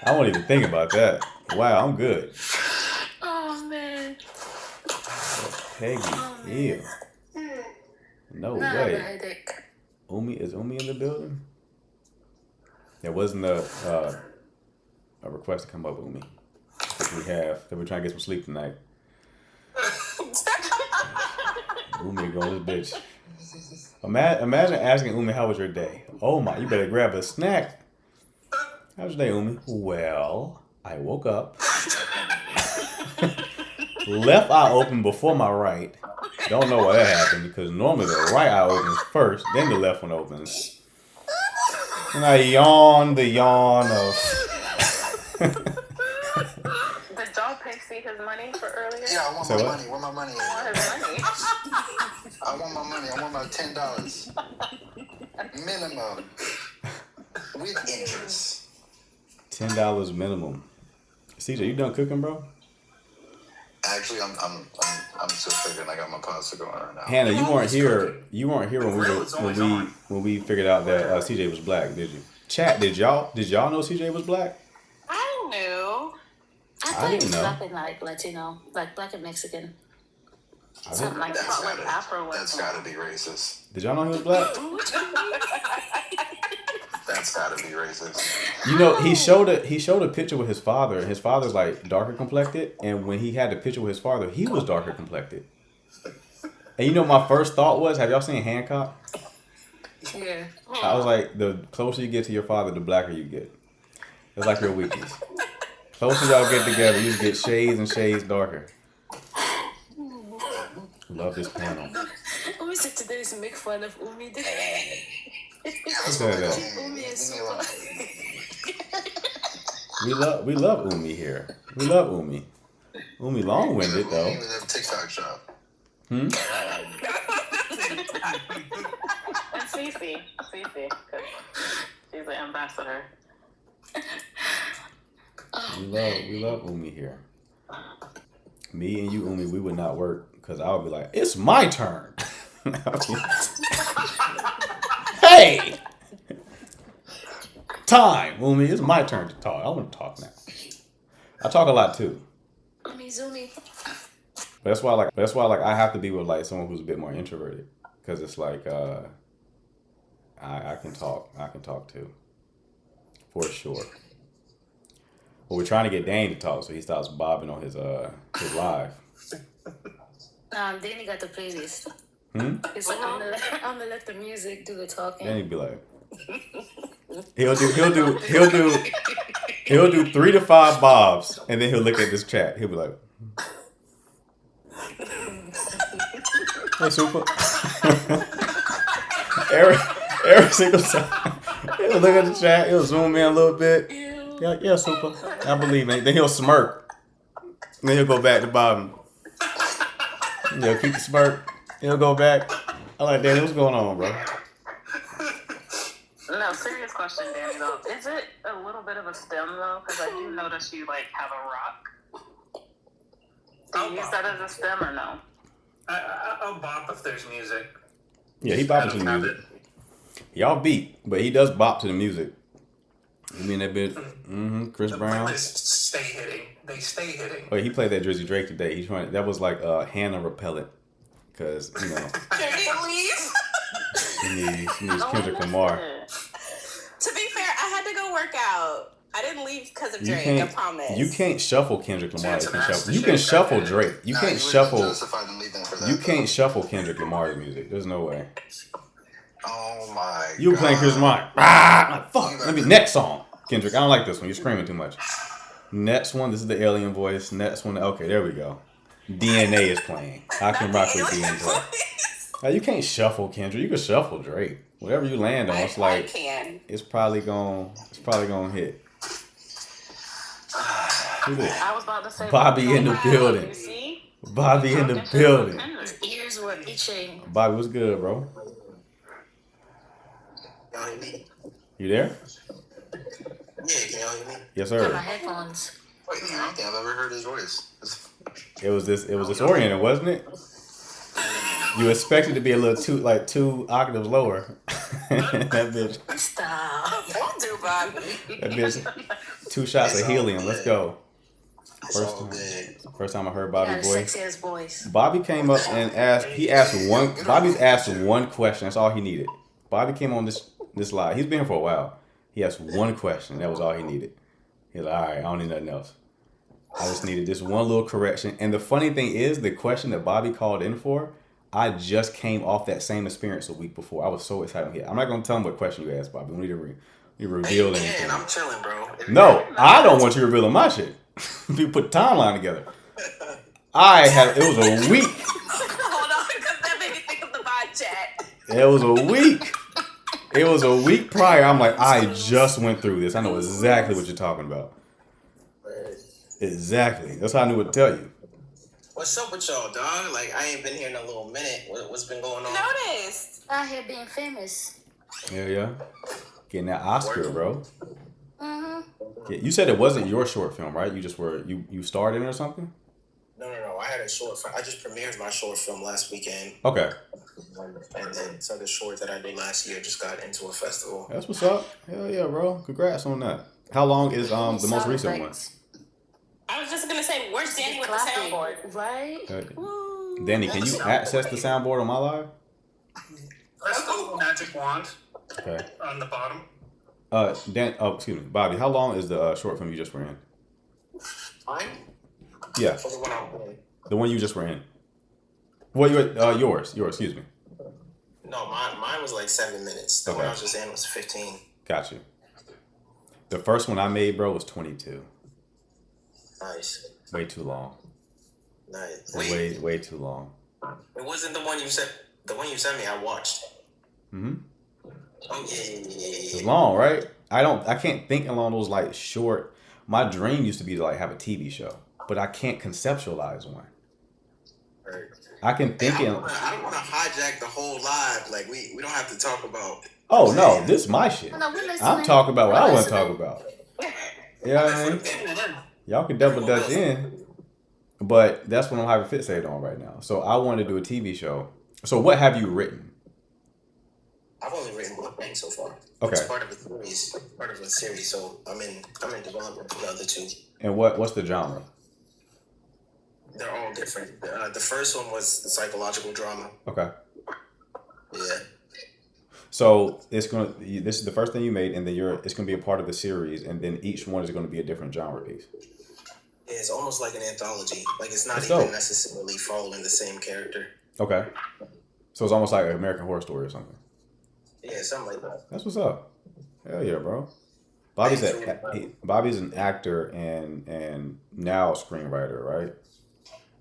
I won't even think about that. Wow, I'm good. Oh man. Peggy Hill. No way. Is Umi in the building? There wasn't a request to come up with me. I think we have. That we're trying to get some sleep tonight. Umi going this bitch. Imagine asking Umi, how was your day? Oh my, you better grab a snack. How's your day, Umi? Well, I woke up. Left eye open before my right. Don't know why that happened because normally the right eye opens first, then the left one opens. And I yawned the yawn of. Did y'all pay see his money for earlier? Yeah, I want Say my what? money. Where my money I is? want his money. I want my money. I want my $10 minimum with interest. $10 minimum. CJ, you done cooking, bro? Actually, I'm still figuring. I got my pasta going right now. Hannah, you weren't here. You weren't here when we figured out that CJ was black, did you? Chat, did y'all know CJ was black? I knew. I I thought he didn't was know. black and like Latino, like black and Mexican. Something like That's that. gotta be racist. Did y'all know he was black? That's gotta be racist. You know, he showed a picture with his father. His father's like darker complected, and when he had the picture with his father, he was darker complected. And you know, my first thought was, have y'all seen Hancock? Yeah. I was like, the closer you get to your father, the blacker you get. It's like your weekies. Closer y'all get together, you just get shades and shades darker. Love this panel. Umi said today is make fun of Umi Day. Who said that? Umi is super. We love Umi here. We love Umi. Umi long-winded We though. even have a TikTok shop. And Cece, because she's the ambassador. We love Umi here. Me and you, Umi, we would not work because I would be like, it's my turn. Hey! Time, Umi. It's my turn to talk. I want to talk now. I talk a lot too. Umi Zumi. But that's why I have to be with like someone who's a bit more introverted. Because it's like I can talk too. For sure. But we're trying to get Dane to talk, so he stops bobbing on his live. Danny got the playlist. He's like, I'm gonna let the music do the talking. Then he'd be like, he'll do 3 to 5 bobs, and then he'll look at this chat. He'll be like, hey, super. every single time, he'll look at the chat. He'll zoom in a little bit. Yeah, super. I believe it. Then he'll smirk. And then he'll go back to bottom. He'll keep the smirk. He'll go back. I'm like, Danny, what's going on, bro? No, serious question, Danny, though. Is it a little bit of a stem, though? Because I do notice you, like, have a rock. Do you use that as a stem or no? I'll bop if there's music. Yeah, he bopping to the music. Y'all beat, but he does bop to the music. You mean that bit? Mm-hmm. Chris The Brown. playlists stay hitting. They stay hitting. Oh, he played that Drizzy Drake today. He's trying. That was like Hannah repellent, because you know he needs Kendrick Lamar. To be fair, I had to go work out. I didn't leave because of Drake. I promise. You can't shuffle Kendrick Lamar. You can shuffle Drake. You can't shuffle. You can't shuffle Kendrick Lamar's music. There's no way. Oh my! You were playing Chris Brown. Ah, fuck. Let me next song. Kendrick, I don't like this one. You're screaming too much. Next one. This is the alien voice. Next one. Okay, there we go. DNA is playing. I can rock with DNA. You can't shuffle Kendrick. You can shuffle Drake. Whatever you land on, it's like I can. it's probably gonna hit. Who's this? I was about to say Bobby in the building. Bobby in the building. His ears were itching. Bobby, what's good, bro? You there? Yeah, can y'all hear me? Yes, Got my sir. headphones. Wait, I don't think I've ever heard his voice. It was disoriented, wasn't it? You expected to be a little two octaves lower. That bitch. Stop. Don't do Bobby. That bitch. 2 shots of helium. Let's go. First time I heard Got Bobby's a voice. sexy ass voice. Bobby came up and Bobby's asked one question. That's all he needed. Bobby came on this live. He's been here for a while. He asked one question. That was all he needed. He's like, all right, I don't need nothing else. I just needed this one little correction. And the funny thing is, the question that Bobby called in for, I just came off that same experience a week before. I was so excited. I'm not going to tell him what question you asked, Bobby. We need to reveal anything. I'm chilling, bro. No, I don't want you revealing my shit. You put the timeline together. It was a week. Hold on, because that made me think of the vibe chat. It was a week. It was a week prior. I'm like, I just went through this. I know exactly what you're talking about. Exactly. That's how I knew what to tell you. What's up with y'all, dog? Like, I ain't been here in a little minute. What's been going on? Noticed. Out here being famous. Yeah. Getting that Oscar, bro. Mm-hmm. Yeah, you said it wasn't your short film, right? You just were you starred in it or something? No. I had a short film. I just premiered my short film last weekend. Okay. And then this other short that I did last year just got into a festival. That's what's up. Hell yeah, bro. Congrats on that. How long is the most recent one? I was just gonna say, where's Danny with the soundboard? Right? Danny, can you access the soundboard on my live? Press the magic wand Okay. on the bottom. Excuse me, Bobby. How long is the short film you just were in? Mine? Yeah, For the one I'm in. the one you just were in. Well, yours. Excuse me. No, mine was like 7 minutes. The one Okay. I was just in was 15. Got you. The first one I made, bro, was 22. Nice. Way too long. Nice. Way too long. It wasn't the one you said. The one you sent me, I watched. Mm-hmm. Oh yeah. It's long, right? I can't think along those like short. My dream used to be to like have a TV show, but I can't conceptualize one. Right. I can think I in. don't want to hijack the whole live. Like we don't have to talk about. Oh no, this is my shit. No, we're listening. I'm talking about what I want to We're talk about. You know what I mean? Y'all can double dutch in, but that's what I'm hyper fixated on right now. So I want to do a TV show. So what have you written? I've only written one thing so far. Okay. It's part of a series. So I'm in development for the other two. And what's the genre? They're all different. The first one was the psychological drama. Okay. Yeah. So this is the first thing you made, and then it's gonna be a part of the series, and then each one is gonna be a different genre piece. Yeah, it's almost like an anthology. Like it's not That's even dope. necessarily following the same character. Okay. So it's almost like an American Horror Story or something. Yeah, something like that. That's what's up. Hell yeah, bro. Bobby's an actor and now a screenwriter, right?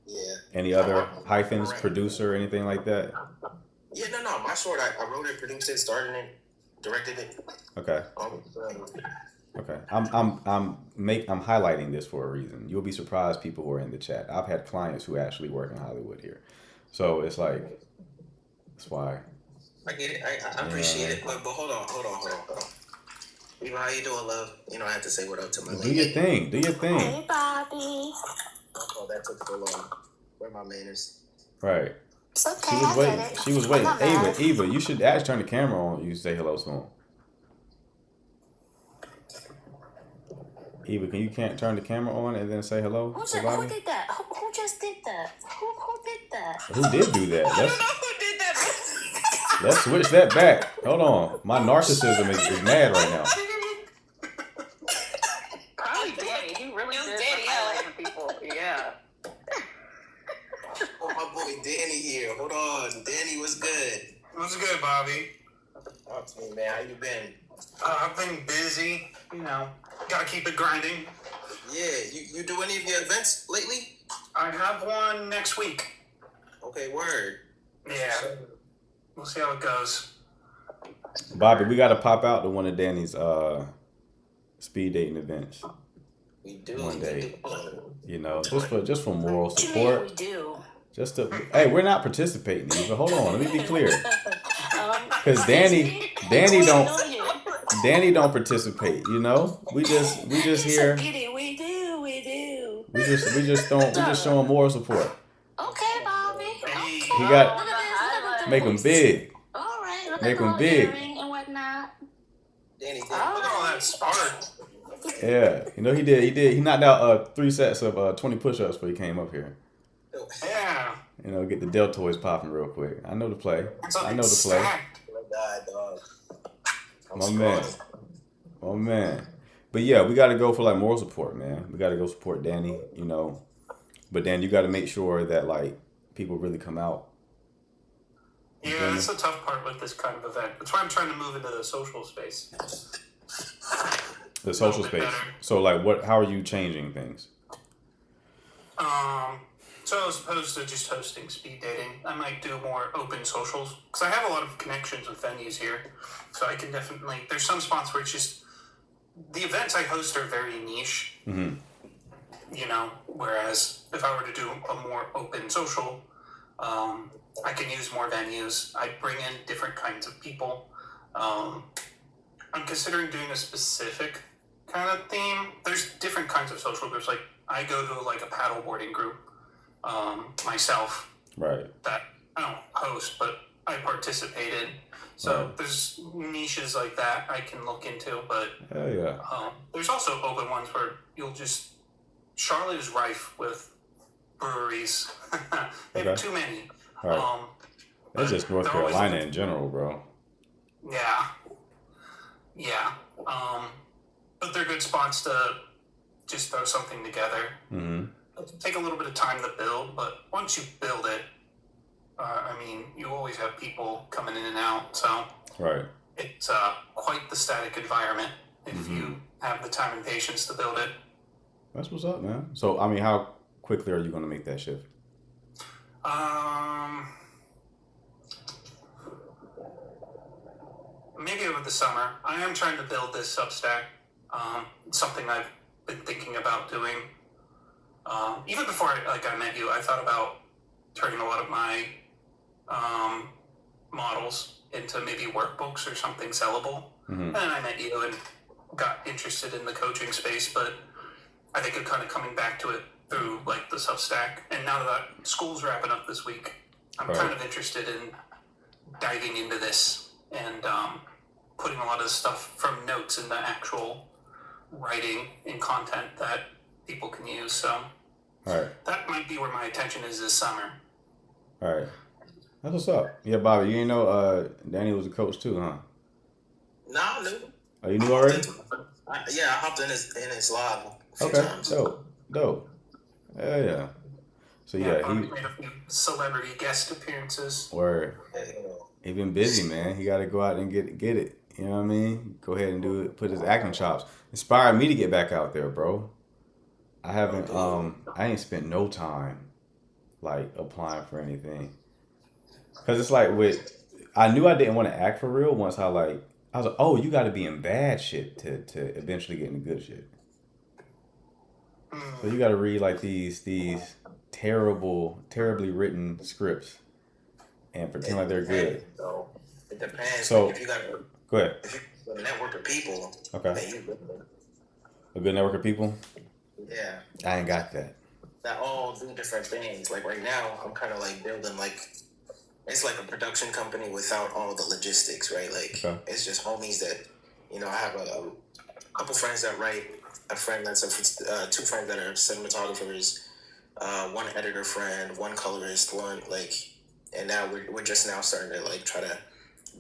Yeah. Any other hyphens, producer, anything like that? Yeah, no. My short, I wrote it, produced it, started it, directed it. Okay. Okay. I'm highlighting this for a reason. You'll be surprised, people who are in the chat. I've had clients who actually work in Hollywood here. So it's like that's why. I get it. I appreciate it. But hold on. Eva, how you doing, love? You know, I have to say what up to my Do lady. your thing. Do your thing. Hey, Bobby. Oh, that took so long. Where are my manners? Right. It's okay. She was I waiting. get it. She was I'm waiting. not mad. Eva, you should actually turn the camera on. You say hello to him. Eva, can you can't turn the camera on and then say hello Who to Bobby? did that? Who just did that? Who did that? Who did do that? I don't know who did that. Let's switch that back. Hold on. My narcissism is mad right now. Probably Danny. He really It was did Danny, highlight people. Yeah. Oh, my boy Danny here. Hold on. Danny, what's good? What's good, Bobby? Talk to me, man. How you been? I've been busy. You know, gotta keep it grinding. Yeah, you do any of your events lately? I have one next week. Okay, word. Yeah. We'll see how it goes. Bobby, we got to pop out to one of Danny's speed dating events. We do. One day. We do. You know, just for moral What you mean we support. do? Just to hey, we're not participating, Eva. Hold on, let me be clear. Because Danny don't participate. You know, we just here. We do. We just showing moral support. Okay, Bobby. Hey. Okay. He got Look at this. make them big. All right. Look Make at 'em the big. earring and whatnot. Danny, Look at all that spark. Yeah, you know he did. He knocked out 3 sets of 20 push-ups before he came up here. Yeah. You know, get the deltoids popping real quick. I know the play. It's I know the play. stacked. Oh my God, dog. I'm My man. Oh man. But yeah, we got to go for like moral support, man. We got to go support Danny, you know. But then you got to make sure that like people really come out. You Yeah, feel me? that's the tough part with this kind of event. That's why I'm trying to move into the social space. The social bit space. better. So like what how are you changing things? So as opposed to just hosting speed dating, I might do more open socials because I have a lot of connections with venues here. So I can definitely. There's some spots where it's just the events I host are very niche. Mm-hmm. You know, whereas if I were to do a more open social, I can use more venues. I bring in different kinds of people. I'm considering doing a specific kind of theme. There's different kinds of social groups. Like I go to like a paddleboarding group myself Right. that I don't host, but I participated. So Right. there's niches like that I can look into, but Hell yeah. there's also open ones where you'll just. Charlotte is rife with breweries. They have Okay. too many. Right. That's just North they're always Carolina looking- in general, bro. Yeah. Yeah. But they're good spots to just throw something together. Mm-hmm. It'll take a little bit of time to build, but once you build it, I mean, you always have people coming in and out. So Right. it's quite the static environment if you have the time and patience to build it. That's what's up, man. So I mean, how quickly are you gonna make that shift? Maybe over the summer. I am trying to build this Substack. It's something I've been thinking about doing. Even before I met you, I thought about turning a lot of my models into maybe workbooks or something sellable. Mm-hmm. And then I met you and got interested in the coaching space, but I think I'm kind of coming back to it through like the Substack. And now that school's wrapping up this week, I'm Right. kind of interested in diving into this and putting a lot of stuff from notes into actual writing and content that people can use. So All right. that might be where my attention is this summer. All right. That's what's up. Yeah, Bobby, you ain't know Danny was a coach too, huh? No, I knew. Oh, you knew already? Yeah, I hopped in his live a few Okay. times. Dope. Yeah. So yeah, I've he made a few celebrity guest appearances. word. He been busy, man. He got to go out and get it. You know what I mean? Go ahead and do it. Put his acting chops. Inspired me to get back out there, bro. I haven't. I ain't spent no time like applying for anything. Cause it's like I knew I didn't want to act for real once I was like, oh, you got to be in bad shit to eventually get into good shit. So you got to read like these terribly written scripts and pretend like they're good. So it depends. So Like, if you got a, go ahead. if you got a network of people, Okay. then you good. A good network of people. Yeah. I ain't got that. That all do different things. Like right now, I'm kind of like building like it's like a production company without all the logistics, right? Like Okay. it's just homies that I have a couple friends that write, a friend that's two friends that are cinematographers, one editor friend, one colorist, one like, and now we're just now starting to like try to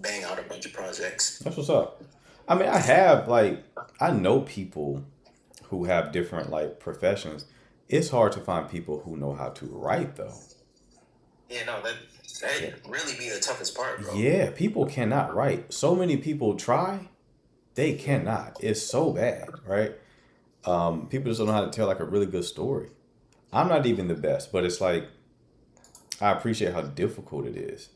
bang out a bunch of projects. That's what's up. I mean, I know people who have different like professions. It's hard to find people who know how to write though. Yeah, no, that really be the toughest part, bro. Yeah, people cannot write. So many people try, they cannot. It's so bad, right? People just don't know how to tell like a really good story. I'm not even the best, but it's like I appreciate how difficult it is.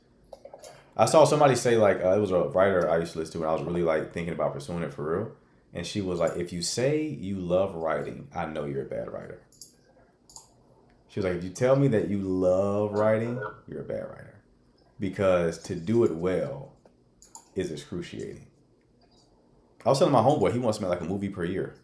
I saw somebody say like it was a writer I used to listen to when I was really like thinking about pursuing it for real, and she was like, "If you say you love writing, I know you're a bad writer." She was like, "If you tell me that you love writing, you're a bad writer, because to do it well is excruciating." I was telling my homeboy he wants to make like a movie per year,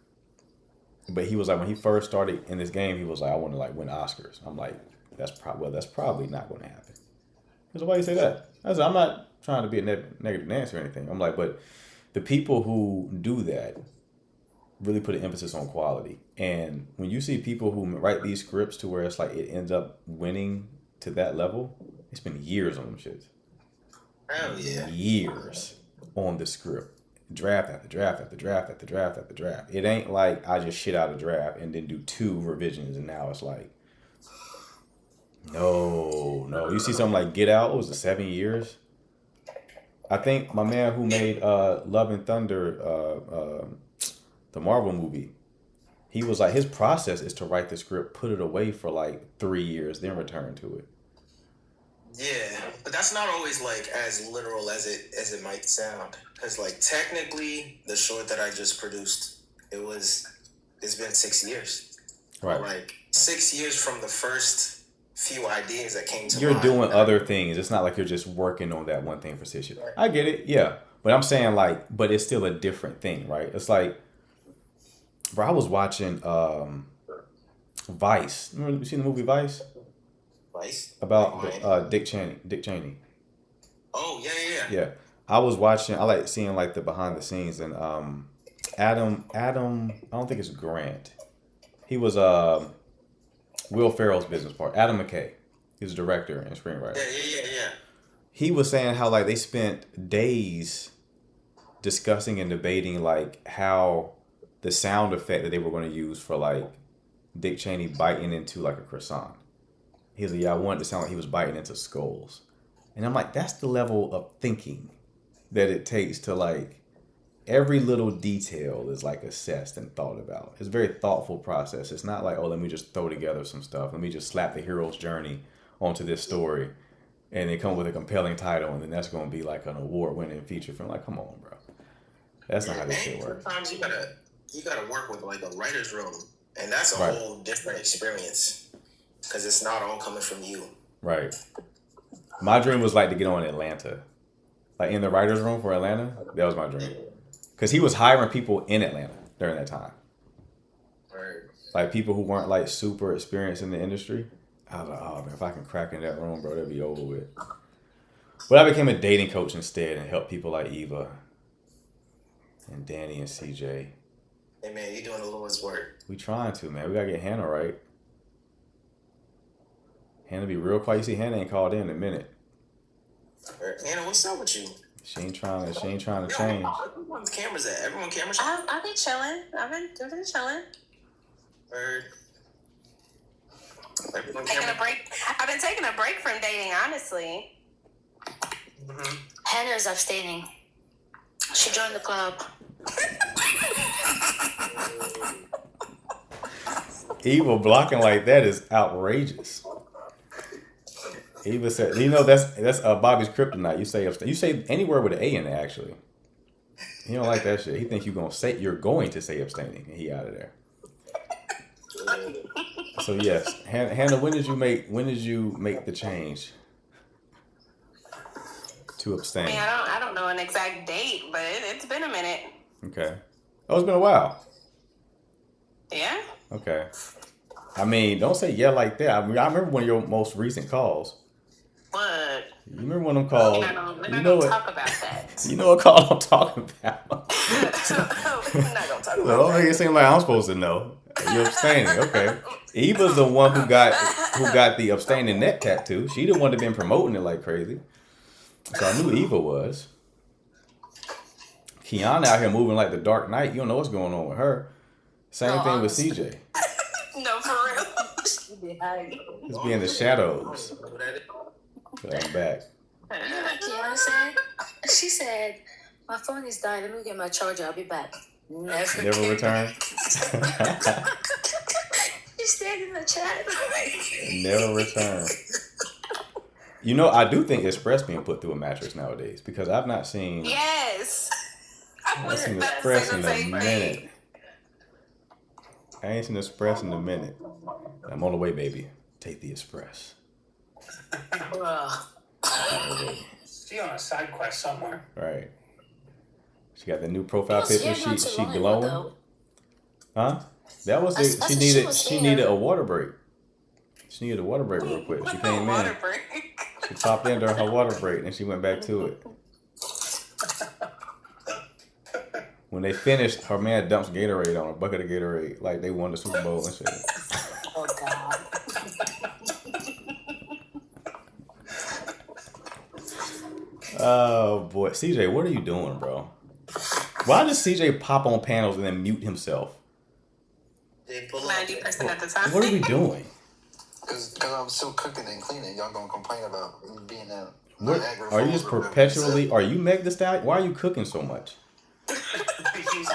but he was like when he first started in this game, he was like, "I want to like win Oscars." I'm like, that's probably not going to happen. He was like, "Why you say that?" I said, "I'm not trying to be a negative Nancy or anything." I'm like, but the people who do that really put an emphasis on quality. And when you see people who write these scripts to where it's like it ends up winning to that level, it's been years on them shits. Hell yeah. Years on the script. Draft after draft after draft after draft after draft. It ain't like I just shit out a draft and then do 2 revisions and now it's like, no. You see something like Get Out, what was it, 7 years? I think my man who made Love and Thunder, the Marvel movie, he was like, his process is to write the script, put it away for like 3 years, then return to it. Yeah, but that's not always like as literal as it might sound. Because like technically, the short that I just produced, it's been 6 years. Right. Like 6 years from the first few ideas that came to You're mind. doing other things. It's not like you're just working on that one thing for 6 years. I get it, yeah. But I'm saying like, but it's still a different thing, right? It's like, bro, I was watching Vice. Remember you seen the movie Vice? Vice? About Dick Cheney. Oh, yeah. Yeah. I was watching, I like seeing like the behind the scenes, and Adam, I don't think it's Grant. He was Will Ferrell's business partner, Adam McKay. He was a director and screenwriter. Yeah. He was saying how like they spent days discussing and debating like how the sound effect that they were going to use for like Dick Cheney biting into like a croissant. He was like, yeah, I wanted to sound like he was biting into skulls. And I'm like, that's the level of thinking that it takes to like, every little detail is like assessed and thought about. It's a very thoughtful process. It's not like, oh, let me just throw together some stuff. Let me just slap the hero's journey onto this story and then come with a compelling title, and then that's going to be like an award-winning feature film. Like, come on, bro. That's not how this shit works. Sometimes you gotta work with like a writer's room, and that's a Right. whole different experience because it's not all coming from you. Right. My dream was like to get on Atlanta. Like in the writer's room for Atlanta, that was my dream. Because he was hiring people in Atlanta during that time. Right. Like people who weren't like super experienced in the industry. I was like, oh man, if I can crack in that room, bro, that'd be over with. But I became a dating coach instead and helped people like Eva and Danny and CJ. Hey man, you doing the Lord's work. We trying to, man. We gotta get Hannah right. Hannah be real quiet. You see, Hannah ain't called in a minute. Anna, what's up with you? She ain't trying to change. Everyone's cameras at. Everyone cameras. I've been chilling. I've been chilling. Bird. Everyone Taking a break. I've been taking a break from dating, honestly. Hannah's abstaining. She joined the club. Eva blocking like that is outrageous. Eva said, you know, that's Bobby's kryptonite. You say anywhere with an A in it, actually. He don't like that shit. He think you're going to say abstaining, and he out of there. So yes, Hannah, when did you make the change to I abstain? mean, I don't know an exact date, but it's been a minute. Okay. Oh, it's been a while. Yeah. Okay. I mean, don't say yeah like that. I mean, I remember one of your most recent calls. What? You remember one of them calls? We're not You know gonna what? talk about that. You know what call I'm talking about. We're not gonna talk Well, about don't make that. it seem like I'm supposed to know. You're abstaining, okay? Eva's the one who got the abstaining neck tattoo. She the one that been promoting it like crazy. So I knew Eva was. Kiana out here moving like the Dark Knight. You don't know what's going on with her. Same thing with CJ. No, for real. It's being the shadows. But I'm back. You know what Kiana said? She said, my phone is dying. Let me get my charger. I'll be back. Never return. You stayed in the chat. Never return. You know, I do think Express being put through a mattress nowadays because I've not seen. Yes. I've seen Express in a minute. I ain't seen Express in a minute. I'm on the way, baby. Take the Express. She on a side quest somewhere. Right. She got the new profile picture. She glowing. Huh? That was it. She needed a water break. She needed a water break real quick. She came in. She popped in during her water break and she went back to it. When they finished, her man dumps Gatorade on a bucket of Gatorade like they won the Super Bowl and shit. Oh, God. Oh boy, CJ, what are you doing, bro? Why does CJ pop on panels and then mute himself? 90% of the time. What are we doing? Because I'm still cooking and cleaning. Y'all gonna complain about me being a What, are you just perpetually? Are you Meg the Stallion? Why are you cooking so much? I'm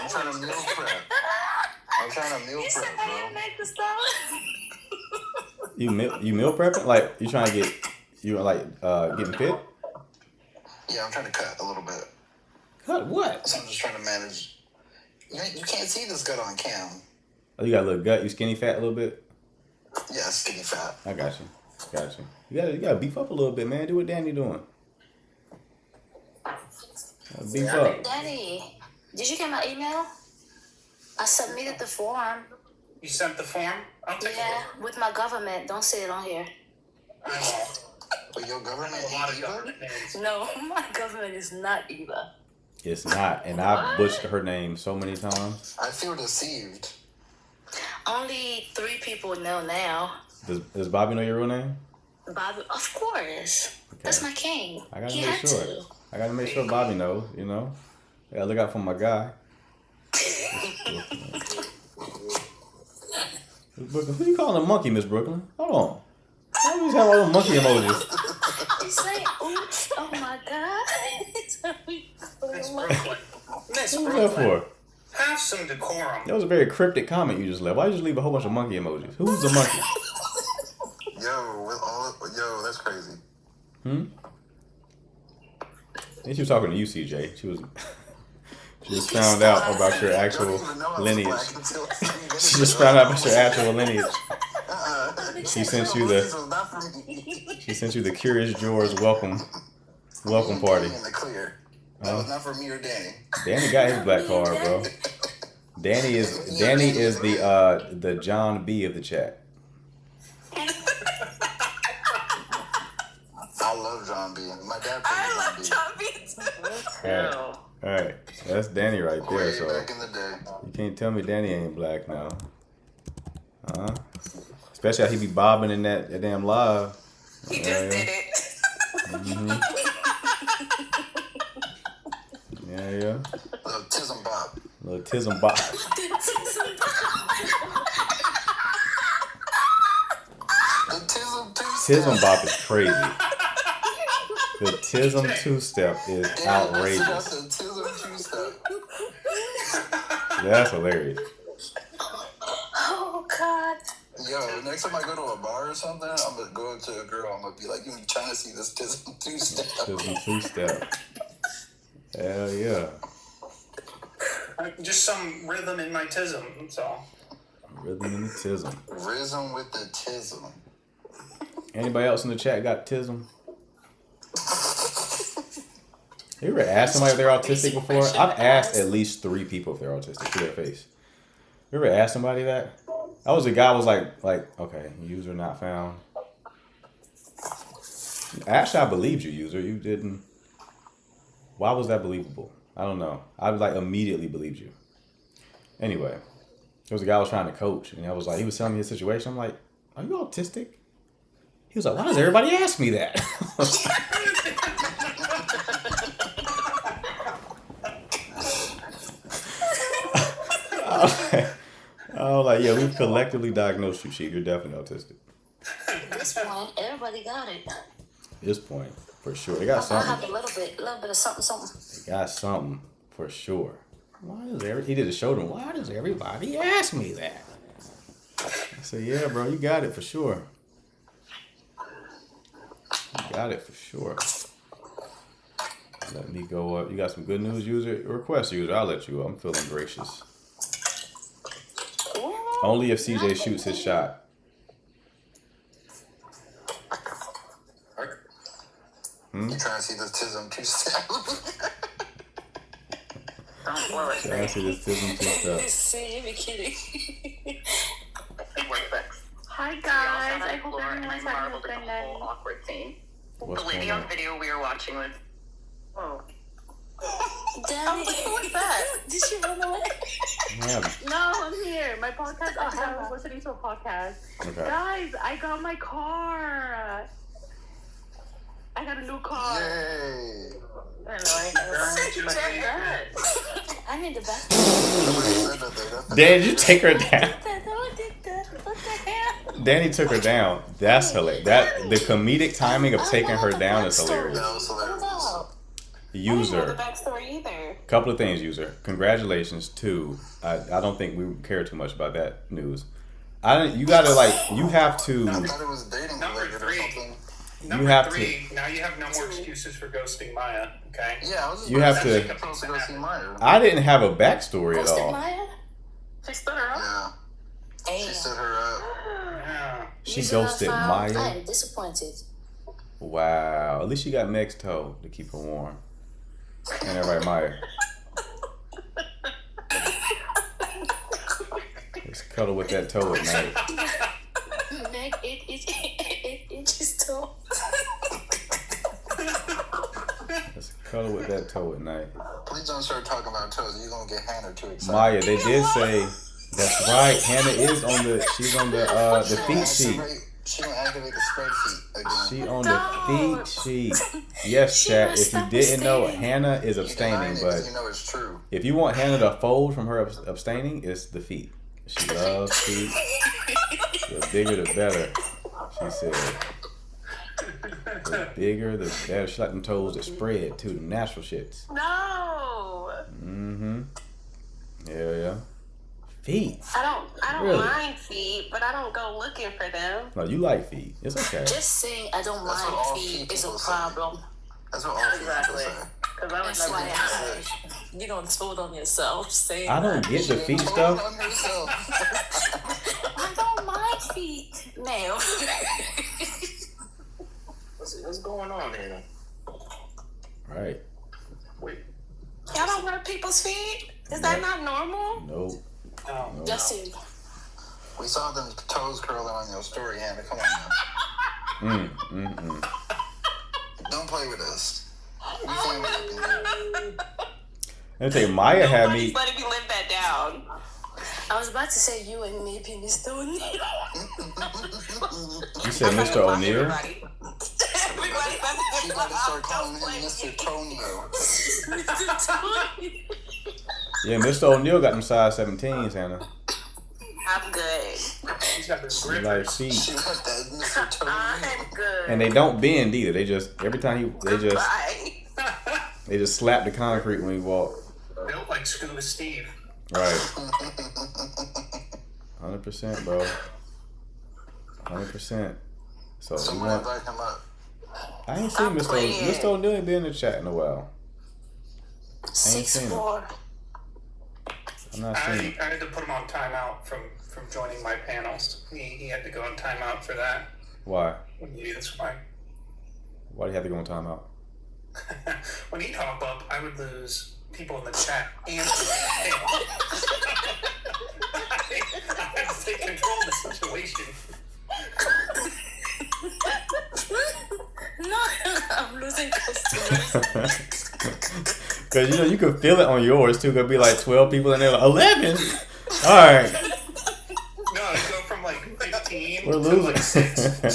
trying to meal prep. I'm trying to meal prep, bro. You meal prepping? Like you trying to get getting fit? Yeah, I'm trying to cut a little bit. Cut what? So I'm just trying to manage. You can't see this gut on cam. Oh, you got a little gut. You skinny fat a little bit. Yeah, skinny fat. I got you. You gotta beef up a little bit, man. Do what Danny doing. Beef up. Danny, did you get my email? I submitted the form. You sent the form? Yeah, with my government. Don't say it on here. But your government ain't Eva? No, my government is not Eva. It's not, and I've butchered her name so many times. I feel deceived. Only 3 people know now. Does Bobby know your real name? Bobby, of course. Okay. That's my king. I gotta make sure. I gotta make sure Bobby knows. You know, I gotta look out for my guy. Miss Brooklyn, who you calling a monkey, Miss Brooklyn? Hold on. Why do you have all those monkey emojis? You say, oops, oh my God. Miss Brooklyn. Miss What was that for? Have some decorum. That was a very cryptic comment you just left. Why did you just leave a whole bunch of monkey emojis? Who's the monkey? Yo, that's crazy. I think she was talking to you, CJ. She was found out about your actual lineage. She just found out about your actual lineage. She sent you the Curious George welcome party. That was not for me or Danny. Danny got his black card, bro. Danny is the John B of the chat. I love John B. My dad plays John B. All right, that's Danny right there. Way So back in the day. you can't tell me Danny ain't black now, huh? Especially how he be bobbing in that damn live. He just did it. Mm-hmm. Yeah. Little Tism Bob. Little Tism Bob. Tism Bop is crazy. The Tism two-step is outrageous. That's hilarious. Oh, God. Yo, next time I go to a bar or something, I'm gonna go up to a girl. I'm gonna be like, "You trying to see this Tism two-step?" Tism two-step. Hell yeah. Just some rhythm in my tism, that's all. Rhythm and the tism. Rhythm with the tism. Anybody else in the chat got tism? You ever asked somebody if they're autistic before? I've asked at least 3 people if they're autistic to their face. You ever asked somebody that? I was a guy was like, okay, user not found. Actually, I believed you, user. You didn't. Why was that believable? I don't know. I like immediately believed you. Anyway, there was a guy I was trying to coach, and I was like, he was telling me his situation. I'm like, are you autistic? He was like, why does everybody ask me that? I was like, yeah, we've collectively diagnosed you, Chief. You're definitely autistic. At this point, everybody got it. At this point, for sure. They got something. I have a little bit of something. They got something for sure. He did a show them. Why does everybody ask me that? I said, yeah, bro, you got it for sure. You got it for sure. Let me go up. You got some good news, user? Request, user. I'll let you up. I'm feeling gracious. Only if CJ shoots his shot. You trying to see the tism two-step? Don't blow it. Trying to see this tism two-step. See, you be kidding. Hi guys, I hope everyone's having a good night. Awkward scene. What's The lady going on on? video we were watching was. Oh. Daddy, What's that? did she run away? Yeah. No, I'm here. My podcast. Oh, I was listening to a podcast. Okay. Guys, I got my car. I got a new car. Yay! I need the back. Dad, you take her down. What the hell? Danny took her down. That's hilarious. The comedic timing of taking her down is hilarious. That was hilarious. User. Backstory either. Couple of things, user. Congratulations. 2. I don't think we care too much about that news. You have I to. thought it was dating Number related or 3. something. Number have 3. Now you have no more excuses for ghosting Maya. Okay. Yeah, I was just You have to- supposed to go see Maya. I didn't have a backstory at Ghosted all. Maya? She stood her up. Yeah, she stood her up. Yeah. She You see what I ghosted found? Maya. I am disappointed. Wow. At least she got Meg's toe to keep her warm. Ain't that right, Maya? Just cuddle with that toe at night. Meg, it just told. Just cuddle with that toe at night. Please don't start talking about toes. You're gonna get Hannah too excited. Maya, they did say that's right. Hannah is on the. She's on the feet sheet. She gonna activate the spreadsheet again. She on the feet sheet. Yes, chat. If you didn't know, Hannah is abstaining, but you know it's true. if you want Hannah to fold from her abstaining, it's the feet. She loves feet. The bigger the better, she said. The bigger the better. She like them toes that spread too, the natural shits. No. Mm-hmm. Yeah. Feet. I don't Really? mind feet, but I don't go looking for them. No, you like feet. It's okay. Just saying I don't That's what all mind feet is a people say. problem. That's what all people Exactly. say. Because I was That's never why you don't told on yourself saying I don't get the feet stuff. On yourself. I don't mind feet. No. What's going on here? Right. Wait. Y'all don't rub people's feet? Is that not normal? Nope. No. Just it. We saw them toes curling on your story, Hannah. Come on now. Don't play with us. We family up in here. Let me tell you, Maya had me. Nobody's letting me live that down. I was about to say you and maybe Mr. O'Neill. You said Mr. O'Neill? Everybody. She about to start calling him Mr. Tonio. Yeah, Mr. O'Neill got them size 17s, Hannah. I'm good. She's got this She grip. like feet. She got that Mr. Tonio. I'm good. And they don't bend either. They just every time they Bye. just slap the concrete when you walk. Built like Scuba Steve. Right. 100%, bro. 100%. So we Someone want. invite him up. I ain't seen Mr. O'Neill. Mr. O'Neill ain't been in the chat in a while. I ain't seen him. 6'4". I'm not seeing him. I had to put him on timeout from from joining my panels. He had to go on timeout for that. Why? Maybe that's why. Why do you have to go on timeout? When he'd hop up, I would lose people in the chat and I had to take control of the situation. No, I'm losing customers. Because, you know, you can feel it on yours, too. Could be like 12 people in there, like, 11? All right. No, I go from like 15 We're to losing. like 6.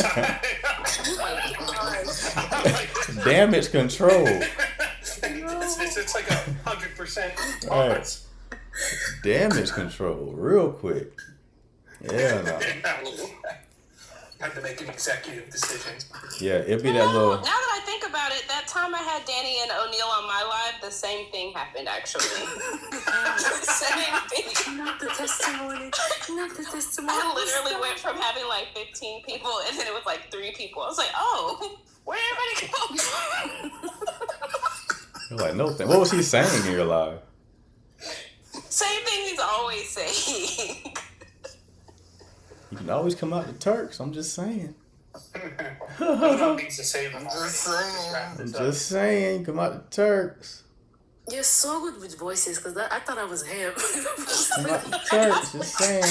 Damage control. It's like 100% All right. odds. Damage control, real quick. Yeah, no. Had to make an executive decision. Yeah, it'd be that little. Now that I think about it, that time I had Danny and O'Neal on my live, the same thing happened actually. Same thing. Not the testimony. Not the testimony. I literally went from having like 15 people and then it was like 3 people. I was like, oh, where everybody go? You're like, no thing. What was he saying in your live? Same thing he's always saying. You can always come out the Turks. I'm just saying. I'm just saying. Come out the Turks. You're so good with voices because I thought I was him. Come out the Turks. Just saying.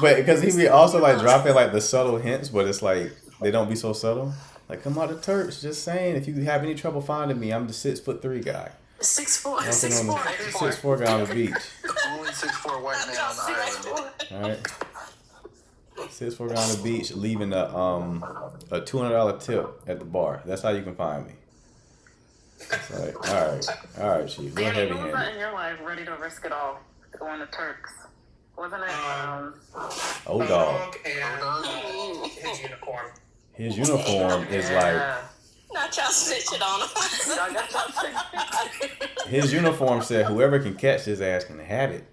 But because he be also like dropping like the subtle hints, but it's like they don't be so subtle. Like, come out the Turks. Just saying. If you have any trouble finding me, I'm the 6'3" guy. 6'4". Walking 6'4". on the 6'4" guy on the beach. Only 6'4" white man on the island. All right. 6'4" guy on the beach, leaving a $200 tip at the bar. That's how you can find me. It's like, all right, Chief. Real Danny, heavy who was that handed. in your life ready to risk it all to go on the Turks? Wasn't it? Old dog. And his uniform. His uniform is like. Not y'all snitching on him. His uniform said whoever can catch his ass can have it.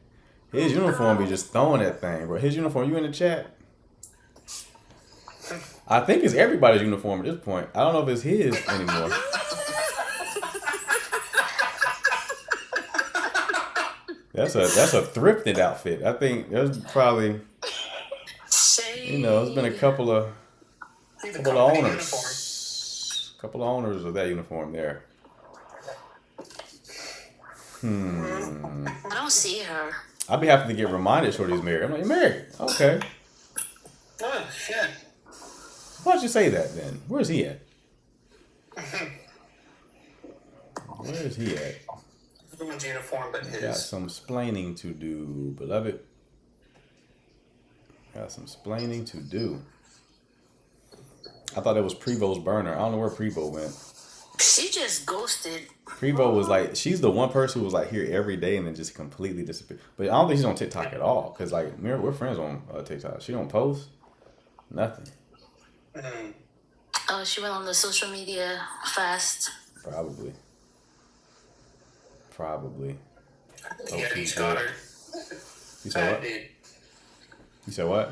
His uniform be just throwing that thing, bro. His uniform, you in the chat? I think it's everybody's uniform at this point. I don't know if it's his anymore. That's a thrifted outfit. I think there's probably, you know, there's been a couple of owners. Couple of owners of that uniform there. I don't see her. I'd be happy to get reminded Shorty's married. I'm like, you're married? Okay. Oh, shit. Why'd you say that then? Where's he at? Where's he at? Everyone's uniform but his. Got some splaining to do, beloved. Got some splaining to do. I thought it was Prevo's burner. I don't know where Prevo went. She just ghosted. Prevo was like, she's the one person who was like here every day and then just completely disappeared. But I don't think she's on TikTok at all. Because like, we're friends on TikTok. She don't post. Nothing. Oh, she went on the social media fast. Probably. Yeah, he's got her. You said what? Did. You said what?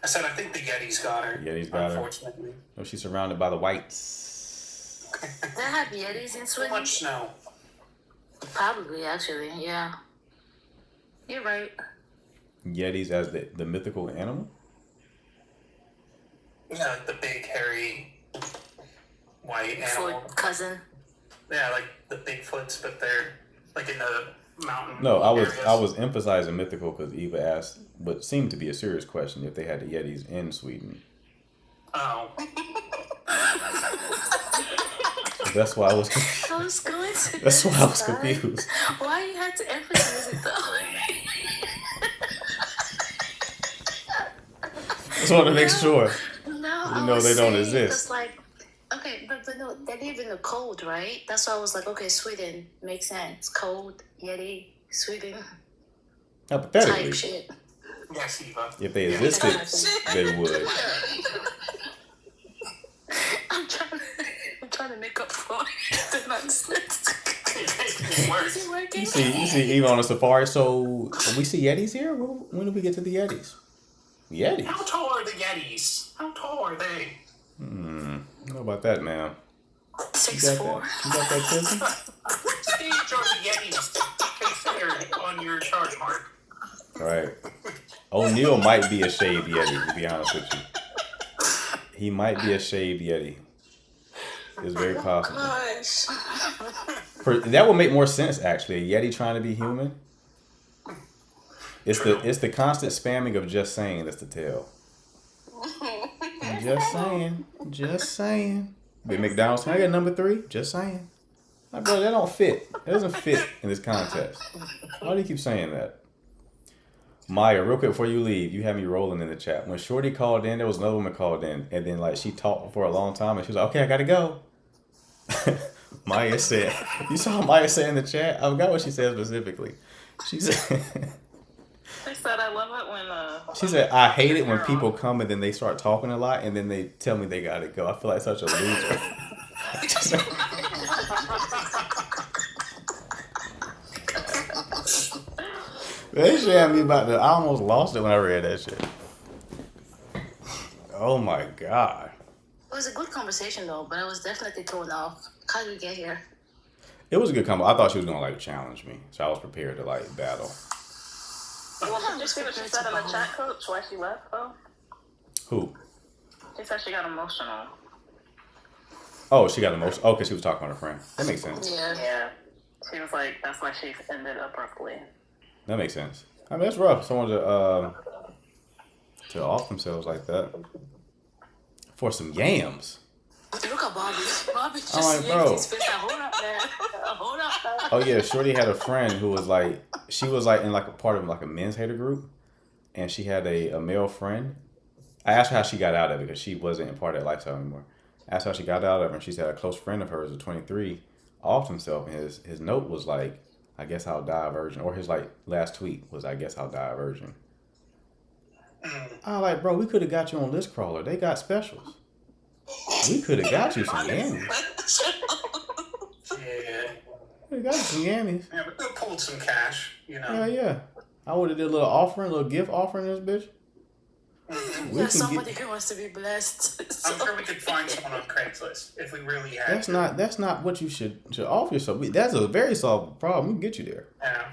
I said I think the Yeti's got her. Yeti's got her. Unfortunately. No, she's surrounded by the whites. They have Yetis in Sweden? Too much snow. Probably, actually, yeah. You're right. Yetis as the mythical animal? Yeah, like the big hairy white animal. Cousin. Yeah, like the Bigfoots, but they're like in the mountain. No, I areas. was emphasizing mythical because Eva asked what seemed to be a serious question if they had the Yetis in Sweden. Oh. That's why I was confused. I was going to. That's why I was confused. Why you had to emphasize it though? Just wanted to make sure. No, You know they don't exist. It's like, okay, but no, they live in the cold, right? That's why I was like, okay, Sweden makes sense. Cold, Yeti, Sweden. Hypothetically, Type shit. Yes, Eva. if they existed, they would. I'm trying to make up for the nonsense. Is it working? You see Eva on a safari. So we see Yetis here. When do we get to the Yetis? Yetis. How tall are the Yetis? How tall are they? I don't know about that, man. 6'4". You got that, Tiffany? Which stage are the Yetis considered on your charge mark? Right. O'Neal might be a shaved Yeti, to be honest with you. He might be a shaved Yeti. It's very possible. Gosh. That would make more sense, actually. A Yeti trying to be human. It's the constant spamming of just saying that's the tell. Just saying. Big McDonald's, can I get number 3? Just saying. My brother, that don't fit. That doesn't fit in this context. Why do you keep saying that? Maya, real quick before you leave, you had me rolling in the chat. When Shorty called in, there was another woman called in, and then like she talked for a long time, and she was like, "Okay, I gotta go." Maya said, "You saw Maya say in the chat? I forgot what she said specifically." She said, She said, "I love it when." She said, "I hate it when people come and then they start talking a lot, and then they tell me they gotta go. I feel like such a loser." That shit had me about to. I almost lost it when I read that shit. Oh my god. It was a good conversation though, but I was definitely thrown off. How did we get here? It was a good combo. I thought she was gonna like challenge me, so I was prepared to like battle. Well, did you see what she said in the chat, Coach? Why she left, though? Who? She said she got emotional. Oh, she got emotional. Oh, because she was talking about her friend. That makes sense. Yeah. She was like, that's why she ended abruptly. That makes sense. I mean, it's rough. Someone to off themselves like that for some yams. Look at Bobby. Bobby just I'm like, yanked bro. his fist out. Hold up there. Hold up there. Oh yeah, Shorty had a friend who was like, she was like in like a part of like a men's hater group, and she had a male friend. I asked her how she got out of it because she wasn't a part of that lifestyle anymore. I asked her how she got out of it, and she said a close friend of hers, a 23, offed himself, and his note was like, "I guess I'll die a virgin," or his like last tweet was, "I guess I'll die a virgin." I was like, bro, we could have got you on List Crawler. They got specials. We could have got you some yammies. Yeah. We got you some yammies. Yeah, we could have pulled some cash, you know. Yeah. I would have did a little offering, a little gift offering this bitch. We There's can somebody who wants to be blessed. I'm sure we could find someone on Craigslist if we really had. That's not what you should offer yourself. That's a very solvable problem. We can get you there. Yeah.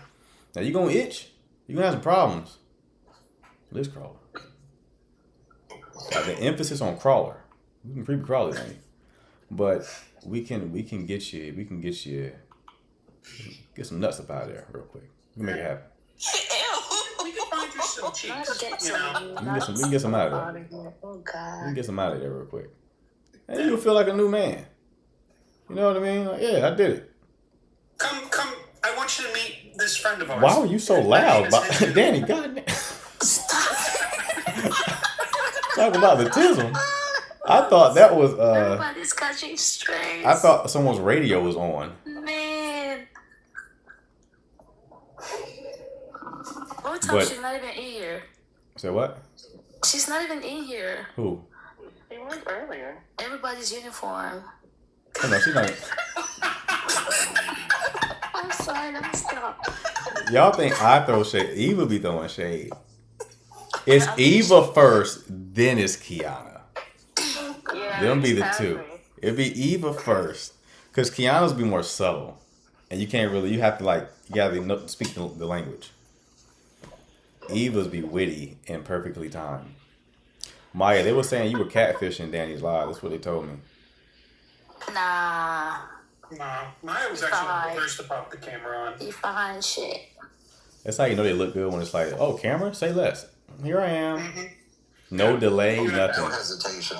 Now you gonna itch. You gonna have some problems. List Crawler. The emphasis on crawler. We can creepy crawler, ain't. But we can get you get some nuts up out of there real quick. We can make it happen. We can find you some cheeks, you know. We can get some out of there. Oh God. We can get some out of there real quick. And you'll feel like a new man. You know what I mean? Like, yeah, I did it. Come. I want you to meet this friend of ours. Why were you so loud? Danny, goddamn. Talk about the tism. I thought that was Everybody's catching strays. I thought someone's radio was on. Man. What time But- she's not even in here? Say what? She's not even in here. Who? She was earlier. Everybody's uniform. Oh, no, she's not. I'm sorry, let me stop. Y'all think I throw shade? Eva be throwing shade. It's Eva first, then it's Kiana. Yeah, Them be the exactly. two. It'd be Eva first, cause Kiana's be more subtle, and you can't really. You have to like. You gotta speak the language. Eva's be witty and perfectly timed. Maya, they were saying you were catfishing Danny's live. That's what they told me. Nah. No, Maya was actually the first to pop the camera on. You find shit. That's how you know they look good when it's like, oh, camera, say less. Here I am. No delay, nothing. No hesitation.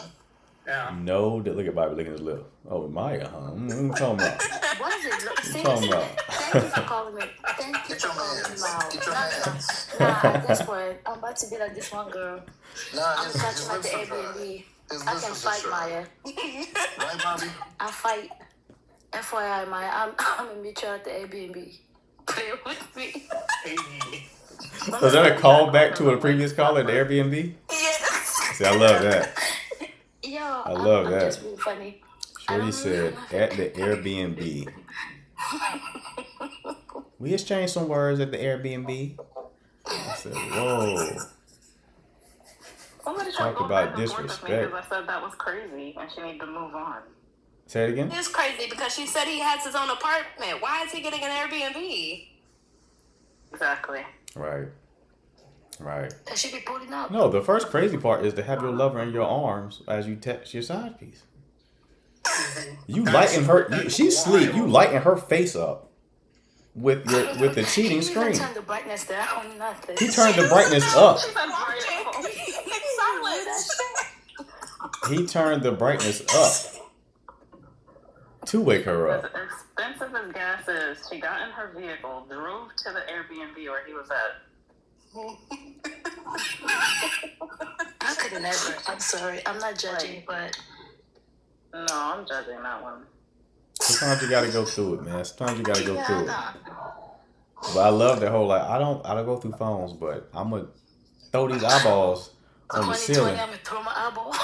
Yeah. Look at Bobby licking his lip. Oh, Maya, huh? What are you talking about? What is it? What you talking about? Thank you for calling me. Thank you for calling me out. Nah, at this point, I'm about to be like this one girl. I'm catching like the Airbnb. I can fight Maya. Right, Bobby? I fight. FYI, Maya, I'm gonna meet you at the Airbnb. Play with me. Was that a call back to a previous call at the Airbnb? Yes. See, I love that. Yo, I love I'm that. just being funny. Shorty said, at the Airbnb. We exchanged some words at the Airbnb. I said, whoa. Somebody Talk about disrespect. I said that was crazy and she needed to move on. Say it again? It's crazy because she said he has his own apartment. Why is he getting an Airbnb? Exactly. Right. Right. That should be pulling up. No, the first crazy part is to have your lover in your arms as you text your side piece. You lighten her. She's asleep. You lighten her face up with the cheating He screen. turned the brightness down. Nothing. He turned the brightness up. He turned the brightness up to wake her As up. expensive as gas is, she got in her vehicle, drove to the Airbnb where he was at. I could never. I'm sorry. I'm not judging, but No, I'm judging that one. Sometimes you gotta go through it, man. Sometimes you gotta go yeah, through it. nah. But I love that whole I don't go through phones, but I'm gonna throw these eyeballs on the 2020, ceiling. I'm gonna throw my eyeball.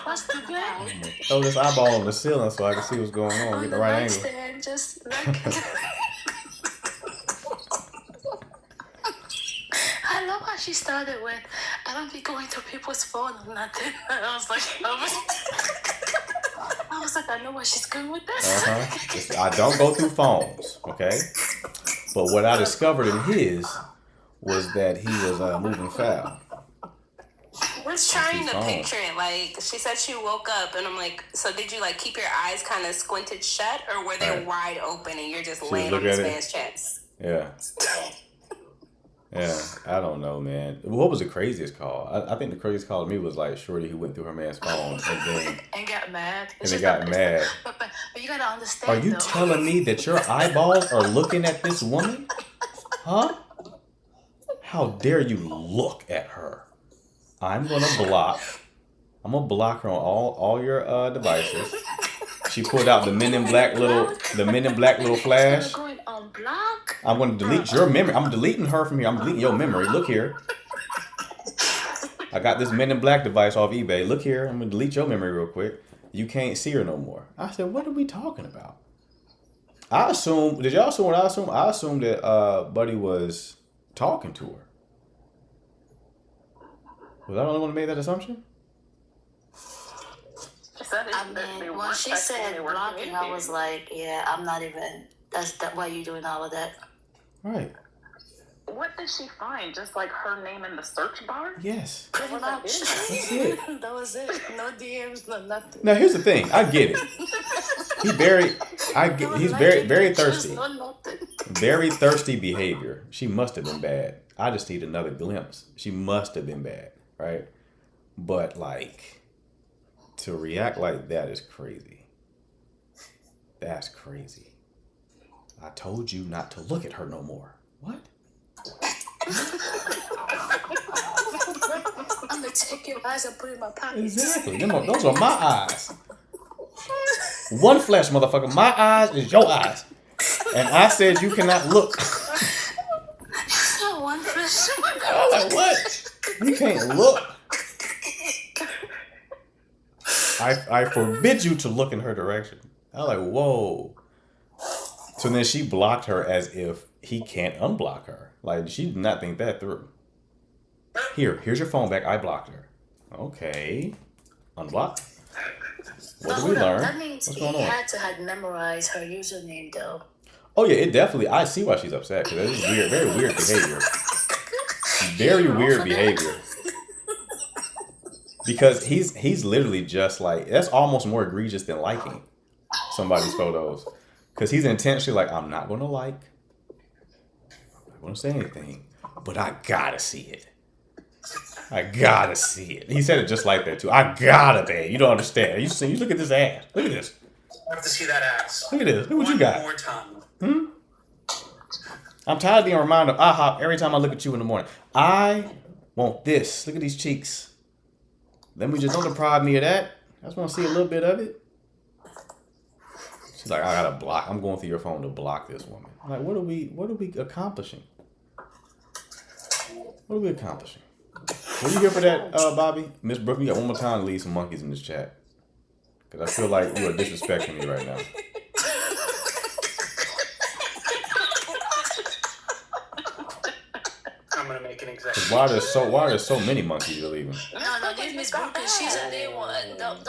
What's the plan? Throw this eyeball on the ceiling so I can see what's going on. Get the right angle. Nightstand, just like. I love how she started with, I don't be going to people's phone or nothing. I was like, I know where she's going with this. I don't go through phones, okay? But what I discovered in his was that he was moving foul. I was trying to phone. picture it. Like, she said she woke up, and I'm like, so did you, like, keep your eyes kind of squinted shut, or were they Right. wide open and you're just She was laying on looking this at it. man's chest? Yeah. Yeah, I don't know, man. What was the craziest call? I think the craziest call to me was like Shorty who went through her man's phone and then And got mad. and they got mad. But you gotta understand. Are you though. telling me that your eyeballs are looking at this woman? Huh? How dare you look at her? I'm gonna block her on all your devices. She pulled out the Men in Black little flash. Going on block? I'm gonna delete your memory. I'm deleting her from here. I'm deleting your memory. Look here. I got this Men in Black device off eBay. Look here. I'm gonna delete your memory real quick. You can't see her no more. I said, what are we talking about? I assume. Did y'all assume what I assumed? I assumed that Buddy was talking to her. Was I the only one who made that assumption? I mean, when she said blocking, I was like, yeah, I'm not even. That's why you doing all of that. Right. What did she find? Just like her name in the search bar? Yes. Pretty much. That's it. That was it. No DMs, no nothing. Now here's the thing. I get it. He's very thirsty. No nothing. Very thirsty behavior. She must have been bad. I just need another glimpse. She must have been bad, right? But like, to react like that is crazy. That's crazy. I told you not to look at her no more. What? I'm gonna take your eyes and put it in my pocket. Exactly. Those are my eyes. One flesh, motherfucker. My eyes is your eyes. And I said you cannot look. One flesh. I was like, what? You can't look. I forbid you to look in her direction. I was like, whoa. So then she blocked her as if he can't unblock her. Like, she did not think that through. Here's your phone back. I blocked her. Okay. Unblock. What did we learn? That means What's he going on? had to have memorized her username, though. Oh, yeah, it definitely, I see why she's upset. Because that is weird, very weird behavior. Very weird behavior. Because he's literally just like, that's almost more egregious than liking somebody's photos. Because he's intentionally like, I'm not going to like. I'm not going to say anything. But I gotta see it. I gotta see it. He said it just like that too. I gotta, babe. You don't understand. You look at this ass. Look at this. I have to see that ass. Look at this. Look what you got. One more time. I'm tired of being reminded of IHOP every time I look at you in the morning. I want this. Look at these cheeks. Then we just don't deprive me of that. I just want to see a little bit of it. She's like, I gotta block. I'm going through your phone to block this woman. I'm like, what are we accomplishing? What are we accomplishing? What do you get for that, Bobby? Miss Brooke, you got one more time to leave some monkeys in this chat. Because I feel like you are disrespecting me right now. I'm gonna make an executive. Why are there so many monkeys you're leaving? No, leave Miss Brooklyn. She's a day one. Don't do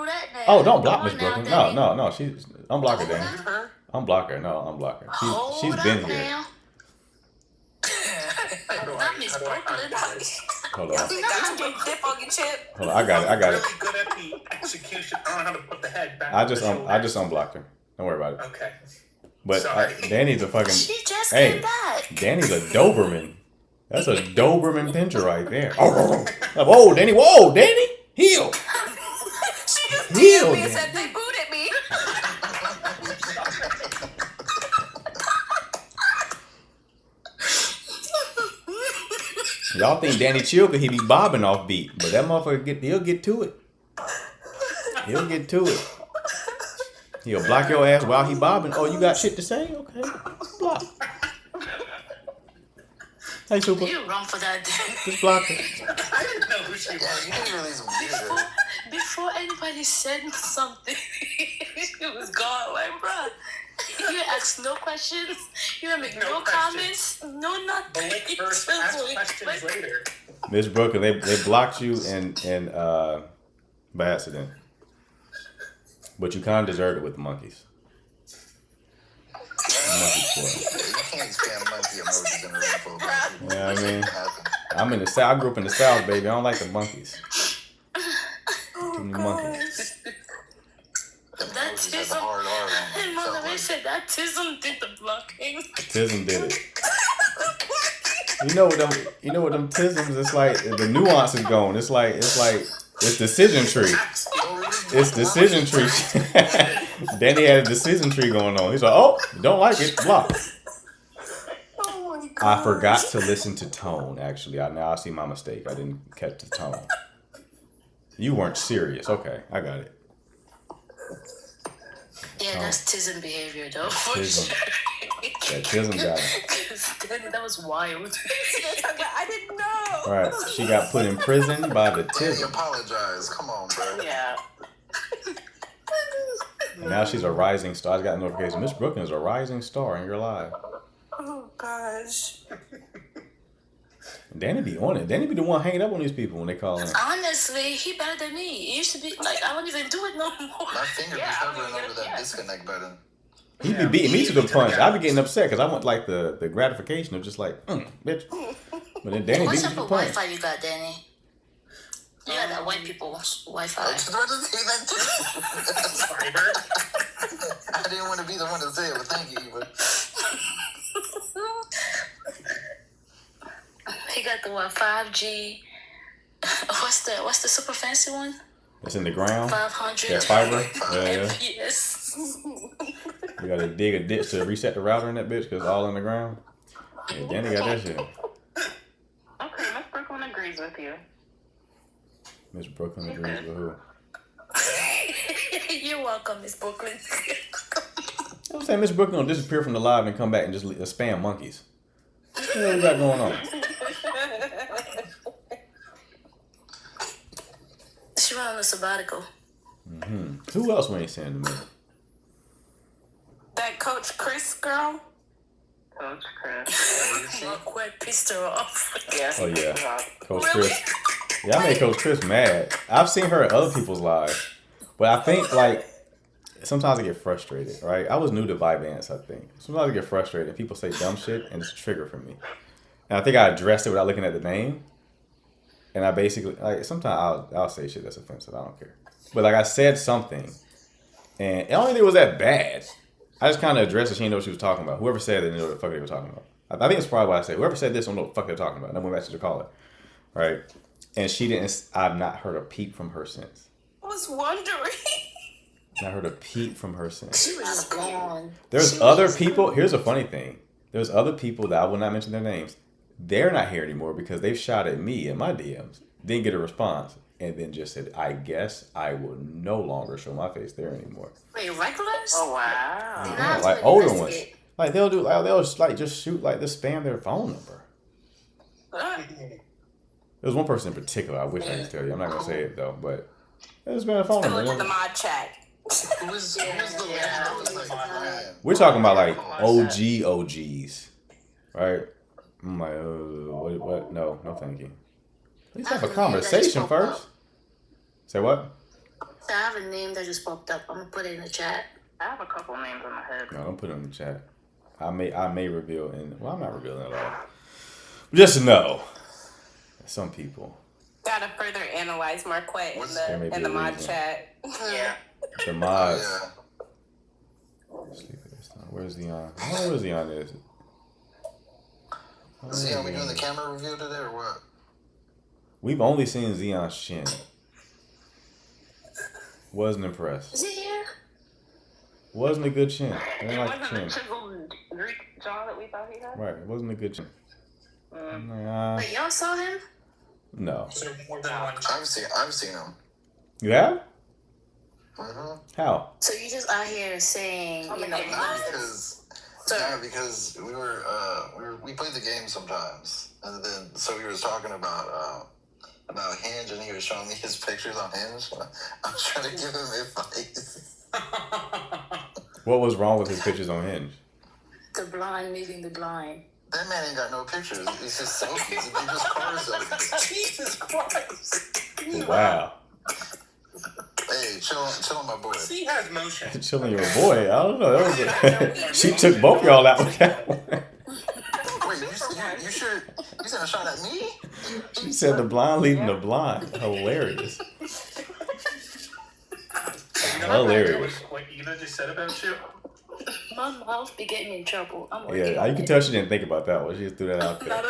that now. Oh, don't block Miss Brooklyn. No. She's unblock her, Danny. Unblock her. No, unblock her. She's been here. Not Miss Brooklyn. Hold on. Got you big dip on your chip. Hold on. I got it. Really good at the execution. I don't know how to put the head back. I just unblocked her. Don't worry about it. Okay. But Sorry. Danny's a fucking. She just Hey, came back. Danny's a Doberman. That's a Doberman pincher right there. Whoa, Danny. Whoa, Danny. Heel. She just Heel, DM'd me and Danny. said they booted me. Y'all think Danny chill because he be bobbing off beat, but that motherfucker he'll get to it. He'll get to it. He'll block your ass while he bobbing. Oh, you got shit to say? Okay, block. Hey, Super. You're wrong for that. Just block it. I didn't know who she was. You didn't release weird. Before anybody said something, she was gone. Like, bruh, you didn't ask no questions. You didn't make no comments. No nothing. Blake first, ask questions later. Miss Brooker, they blocked you and by accident, but you kind of deserved it with the monkeys. Monkey squad. You can't spam monkey emojis in a room full of monkeys. You know what I mean? I'm in the South. I grew up in the South, baby. I don't like the monkeys. Too many monkeys. That Tism. And Mother Ray said that Tism did the blocking. Tism did it. You know what them tisms, it's like the nuance is going. It's it's decision tree. It's decision tree. Danny had a decision tree going on. He's like, oh, don't like it, block. Oh my God. I forgot to listen to tone, actually. Now I see my mistake. I didn't catch the tone. You weren't serious. Okay, I got it. Yeah, that's Tism behavior, though. Tism. Yeah, Tism got it. That was wild. I didn't know. All right, she got put in prison by the Hey, Tism. apologize. Come on, bro. Yeah. And now she's a rising star. I just got a notification. Miss Brooklyn is a rising star in your life. Oh gosh. Danny be on it. Danny be the one hanging up on these people when they call in. Honestly, he better than me. It used to be like I don't even do it no more. My finger be hovering over that disconnect button. He be beating me to the punch. I be getting upset because I want like the gratification of just like, bitch. But then Danny What beats me type to the of punch. Wi-Fi you got, Danny? You got that white people Wi-Fi. I didn't want to be the one to say it, but thank you, Eva. He got the 5G. What's the super fancy one? It's in the ground. 500. That fiber. Yeah. Yes. You gotta dig a ditch to reset the router in that bitch because it's all in the ground. Yeah, Danny got that shit. Okay, Miss Brooklyn agrees with you. Miss Brooklyn agrees with who? You're welcome, Miss Brooklyn. I'm saying Miss Brooklyn will disappear from the live and come back and just spam monkeys. What we got going on? She went on a sabbatical. Who else we ain't saying to me? That Coach Chris girl. Coach Chris. Quite pissed her off. Yeah. Oh yeah, Coach Chris. Yeah, I made Coach Chris mad. I've seen her at other people's lives, but I think like sometimes I get frustrated. Right? I was new to Vibance. I think sometimes I get frustrated. People say dumb shit, and it's a trigger for me. And I think I addressed it without looking at the name. And I basically like sometimes I'll say shit that's offensive. I don't care. But like I said something, and I don't think it was that bad. I just kind of addressed it. She didn't know what she was talking about. Whoever said it didn't know what the fuck they were talking about. I think it's probably what I said. Whoever said this don't know what the fuck they're talking about. And I went back to the caller, right? And she didn't. I've not heard a peep from her since. I was wondering. Not heard a peep from her since. She was gone. There's other people. Here's a funny thing. There's other people that I will not mention their names. They're not here anymore because they've shot at me in my DMs. Didn't get a response. And then just said, I guess I will no longer show my face there anymore. Wait, regulars? Oh wow. Yeah, like older ones. Like they'll just shoot like just spam their phone number. There was one person in particular I wish I could tell you. I'm not gonna say it though, but they just spam their phone Look number. at the mod chat. Who is the lady that was like, man? We're talking about like OGs, right? I'm like, what? No, thank you. At least have a conversation first. Say what? So I have a name that just popped up. I'm gonna put it in the chat. I have a couple names in my head. No, don't put it in the chat. I may reveal, and well, I'm not revealing at all. Just know. Some people. Gotta further analyze Marquette There may in be the a mod reason. chat. Yeah. The mods. Where's Zion? I don't know where Zion is. Zion, we doing the camera review today or what? We've only seen Zion's chin. Wasn't impressed. Is he here? Wasn't a good chin. I didn't It like the wasn't chin. the chiseled Greek jaw that we thought he had. Right, it wasn't a good chin. But y'all saw him? No. Is there more than one? I've seen him. You have? Mm-hmm. How? So you just out here saying, you know, Because we played the game sometimes, and then so we were talking about Hinge, and he was showing me his pictures on Hinge. I was trying to give him advice. What was wrong with his pictures on Hinge? the blind meeting the blind. That man ain't got no pictures. It's just selfies. It's just car selfies. Jesus Christ. Wow. Hey, chill on my boy. He has motion. Chilling your boy. I don't know. That was she took both y'all out with that one. Wait, you sure? You sent a shot at me? She said the blind leading the blind. Hilarious. Hilarious. What Eva just said about you? My mouth be getting me in trouble. I'm Yeah, you can tell she didn't think about that one. She just threw that out there. I'm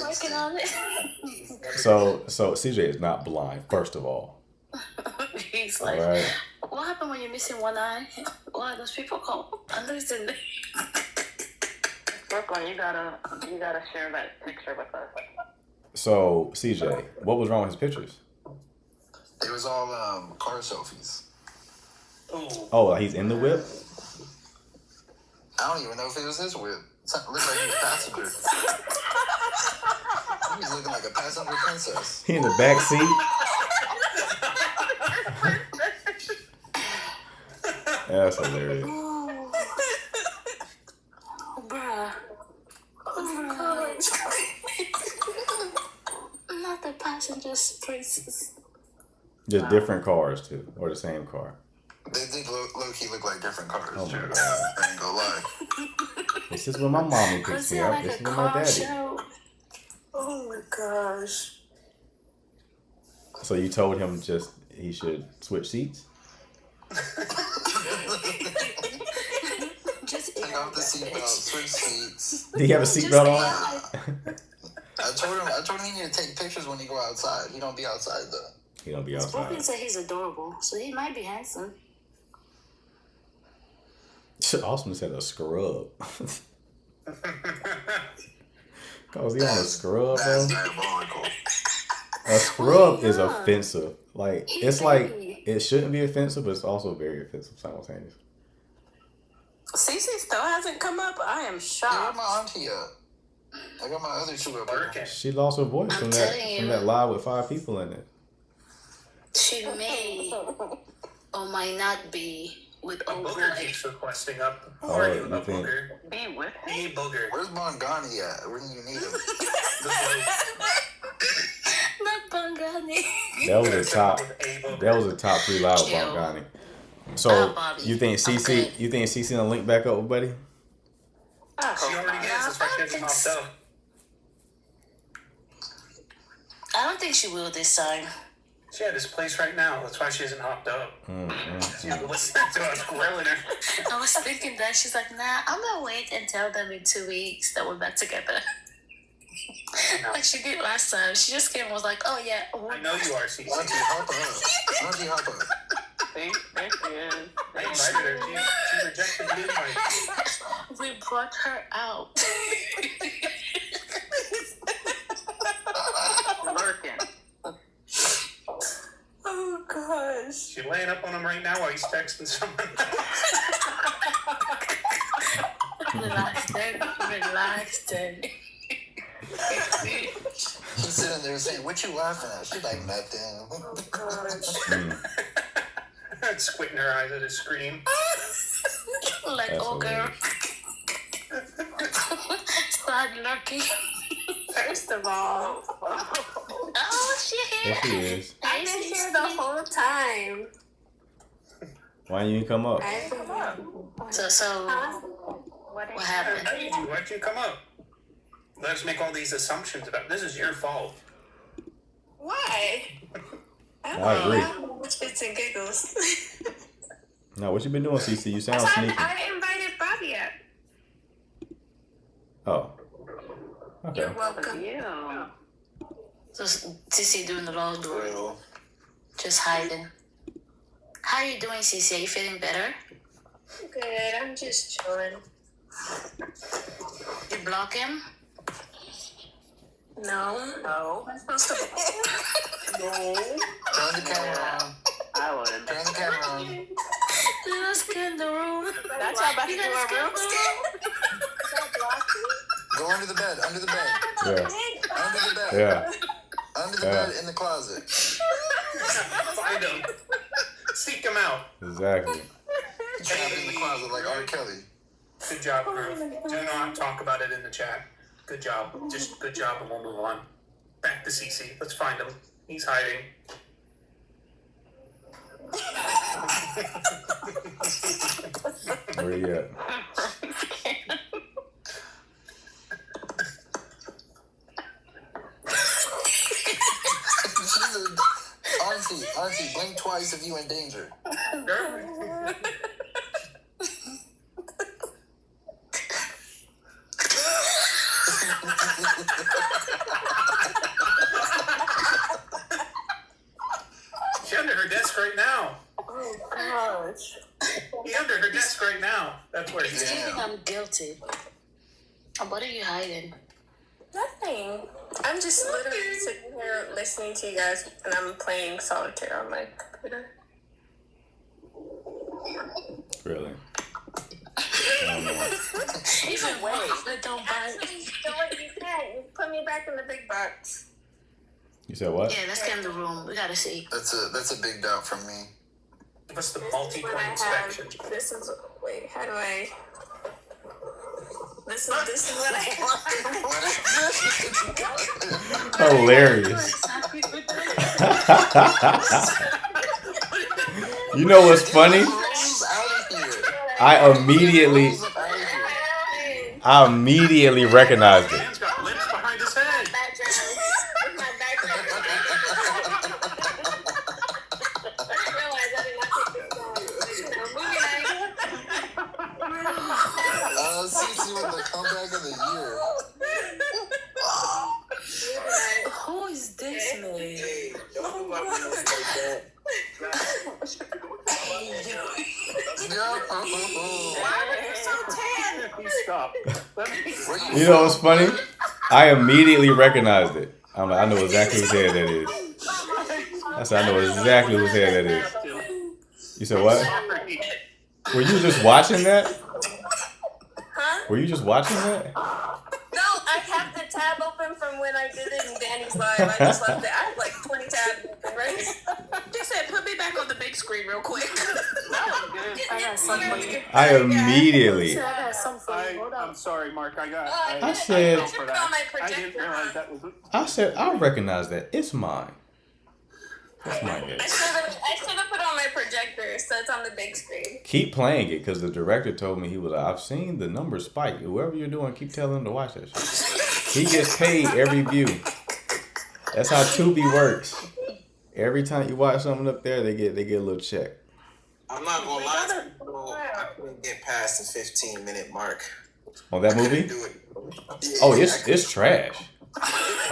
working on it. So CJ is not blind, first of all. He's All like, right. what happened when you're missing one eye? Why those people call? Understand? Brooklyn, you gotta share that picture with us. So CJ, what was wrong with his pictures? It was all car selfies. Oh, he's in the whip? I don't even know if it was his whip. It looked like he was passenger. He was looking like a passenger princess. He in the back seat? That's hilarious. Oh, bruh. Oh, bruh. Not the passenger's princess. Just different cars too, or the same car. They did low-key look like different cars. Oh my Jared. God. I ain't gonna lie. This is where my mommy picks me up. This is where my daddy. Show. Oh my gosh. So you told him just he should switch seats? Just take off the seatbelt, switch seats. Did he have a seatbelt on? I told him he need to take pictures when he go outside. He don't be outside though. He don't be Brooklyn outside. said he's adorable, so he might be handsome. Austin said a scrub. Cause he on a scrub, bro. A scrub is offensive. Like it's like it shouldn't be offensive, but it's also very offensive simultaneously. Cece still hasn't come up. I am shocked. I got my auntie up. I got my other two up there. She lost her voice from that live with 5 people in it. She may or might not be with old Booger boy. keeps requesting up. Oh, Where are you, you up, think- Booger? Be with him? Hey, Booger. Where's Bongani at? When you need him? Not Bongani. That was a top 3 live with Bongani. So you think CC gonna link back up with Buddy? She already is. That's why she hasn't hopped up. I don't think she will this time. She had this place right now. That's why she hasn't hopped up. She's listening to us grilling her. I was thinking that. She's like, nah, I'm gonna wait and tell them in 2 weeks that we're back together. Like she did last time. She just came and was like, oh yeah. I know you are, CC. Why don't you hop up? See, there she is. I invited her. She rejected the invite. We brought her out. Lurking. Oh gosh. She's laying up on him right now while he's texting someone. Relax, Daddy. He's sitting there saying, "What you laughing at?" She's like, "Nothing." Oh gosh. Squinting her eyes at his screen. Like, That's oh girl. Start lurking. First of all, Oh, she here. There she is. I've been here the whole time. Why didn't you come up? So, what happened? Why'd you come up? let's make all these assumptions about this is your fault. Why? I agree. Spits and giggles. No, what you been doing, CC? You sound I sneaky. invited Bobby up. Oh. Okay. You're welcome. Yeah. So Cece doing the laundry, just hiding. How are you doing, Cece? Are you feeling better? Good. I'm just chilling. You block him? No. No. No. Turn the camera on. I would. Turn the camera on. Let's get in the room. That's how about You to do gotta a room skip Go under the bed. Under the bed. Yeah. Under the bed. Yeah. Under the bed in the closet. Find him. Seek him out. Exactly. Trapped in the closet like R. Kelly. Good job, Groove. Do not talk about it in the chat. Good job. Just good job, and we'll move on. Back to CC. Let's find him. He's hiding. Where you at? Auntie, blink twice if you in danger. She's under her desk right now. Oh gosh. He's under her desk right now. That's where he's Do you think I'm guilty? What are you hiding? Nothing. I'm just literally sitting here listening to you guys, and I'm playing solitaire on my computer. Really? I don't know. Even worse, they don't buy it. Do what you can. You put me back in the big box. You said what? Yeah, let's get in the room. We gotta see. That's a big doubt from me. What's the When multi-point I inspection? have, this is, wait, how do I? This is what I Hilarious. You know what's funny? I immediately recognized it. Man's got lips behind his head. CC with the comeback of the year. Who is this man? Stop. You know what's funny? I immediately recognized it. I'm like, I know exactly whose head that is. I said, I know exactly whose head that is. You said what? Were you just watching that? Huh? Were you just watching that? No, I have the tab open from when I did it in Danny's live. I just left it. I have like 20 tabs open, right? Just said, put me back on the big screen real quick. I got something for you. I immediately. I got something for you. Hold I'm on. sorry, Mark. I I said, Put on my I didn't projector. realize that was. I recognize that. It's mine. That's my head. I should have put on my projector so it's on the big screen. Keep playing it because the director told me he was like, I've seen the numbers spike. Whoever you're doing, keep telling him to watch that shit. He gets paid every view. That's how Tubi works. Every time you watch something up there, they get a little check. I'm not gonna lie to people. I couldn't get past the 15-minute mark. On that movie? Do it. Oh, it's trash.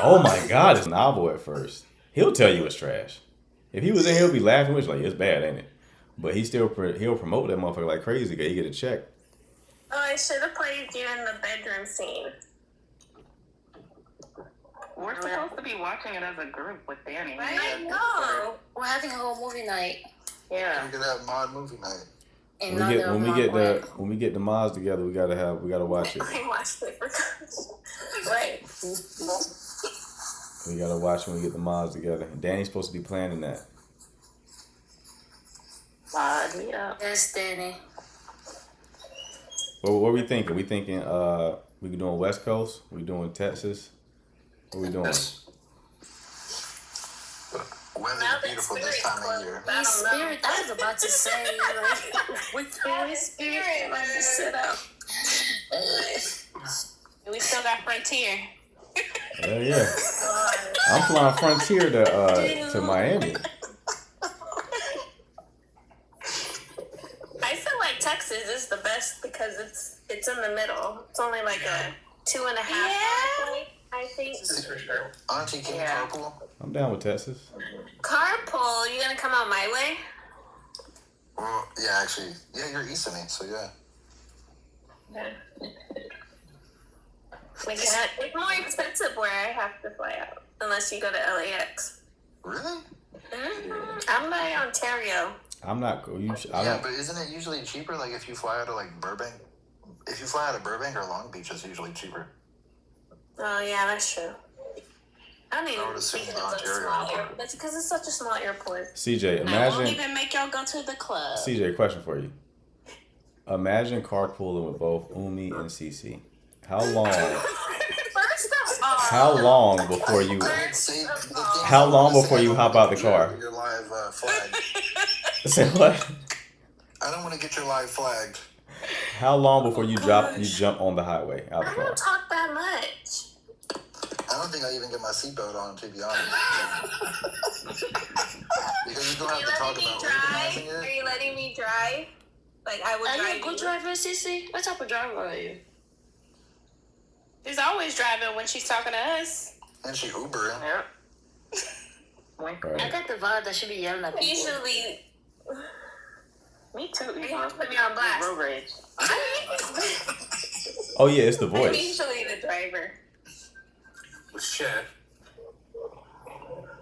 Oh my God, it's novel at first. He'll tell you it's trash. If he was in, he'll be laughing, which like it's bad, ain't it? But he'll promote that motherfucker like crazy. He get a check. Oh, I should have played you in the bedroom scene. We're supposed to be watching it as a group with Danny. I know. We're having a whole movie night. Yeah. We could have mod movie night. And When we get the mods together, we gotta watch it. I watched it for right. We gotta watch when we get the mods together. Danny's supposed to be planning that. Mod me up. Yes, Danny. What are we thinking? We thinking we doing West Coast? We doing Texas? What we doing? Weather's beautiful this time of year. Spirit, I was about to say, like, with Holy Spirit, like, to sit up. We still got Frontier. Hell yeah. I'm flying Frontier to Miami. I feel like Texas is the best because it's in the middle. It's only like a 2.5 hour flight, I think. This is for sure. Auntie, can you carpool? I'm down with Texas. Carpool, you gonna come out my way? Well, yeah, actually. Yeah, you're east of me, so yeah. It's more expensive where I have to fly out, unless you go to LAX. Really? Mm-hmm. I'm by Ontario. I'm not cool. But isn't it usually cheaper? Like if you fly out of like Burbank, if you fly out of Burbank or Long Beach, it's usually cheaper. Oh yeah, that's true. I don't I would even assume think the it's a Ontario small one. airport. That's because it's such a small airport. CJ, I won't imagine. even make y'all go to the club. CJ, question for you. Imagine carpooling with both Umi and Cece. How long? First of all, How long before you? How long before you hop out the car? Your live flag. Say what? I don't want to get your live flagged. How long before you jump on the highway out the I car? don't talk that much. I don't think I even get my seatbelt on, to be honest. Because you're Are gonna you have to talk letting me about drive? organizing Are it. you letting me drive? Like I would Are drive you a good driver, Sissy? What type of driver are you? She's always driving when she's talking to us. And she Ubering. Yeah. I got the vibe that she be yelling at people. Usually. Me too. You want to put me on blast? Road rage. Oh yeah, it's the I'm voice. usually the driver. Shit.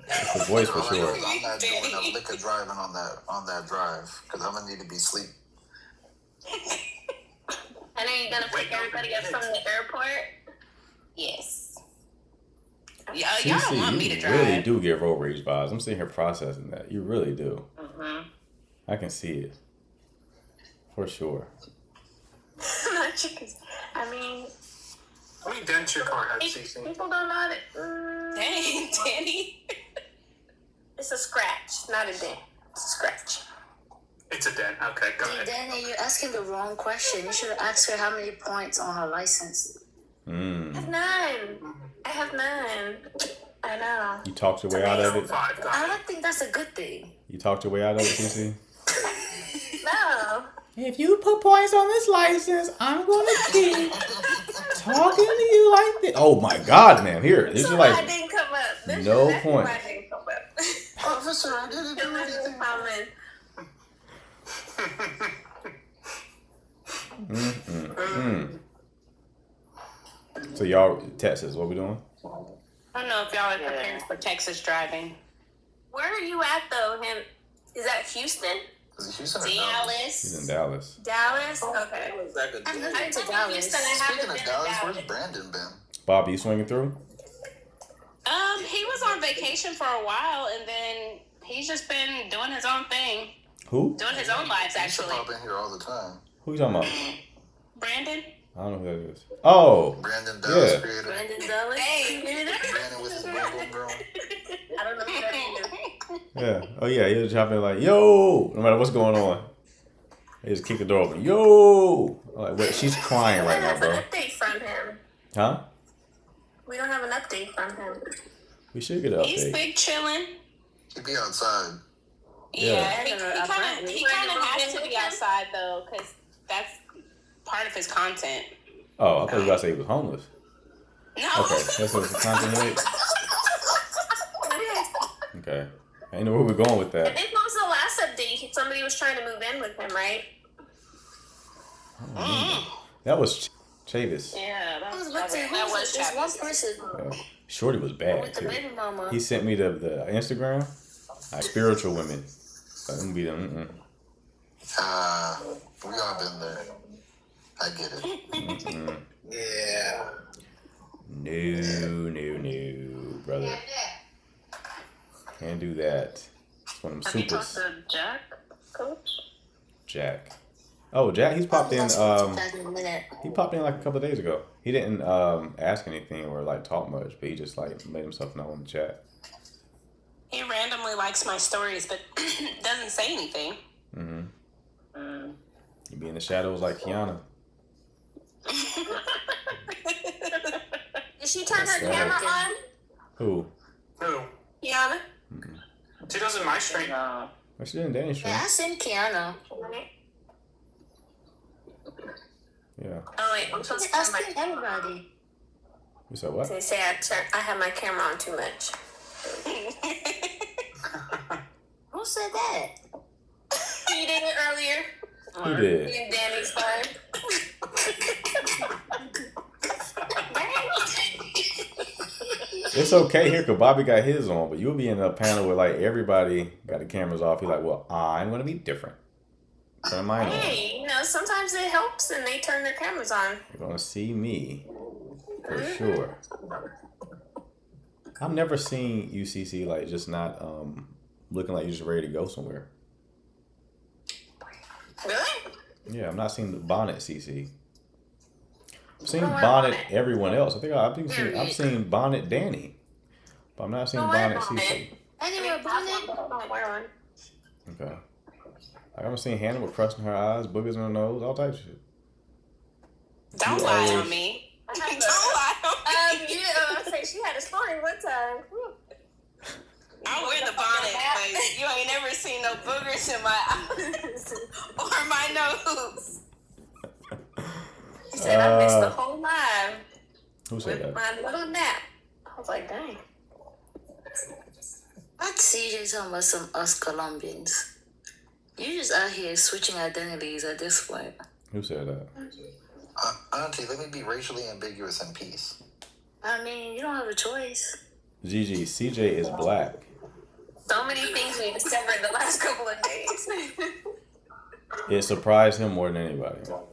It's the voice for All I know sure. is I'm not doing no liquor driving on that drive because I'm gonna need to be asleep. And are you gonna pick everybody up from the airport? Yes. Y'all don't want me to You drive. really do get road rage vibes. I'm sitting here processing that. You really do. Mm-hmm. I can see it. For sure. I mean, How many dents your car has, Cece? people don't know how to. Dang, Danny. It's a scratch, not a dent. It's a scratch. It's a dent. Okay, go Hey, ahead. Danny, you're asking the wrong question. You should have asked her how many points on her license. I have none. I have none. I know. You talked your way out of it? I don't think that's a good thing. You talked your way out of it, CC? No. If you put points on this license, I'm gonna keep talking to you like this. Oh my God, man. Here. This is That's why I like didn't come up. That's no that's point. why I didn't come up. Officer, I didn't do anything. So y'all, Texas, what we doing? I don't know if y'all are prepared for Texas driving. Where are you at though? Is that Houston? Is it Houston or Dallas? He's in Dallas. Dallas? Okay. I've never been to Houston. I Dallas. haven't Speaking been of to Dallas, Dallas. where's Brandon been? Bob, you swinging through? He was on vacation for a while, and then he's just been doing his own thing, Who? doing his own lives He used to actually. pop in here all the time. Who you talking about? Brandon. I don't know who that is. Oh, Brandon Dallas yeah. creator. Brandon Dallas. Hey. Brandon with his boom boom girl. I don't know who that is. Yeah. Oh yeah, he was chopping like, yo, no matter what's going on. They just kick the door open. Yo! I'm like, wait, she's crying right now, We bro. don't have an update from him. Huh? We don't have an update from him. We should get an He's update. big chilling. He'd be outside. Yeah. He kind of has to be outside though, because that's part of his content. Oh, I thought you were about to say he was homeless. No. Okay, that's what the content is. Okay. I didn't know where we're going with I that. think what was the last update? Somebody was trying to move in with him, right? That was Chavis. Yeah, I was about to say, that was there's one Travis. person Shorty was bad with the too. baby mama. He sent me the Instagram. Like spiritual women. Like, them be them. We all been there. I get it. Yeah. No, brother. Can't do that. It's one of them Have you talked supers. to Jack, Coach? Jack. Oh, Jack. He's popped in. In a minute. He popped in like a couple of days ago. He didn't ask anything or like talk much, but he just like made himself known in the chat. He randomly likes my stories, but doesn't say anything. Mm-hmm. You be in the shadows like Kiana. Is she turn her That's camera on? Who? Who? Kiana? She doesn't my stream. Well, she didn't Danny stream. Yeah, I seen Kiana. Yeah. Oh wait, I'm supposed to I turn my seen everybody. You said what? They say I have my camera on too much. Who said that? You did it earlier. Who did? Me and Danny's phone. It's okay here because Bobby got his on, but you'll be in a panel where like everybody got the cameras off. You're like, well, I'm gonna be different. Turn mine on. Hey, you know, sometimes it helps and they turn their cameras on. You're gonna see me for sure. I've never seen UCC like just not looking like you're just ready to go somewhere. Really? Yeah, I've not seen the Bonnet CC. I've seen don't wear Bonnet Bonnet. everyone else. I've seen Bonnet Danny, but I'm not seeing Don't wear Bonnet Bonnet. CC. I didn't wear bonnet. Don't wear one. Okay. I haven't seen Hannah with crust in her eyes, boogers in her nose, all types of shit. Don't You lie always- on me. Don't lie on me. I say she had a story one time. I wear the bonnet, but you ain't never seen no boogers in my eyes or my nose. He said I missed the whole live Who said with that? my little nap. I was like, dang. Like CJ talking about some us Colombians. You just out here switching identities at this point. Who said that? Auntie, let me be racially ambiguous in peace. I mean, you don't have a choice. Gigi, CJ is black. So many things we discovered in the last couple of days. It surprised him more than anybody. No,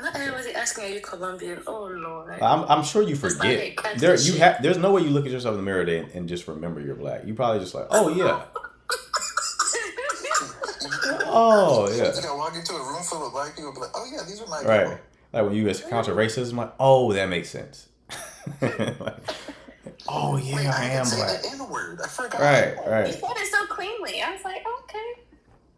Not everybody asking, are you Colombian? Oh, Lord. I'm sure you Let's not forget. get catch There, this you shit. have. There's no way you look at yourself in the mirror today and just remember you're black. You probably just like, oh yeah, oh yeah, You gotta walk into a room full of black people and be like, oh yeah, these are my right. people. Like when you encounter racism, like, oh, that makes sense. Like, oh yeah, Wait, I am didn't say black. the N-word. I forgot. Right, He right. said it so cleanly. I was like, okay.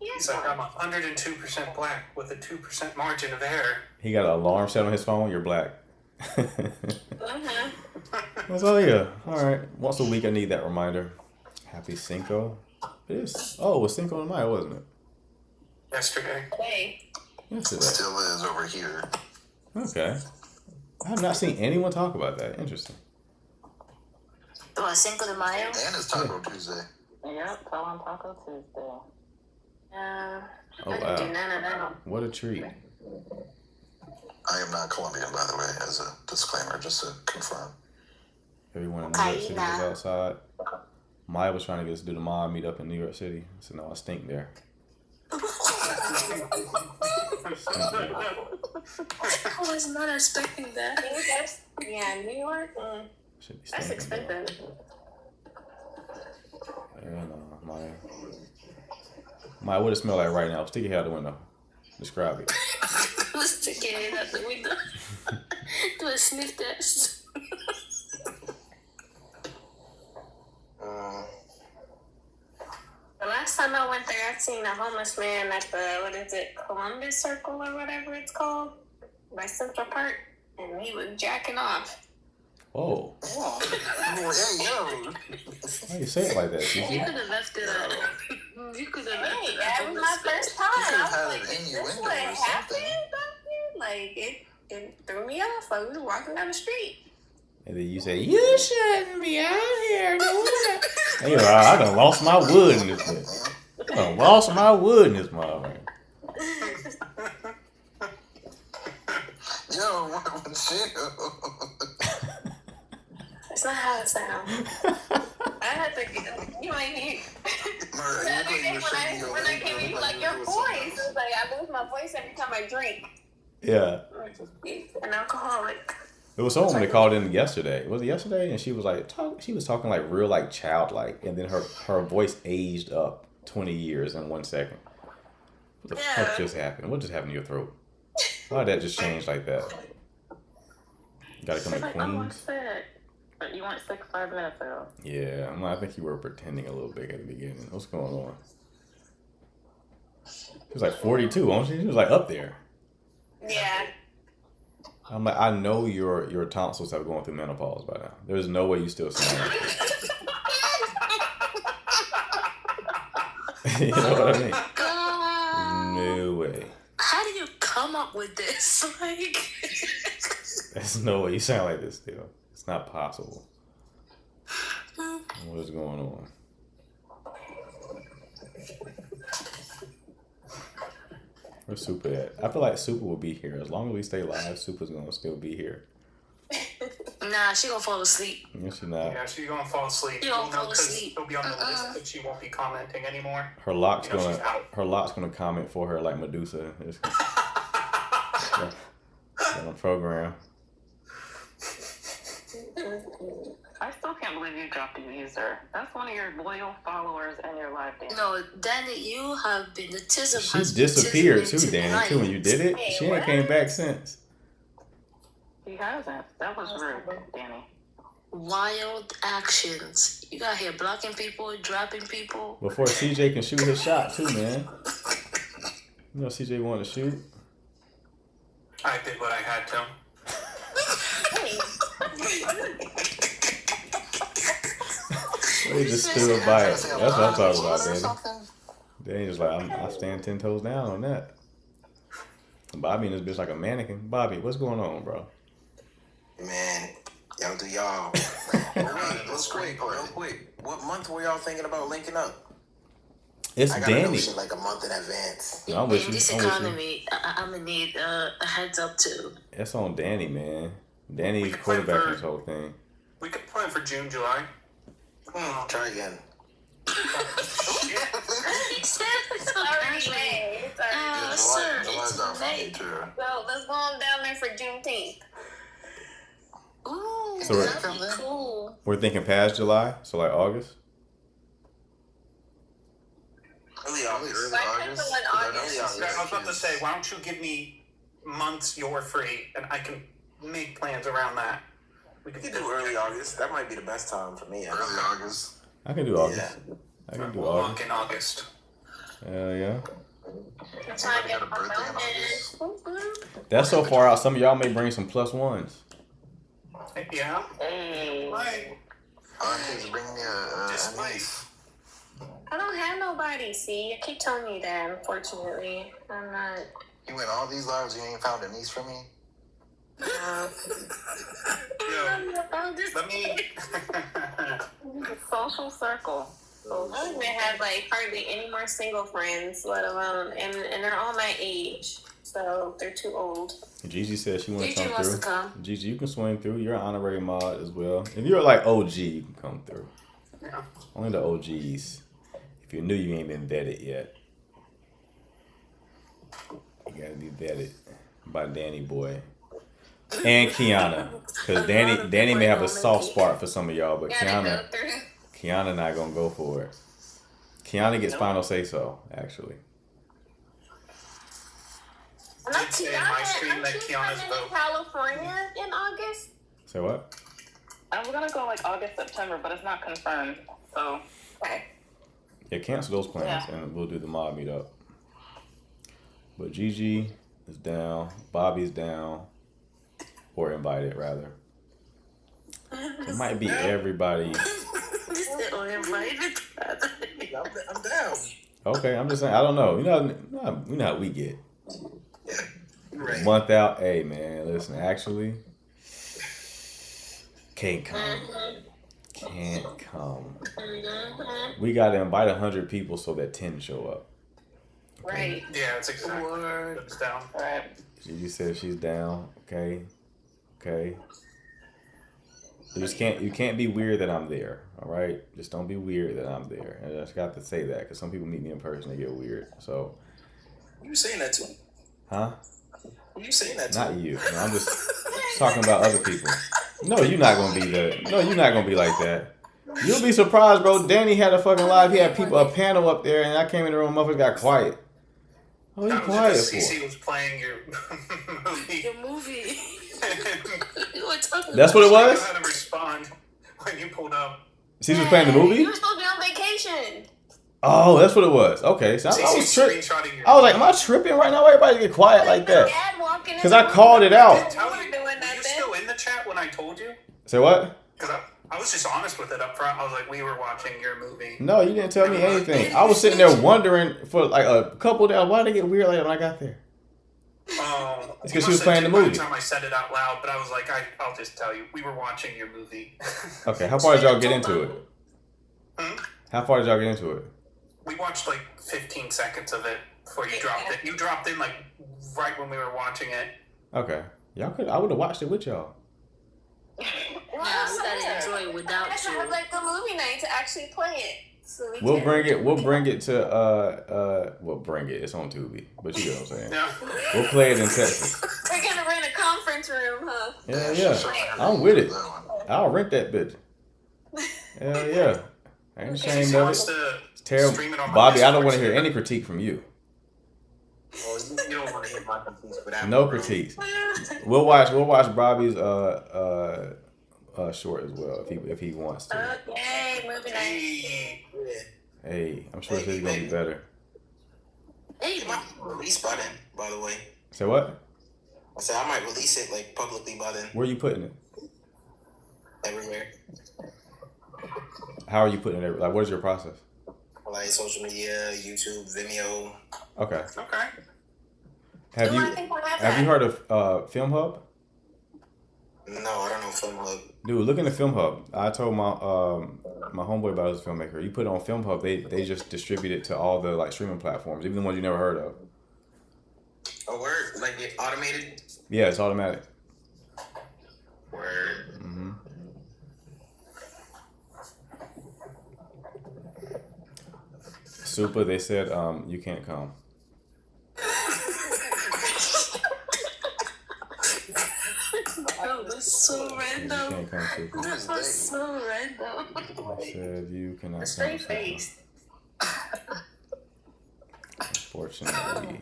He's like, I'm 102% black with a 2% margin of error. He got an alarm set on his phone. You're black. Mm-hmm. So yeah, all right. Once a week, I need that reminder. Happy Cinco. It is. Oh, it was Cinco de Mayo, wasn't it? Yesterday. Hey. Yesterday. Still is over here. Okay. I have not seen anyone talk about that. Interesting. What, Cinco de Mayo? And it's Taco Tuesday. Yep, call on Taco Tuesday. Oh I didn't do wow. none of that. What a treat. I am not Colombian, by the way, as a disclaimer, just to confirm. Everyone in New York City was outside. Maya was trying to get us to do the mob meet up in New York City. I said, no, I stink there. I was not expecting that. Yeah, New York? Should be That's stinking there. expensive. Yeah, no, Maya. Maya, what it smell like right now? Stick your head out the window. Describe it. Let's stick your head out the window. Do a sniff test. The last time I went there, I seen a homeless man at the, what is it, Columbus Circle or whatever it's called, by Central Park, and he was jacking off. Whoa. Hey, yo. Why you say it like that, You Gigi? could have left it out. You could have left Hey, it that out. was my first time. You could've I had was an like, is this innuendo what or happened something. out here? Like, it threw me off. Like, we were walking down the street. And then you say, you shouldn't be out here doing that. And you're like, I done lost my wood in this bitch. I done lost my wood in this motherfucker. Yo, what's you? That's not how it sounds. I had to get, you ain't here. The other day when I came in, you like, your voice. It's like, I lose my voice every time I drink. Yeah. An alcoholic. There was someone that called in yesterday. Was it yesterday? And she was like, she was talking like real like childlike, and then her voice aged up 20 years in 1 second. What the fuck just happened? What just happened to your throat? Why did that just change like that? You gotta come to Like, oh, Queens. sick. But you weren't sick 5 minutes ago. Yeah, I think you were pretending a little bit at the beginning. What's going on? She was like 42, wasn't she? She was like up there. Yeah. I'm like, I know your tonsils have gone through menopause by now. There's no way you still sound like this. You know what I mean? God. No way. How do you come up with this? Like, There's no way you sound like this still. It's not possible. What is going on? Where's Super at? I feel like Super will be here. As long as we stay live, Super's gonna still be here. nah, she gonna fall asleep. Yes, she's not. Yeah, she's gonna fall asleep. She gonna You know, fall 'cause asleep. she'll be on the list, but she won't be commenting anymore. Her lock's You know, she's out. gonna comment for her like Medusa. It's on a program. I still can't believe you dropped a user. That's one of your loyal followers in your live dance. No, Danny, you have been the tism. She has been disappeared tisming too, Danny. tonight. Too when you did it, Hey, she ain't what? came back since. He hasn't. That was rude, Danny. Wild actions. You got here blocking people, dropping people. Before CJ can shoot his shot too, man. You know CJ wanted to shoot. I did what I had to. He just stood by it. That's what I'm talking about, Danny. Danny just like, I stand 10 toes down on that. Bobby and this bitch like a mannequin. Bobby, what's going on, bro? Man, y'all do y'all. Let's quick, real quick. What month were y'all thinking about linking up? It's I gotta know Danny. shit like a month in advance. No, I'm with In you. this I'm with you. economy, I'm gonna need a heads up too. It's on Danny, man. Danny's We can plan quarterbacking for- this whole thing. We could plan for June, July. Try again. He said it's already May. It's already Sir, July's it's out for me May. too. So let's go on down there for Juneteenth. Ooh, So we're- that'd be cool. We're thinking past July, so like August. Early August. Early Like August. April and Early August. August. I was about to say, why don't you give me months you're free, and I can make plans around that. We could do early August. That might be the best time for me. Early August. I can do August. I can do August. Walk in August. Hell yeah. That's why I Somebody get got a my birthday in bonus. That's so far out. Some of y'all may bring some plus ones. Yeah. Hey. Right. Auntie's bringing me a niece. I don't have nobody, see? You keep telling me that, unfortunately. I'm not. You went all these lives, you ain't found a niece for me? Let me. Social circle. I don't even have like hardly any more single friends, let alone, and they're all my age, so they're too old. Gigi said she want to Gigi come wants through. to come. Gigi, you can swing through. You're an honorary mod as well. If you're like OG, you can come through. Yeah. Only the OGs. If you're new, you ain't been vetted yet. You gotta be vetted by Danny Boy and Kiana, because Danny may have a soft spot for some of y'all, but Kiana not gonna go for it. Kiana gets final say so. Actually, I'm not Did say in my stream Kiana, that aren't you Kiana's coming vote. to California in August? say what? I was gonna go like August, September, but it's not confirmed. So Okay. Yeah, cancel those plans Yeah. and we'll do the mob meetup. But Gigi is down, Bobby's down, or invited rather. It might be everybody. I'm down. Okay, I'm just saying. I don't know. You know how we get. Right. Month out. Hey man, listen. Actually, can't come. Can't come. We got to invite 100 people so that 10 show up. Right. Yeah, it's exactly. It's down. right. Gigi says she's down. Okay. You can't be weird that I'm there. All right. Just don't be weird that I'm there. And I just got to say that because some people meet me in person, they get weird. So, You saying that too? huh? You saying that too? Not you. No, I'm just talking about other people. No, you're not gonna be that. No, you're not gonna be like that. You'll be surprised, bro. Danny had a fucking live. He had people, a panel up there, and I came in the room. Motherfuckers got quiet. Oh, you That was quiet just for? Cece was playing your movie. Your movie. You were talking That's what it I was. had to respond when you pulled up. She was playing the movie. You were supposed to be on vacation. Oh, that's what it was. Okay, so I was Cece's tripping. screenshotting your I was like, am I tripping right now? Everybody get quiet like that. Dad walking in Because the I room. called it out. Tell you, when I told you? Say what? Because I was just honest with it up front. I was like, we were watching your movie. No, you didn't tell me anything. I was sitting there wondering for like a couple of days. Why did it get weird like when I got there? It's because she was playing the movie. By the time I said it out loud, but I was like, I'll just tell you, we were watching your movie. Okay, how far did y'all get into it? How far did y'all get into it? We watched like 15 seconds of it before you dropped it. You dropped in like right when we were watching it. Okay, y'all could. I would have watched it with y'all. Yeah, we gotta enjoy it without you. Have like the movie night to actually play it. So We'll bring it to we'll bring it. It's on Tubi, but you know what I'm saying. Yeah. We'll play it in Texas. We're gonna rent a conference room, huh? Yeah. I'm with it. I'll rent that bitch. Hell yeah. I ain't ashamed of it. It's terrible. Bobby, I don't want to hear any critique from you. Well, you don't want to hear my critiques for that. No critiques. We'll watch Bobby's short as well if he wants to. Okay, movie night. Hey, I'm sure this is gonna be better. Hey, my release button, by the way. Say what? I said I might release it like publicly by then. Where are you putting it? Everywhere. How are you putting it? Like, what is your process? Like social media, YouTube, Vimeo. Okay. Okay. Have you heard of Film Hub? No, I don't know Film Hub. Dude, look into Film Hub. I told my my homeboy about his filmmaker. You put it on Film Hub, they just distribute it to all the like streaming platforms, even the ones you never heard of. Oh, word? Like it automated? Yeah, it's automatic. Word. Mm-hmm. Super, they said you can't come. Oh, that's so random. You can't come, Super. That's so random. They said you cannot come. Straight face. Unfortunately.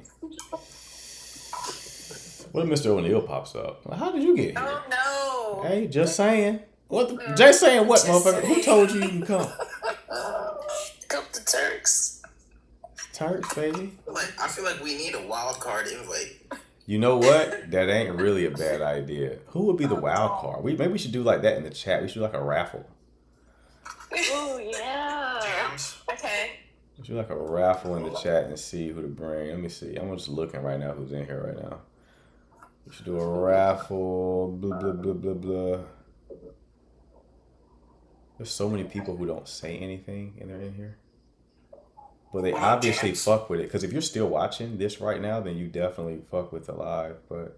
What if Mr. O'Neil pops up? How did you get here? Oh no. Hey, just saying. Just saying what, motherfucker? Who told you you can come? Come to Turks. Turks, baby. Like, I feel like we need a wild card invite. You know what? That ain't really a bad idea. Who would be the wild card? Maybe we should do like that in the chat. We should do like a raffle. Oh yeah. Jams. Okay. We should do like a raffle in the chat and see who to bring. Let me see. I'm just looking right now who's in here right now. We should do a raffle. Blah, blah, blah, blah, blah. There's so many people who don't say anything and they're in here. But they obviously fuck with it. Because if you're still watching this right now, then you definitely fuck with the live. But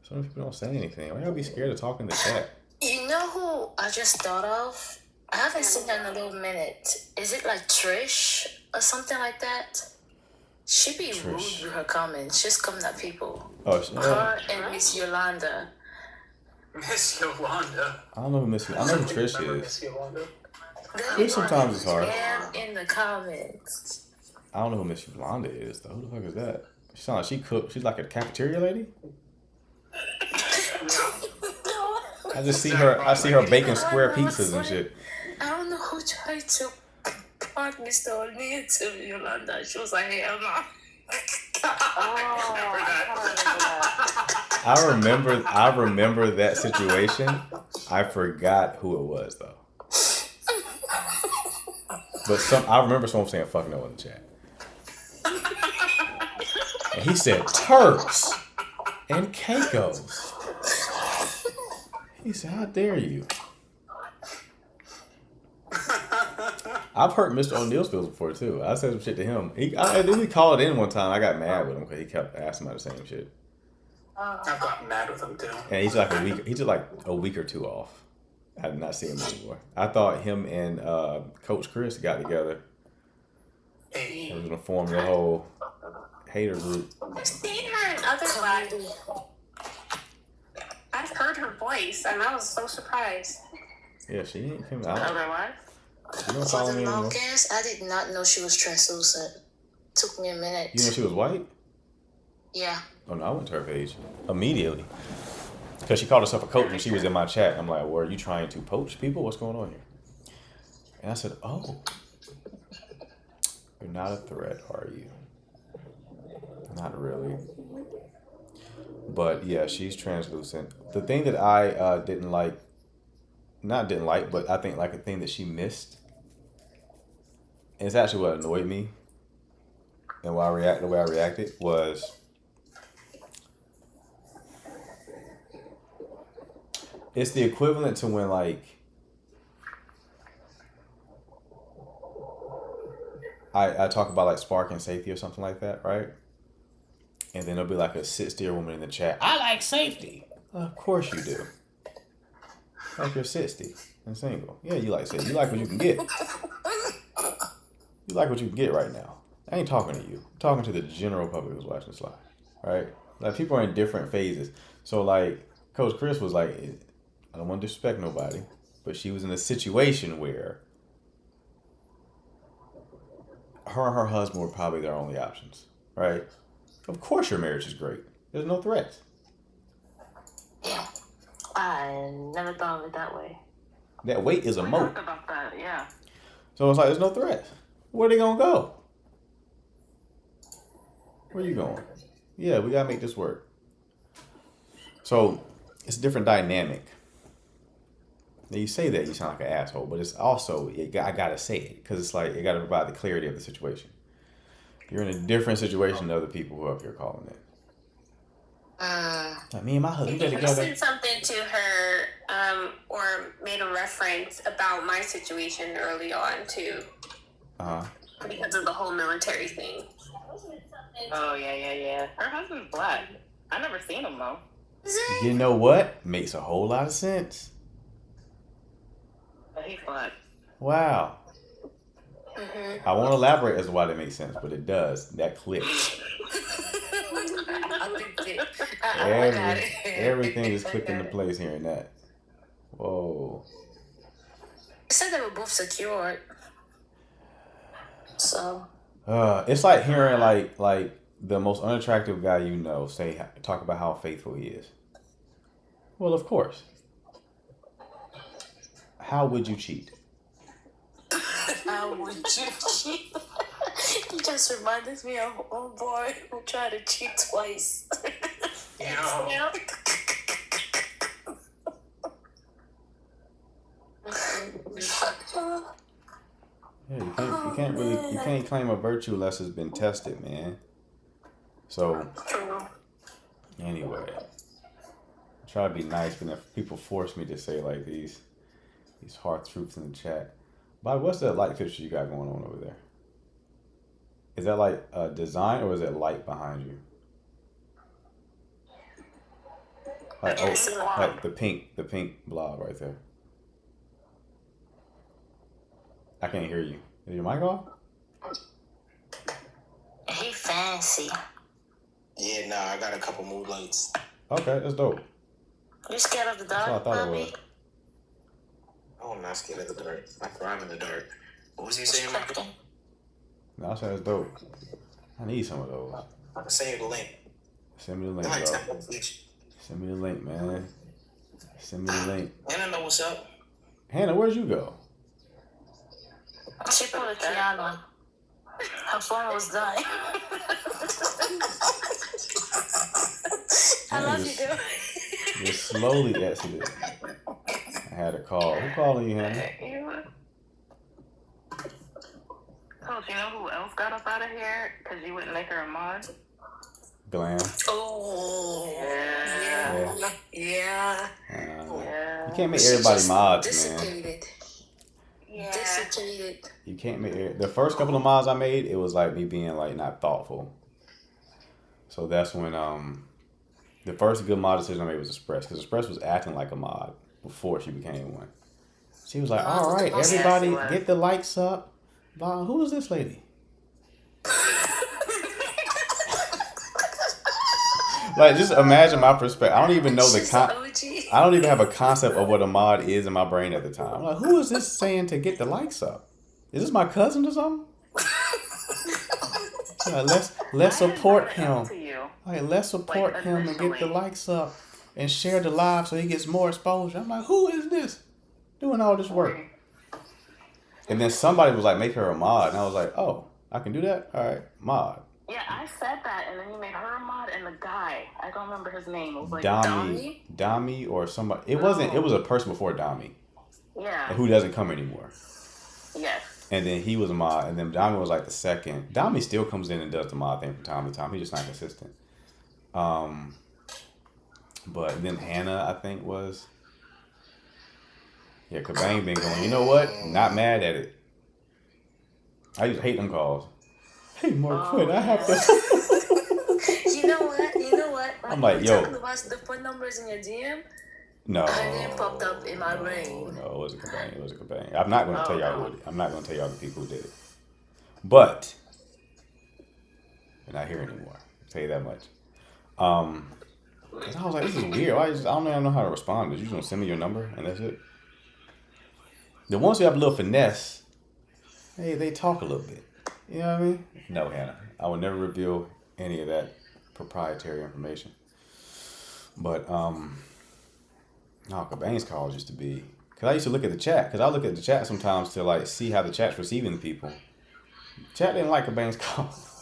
some people don't say anything. Why y'all be scared to talk in the chat? You know who I just thought of? I haven't seen her in a little minute. Is it like Trish or something like that? She be rude with her comments. She's coming at people. Oh, Her and Miss Yolanda. Miss Yolanda. I don't know who Miss. I know who Trish is. Miss Yolanda. Trish sometimes is hard. In the comments. I don't know who Miss Yolanda is though. Who the fuck is that? She sounds like she cook. She's like a cafeteria lady. I just see her. I see her baking square pizzas and shit. I don't know who tried to part Mr. O'Neil to Yolanda. She was like, hell no. I remember that situation. I forgot who it was though. But I remember someone saying "fuck no" in the chat, and he said Turks and Caicos. He said, "How dare you?" I've hurt Mr. O'Neil's feelings before too. I said some shit to him. I didn't call it in one time. I got mad with him because he kept asking about the same shit. I've gotten mad with him too. And he's like a week or two off. I did not see him anymore. I thought him and Coach Chris got together. They was gonna form the whole hater group. I've seen her in other lives. I've heard her voice, and I was so surprised. Yeah, she ain't come out. Otherwise. You don't For follow the me anymore. longest, I did not know she was translucent. Took me a minute. You know she was white? Yeah. Oh no, I went to her page immediately. Because she called herself a coach and she was in my chat. I'm like, well, are you trying to poach people? What's going on here? And I said, oh, you're not a threat, are you? Not really. But yeah, she's translucent. The thing that I didn't like, not didn't like, but I think like a thing that she missed, and it's actually what annoyed me, and why the way I reacted was, it's the equivalent to when like I talk about like spark and safety or something like that, right? And then there'll be like a sit-still woman in the chat. I like safety. Of course you do. Like you're 60 and single. Yeah, you like safety. You like what you can get. You like what you can get right now. I ain't talking to you. I'm talking to the general public who's watching this live, right? Like people are in different phases. So like Coach Chris was like, I don't want to disrespect nobody, but she was in a situation where her and her husband were probably their only options, right? Of course your marriage is great. There's no threats. Yeah. I never thought of it that way. That weight is a We moat. talked about that, yeah. So it's like, there's no threats. Where they gonna go? Where you going? Yeah, we gotta make this work. So it's a different dynamic. Now you say that, you sound like an asshole, but it's also, I gotta say it, because it's like, you gotta provide the clarity of the situation. You're in a different situation than other people who are up here calling it. Like me and my husband I together. said something to her, or made a reference about my situation early on too, because of the whole military thing. Oh, yeah. Her husband's black. I never seen him, though. You know what? Makes a whole lot of sense. But he's black. Wow. I won't elaborate as to why that makes sense, but it does. That clicks. Everything is clicked into place here and that. Whoa. They said they were both secured. So. It's like hearing like the most unattractive guy you know talk about how faithful he is. Well, of course. How would you cheat? How would you cheat? He just reminded me of a boy who tried to cheat twice. Yeah. Yeah, you can't claim a virtue unless it's been tested, man. So anyway, I try to be nice, but if people force me to say like these hard truths in the chat. Bobby, what's that light fixture you got going on over there? Is that like a design or is it light behind you? Like, like the pink blob right there. I can't hear you. Is your mic off? He fancy. Yeah, nah, I got a couple mood lights. Okay, that's dope. You scared of the That's dark, what I thought it Bobby? was. Oh, I'm not scared of the dark. I thrive in the dark. What was you saying, Michael? No, I said it's dope. I need some of those. I'll send you the link. Send me the link, They're like bro. 10 bucks each. Send me the link, man. Send me the link. Hannah know what's up. Hannah, where'd you go? She put a Kiana. Her phone was dying. I love you, girl. Just slowly exited. I had a call. Who calling you, Hannah? Coach, you know who else got up out of here? Because you wouldn't make her a mod? Glam. Oh. Yeah. Yeah. You can't make everybody mods, man. Dissipated. Yeah. Dissipated. You can't make the first couple of mods I made. It was like me being like not thoughtful. So that's when the first good mod decision I made was Express, because Express was acting like a mod before she became one. She was like, "All right, everybody, get the likes up." Who is this lady? Like, just imagine my perspective. I don't even know I don't even have a concept of what a mod is in my brain at the time. I'm like, who is this saying to get the likes up? Is this my cousin or something? Let's support him. Like, let's support him and get the likes up and share the live so he gets more exposure. I'm like, who is this doing all this work? And then somebody was like, make her a mod, and I was like, oh, I can do that. All right, mod. Yeah, I said that and then you made her a mod, and the guy, I don't remember his name. It was like Dami or somebody. It wasn't. It was a person before Dami. Yeah. Who doesn't come anymore. Yes. And then he was a mod, and then Dami was like the second. Dami still comes in and does the mod thing from time to time. He's just not consistent. But then Hannah, I think, was. Yeah, Kabang been going. You know what? Not mad at it. I used to hate them calls. Hey, Marquette, I have to. You know what? I'm like, yo. Talking about the phone numbers in your DM. No. Her name popped up in my brain. No, it wasn't Kabang. It wasn't Kabang. I'm not going to tell y'all. I'm not going to tell y'all the people who did it. But they're not here anymore. I'll tell you that much. Cause I was like, this is weird. I don't even know how to respond. You're just gonna send me your number and that's it. The ones who have a little finesse, hey, they talk a little bit. You know what I mean? No, Hannah, I will never reveal any of that proprietary information. But no, Kabang's calls used to be. Cause I used to look at the chat. Cause I look at the chat sometimes to like see how the chat's receiving the people. Chat didn't like Kabang's calls.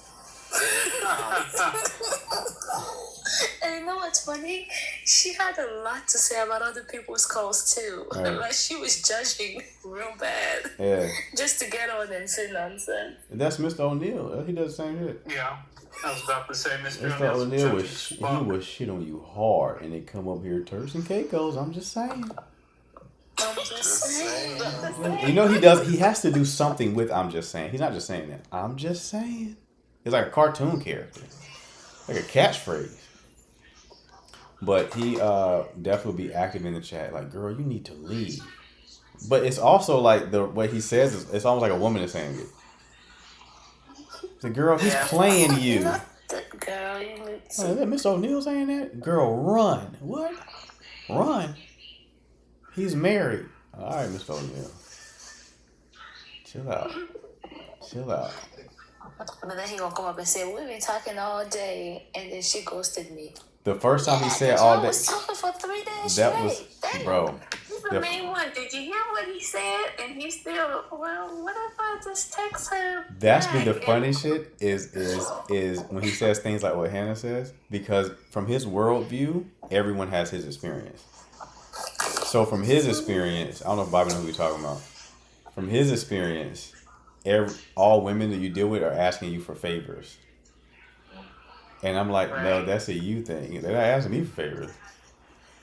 And you know what's funny? She had a lot to say about other people's calls too. Right. Like she was judging real bad. Yeah. Just to get on and say nonsense. That's Mr. O'Neal. He does the same shit. Yeah, I was about to say Mr. Mr. O'Neal was shit on you hard, and they come up here Turks and Caicos. I'm just saying. I'm just saying. You know he does. He has to do something with "I'm just saying." He's not just saying that. I'm just saying. It's like a cartoon character, like a catchphrase. But he definitely be active in the chat. Like, girl, you need to leave. But it's also like the way he says it, it's almost like a woman is saying it. The girl, he's playing you. Girl, you need Oh, is that Miss O'Neal saying that? Girl, run. What? Run? He's married. All right, Miss O'Neal. Chill out. Chill out. But then he gonna come up and say, we've been talking all day, and then she ghosted me. The first time he said all I day, was talking for 3 days that straight. was, Damn. bro. He's the main one. Did you hear what he said? And he still, well, what if I just text her? That's been the back? funny shit is when he says things like what Hannah says, because from his worldview, everyone has his experience. So from his experience, I don't know if Bobby knows who we're talking about. From his experience, all women that you deal with are asking you for favors. And I'm like, no, that's a you thing. They're not asking me for favors.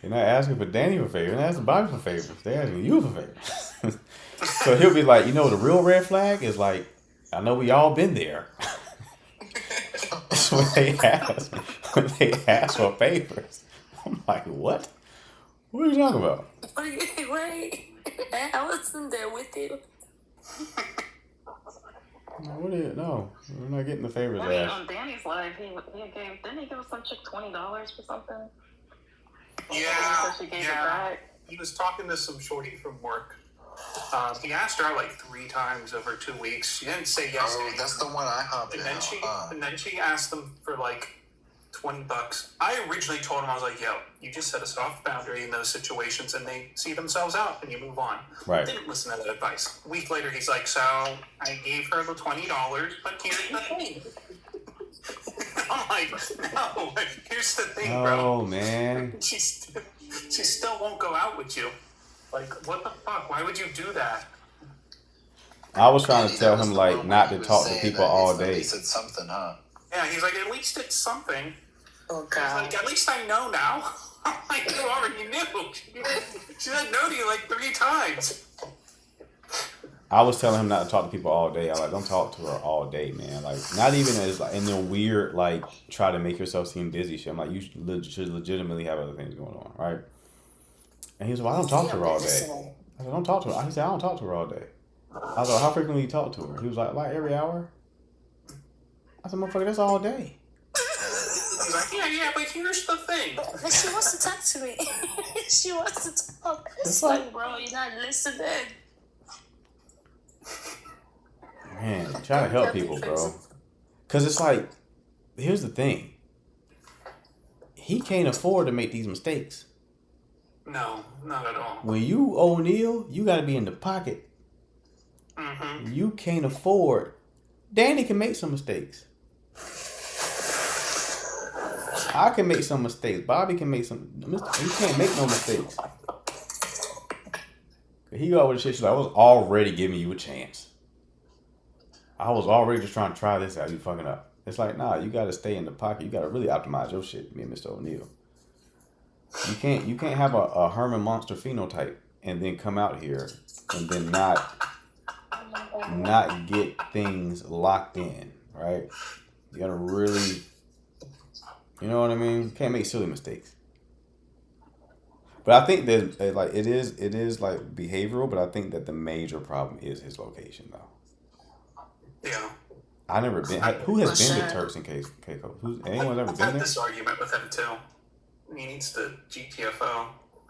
They're not asking for Danny for favors. They're not asking Bobby for favors. They're asking you for favors. So he'll be like, you know, the real red flag is like, I know we all been there. It's when they ask for favors. I'm like, what? What are you talking about? Wait. I wasn't there with you. What is it? No, we're not getting the favors I mean, asked. on Danny's live, didn't he give some chick $20 for something? Yeah, So she gave it back. He was talking to some shorty from work. He asked her out like 3 times over 2 weeks. She didn't say yes. Oh, that's the one I hopped in. And then she asked him for like $20. I originally told him, I was like, yo, you just set a soft boundary in those situations and they see themselves out and you move on. Right. Didn't listen to that advice. A week later, he's like, so I gave her the $20, but here's the thing. I'm like, no, here's the thing, bro. Oh, man. She still won't go out with you. Like, what the fuck? Why would you do that? I was trying to tell him, like, not to talk to people all day. He said something, huh? Yeah, he's like, at least it's something. Oh, He's God. like, at least I know now. I'm like, you already knew. She said no to you like 3 times. I was telling him not to talk to people all day. I like, don't talk to her all day, man. Like, not even as like in the weird, like, try to make yourself seem busy shit. I'm like, you should legitimately have other things going on, right? And he was like, I don't talk to her all day. I said, don't talk to her. He said, I don't talk to her all day. I was like, how frequently you talk to her? He was like every hour. I said, motherfucker, that's all day. He's like, yeah, but here's the thing. But she wants to talk to me. She wants to talk. It's It's like, like- bro, you're not listening. Man, try to help people, bro. Because it's like, here's the thing. He can't afford to make these mistakes. No, not at all. When you O'Neal, you got to be in the pocket. Mm-hmm. You can't afford. Danny can make some mistakes. I can make some mistakes. Bobby can make some. He can't make no mistakes. He go out with the shit. She's like, I was already giving you a chance. I was already just trying to try this out. You fucking up. It's like, nah, you got to stay in the pocket. You got to really optimize your shit, me and Mr. O'Neal. You can't have a Herman Monster phenotype and then come out here and then not get things locked in, right? You got to really, you know what I mean? You can't make silly mistakes. But I think that like it is like behavioral, but I think that the major problem is his location though. Yeah. I never been. Who has been to Turks and Caicos? Anyone's ever I've been had there? this argument with him too. He needs the GTFO.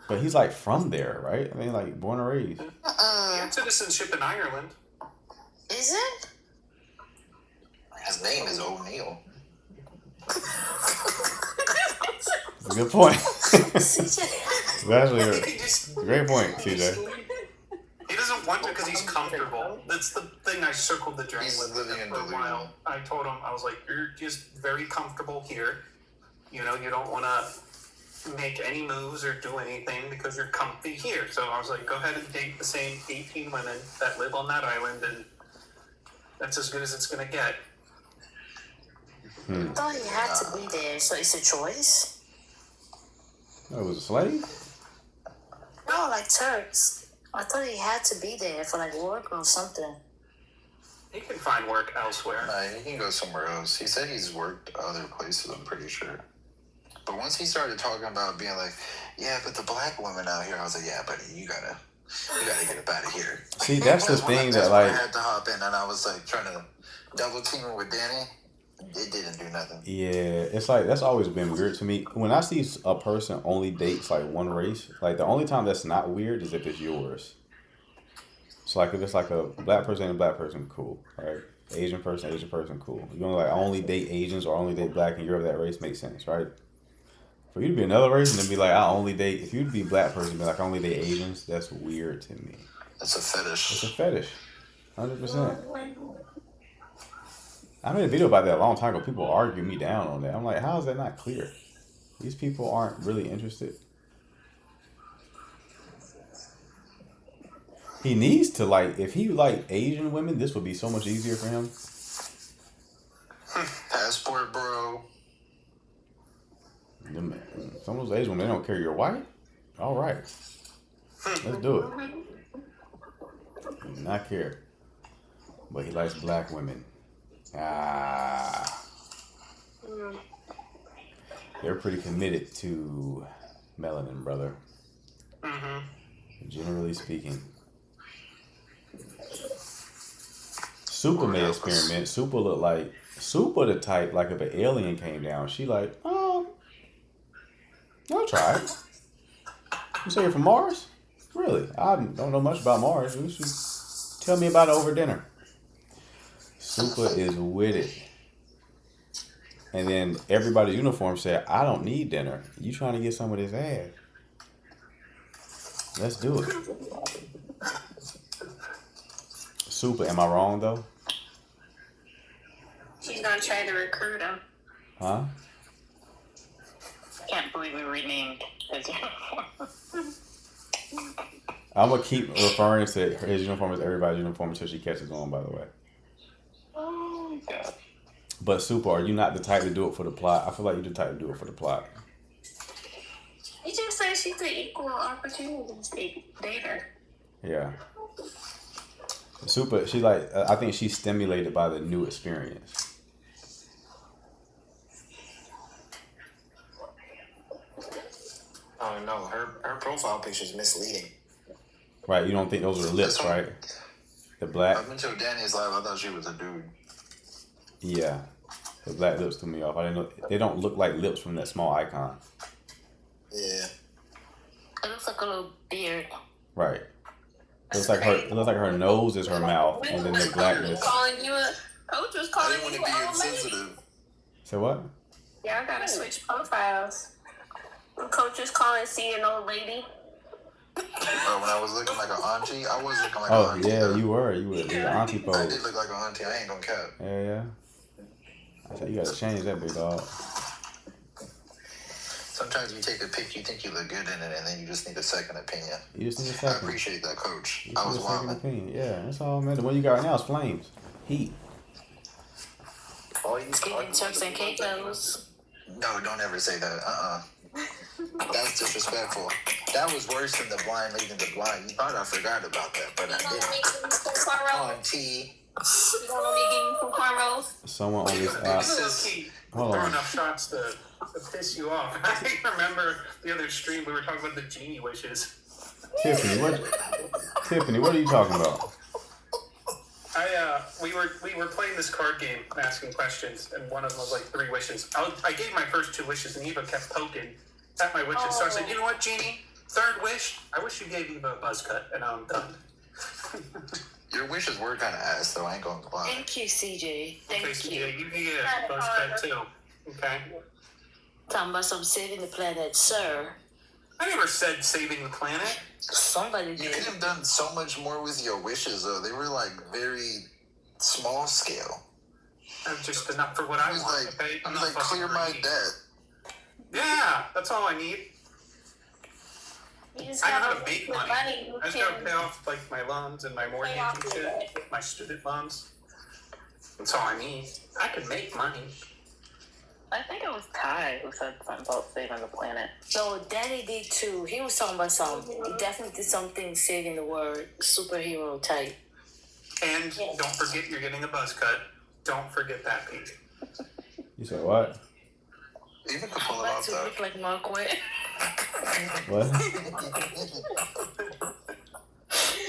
But he's like from there, right? I mean, like born and raised. He had citizenship in Ireland. Is it? His name is O'Neal. That's a good point. That's actually a great point, CJ. He doesn't want to because he's comfortable. That's the thing I circled the drain with him for a while. I told him, I was like, you're just very comfortable here. You know, you don't want to make any moves or do anything because you're comfy here. So I was like, go ahead and date the same 18 women that live on that island, and that's as good as it's going to get. I thought he had to be there, so it's a choice? Oh, it was a slave? No, like Turks. I thought he had to be there for like work or something. He can find work elsewhere. Nah, he can go somewhere else. He said he's worked other places, I'm pretty sure. But once he started talking about being like, yeah, but the black woman out here, I was like, yeah, buddy, you gotta get up out of here. See, that's the thing that I like. had to hop in, and I was like trying to double team it with Danny. It didn't do nothing. Yeah, it's like that's always been weird to me. When I see a person only dates like one race, like the only time that's not weird is if it's yours. So like if it's like a black person and a black person, cool, right? Asian person, cool. You gonna like only date Asians or only date black and you're of that race makes sense, right? For you to be another race and then be like I only date, if you'd be a black person and be like I only date Asians, that's weird to me. It's a fetish. It's a fetish, 100%. I made a video about that a long time ago. People argue me down on that. I'm like, how is that not clear? These people aren't really interested. He needs to like, if he like Asian women, this would be so much easier for him. Passport, bro. Some of those Asian women, they don't care you're white. All right, let's do it. He does not care, but he likes black women. They're pretty committed to melanin, brother. Generally speaking. Super made experiment. Super look like Super the type like if an alien came down, she like, I'll try it. You say you're from Mars? Really? I don't know much about Mars. You should tell me about it over dinner. Super is with it. And then everybody's uniform said, I don't need dinner. You trying to get some of this ass. Let's do it. Super, am I wrong though? She's gonna try to recruit him. Huh? Can't believe we renamed his uniform. I'm gonna keep referring to his uniform as everybody's uniform until she catches on, by the way. Oh my god. But Super, are you not the type to do it for the plot? I feel like you're the type to do it for the plot. He just said she's an equal opportunity dater. Yeah. Super, she like, I think she's stimulated by the new experience. Oh no, her profile picture is misleading. Right, you don't think those are the lips, right? The black. Up until Danny's live, I thought she was a dude. Yeah, the black lips threw me off. I didn't know they don't look like lips from that small icon. Yeah. It looks like a little beard. Right. It looks like her nose is her mouth, and then the blackness. Calling you a coach was calling you an old lady. Sensitive. So what? Yeah, I gotta switch profiles. Coach is calling C an old lady. When I was looking like an auntie, I was looking like an auntie. Oh yeah, you were the auntie pose. I did look like an auntie. I ain't gonna cap. Yeah. I said you gotta change that, big dog. sometimes you take a pic, you think you look good in it, and then you just need a second opinion. You just need a I second. appreciate that, Coach. You I just was need a second wilding. opinion. Yeah, that's all, man. The one you got right now is flames, heat. It's giving Turks and Caicos. No, don't ever say that. That's disrespectful. That was worse than the blind leading the blind. You thought I forgot about that, but I didn't. On T. You don't want me to give you some cornrows? Someone on this app. Hold Throw on. enough shots to piss you off. I remember the other stream we were talking about the genie wishes. Tiffany, what are you talking about? We were playing this card game, asking questions, and one of them was like 3 wishes. I gave my first 2 wishes, and Eva kept poking at my wishes. So I said, you know what, Genie? 3rd wish, I wish you gave Eva a buzz cut, and now I'm done. Your wishes were kind of ass, though. I ain't going to lie. Thank you, CJ. Thank Okay, you. CJ, you get a buzz cut too. Okay. Talking about some saving the planet, sir. I never said saving the planet. Somebody You did. could have done so much more with your wishes, though. They were like very small scale. Just enough for what I was want. like, Okay, it was like clear my debt. Yeah, that's all I need. You just I know how gotta to make with money. you I just gotta can pay off like my loans and my mortgage pay off and your shit, debt. my student loans. That's all I need. I can make money. I think it was Kai who said something about saving the planet. No, Danny did too. He was talking about something. He definitely did something saving the world, superhero type. And don't forget you're getting a buzz cut. Don't forget that piece. You said what? Even could pull it Like off, to though. look like Mark Waid. What?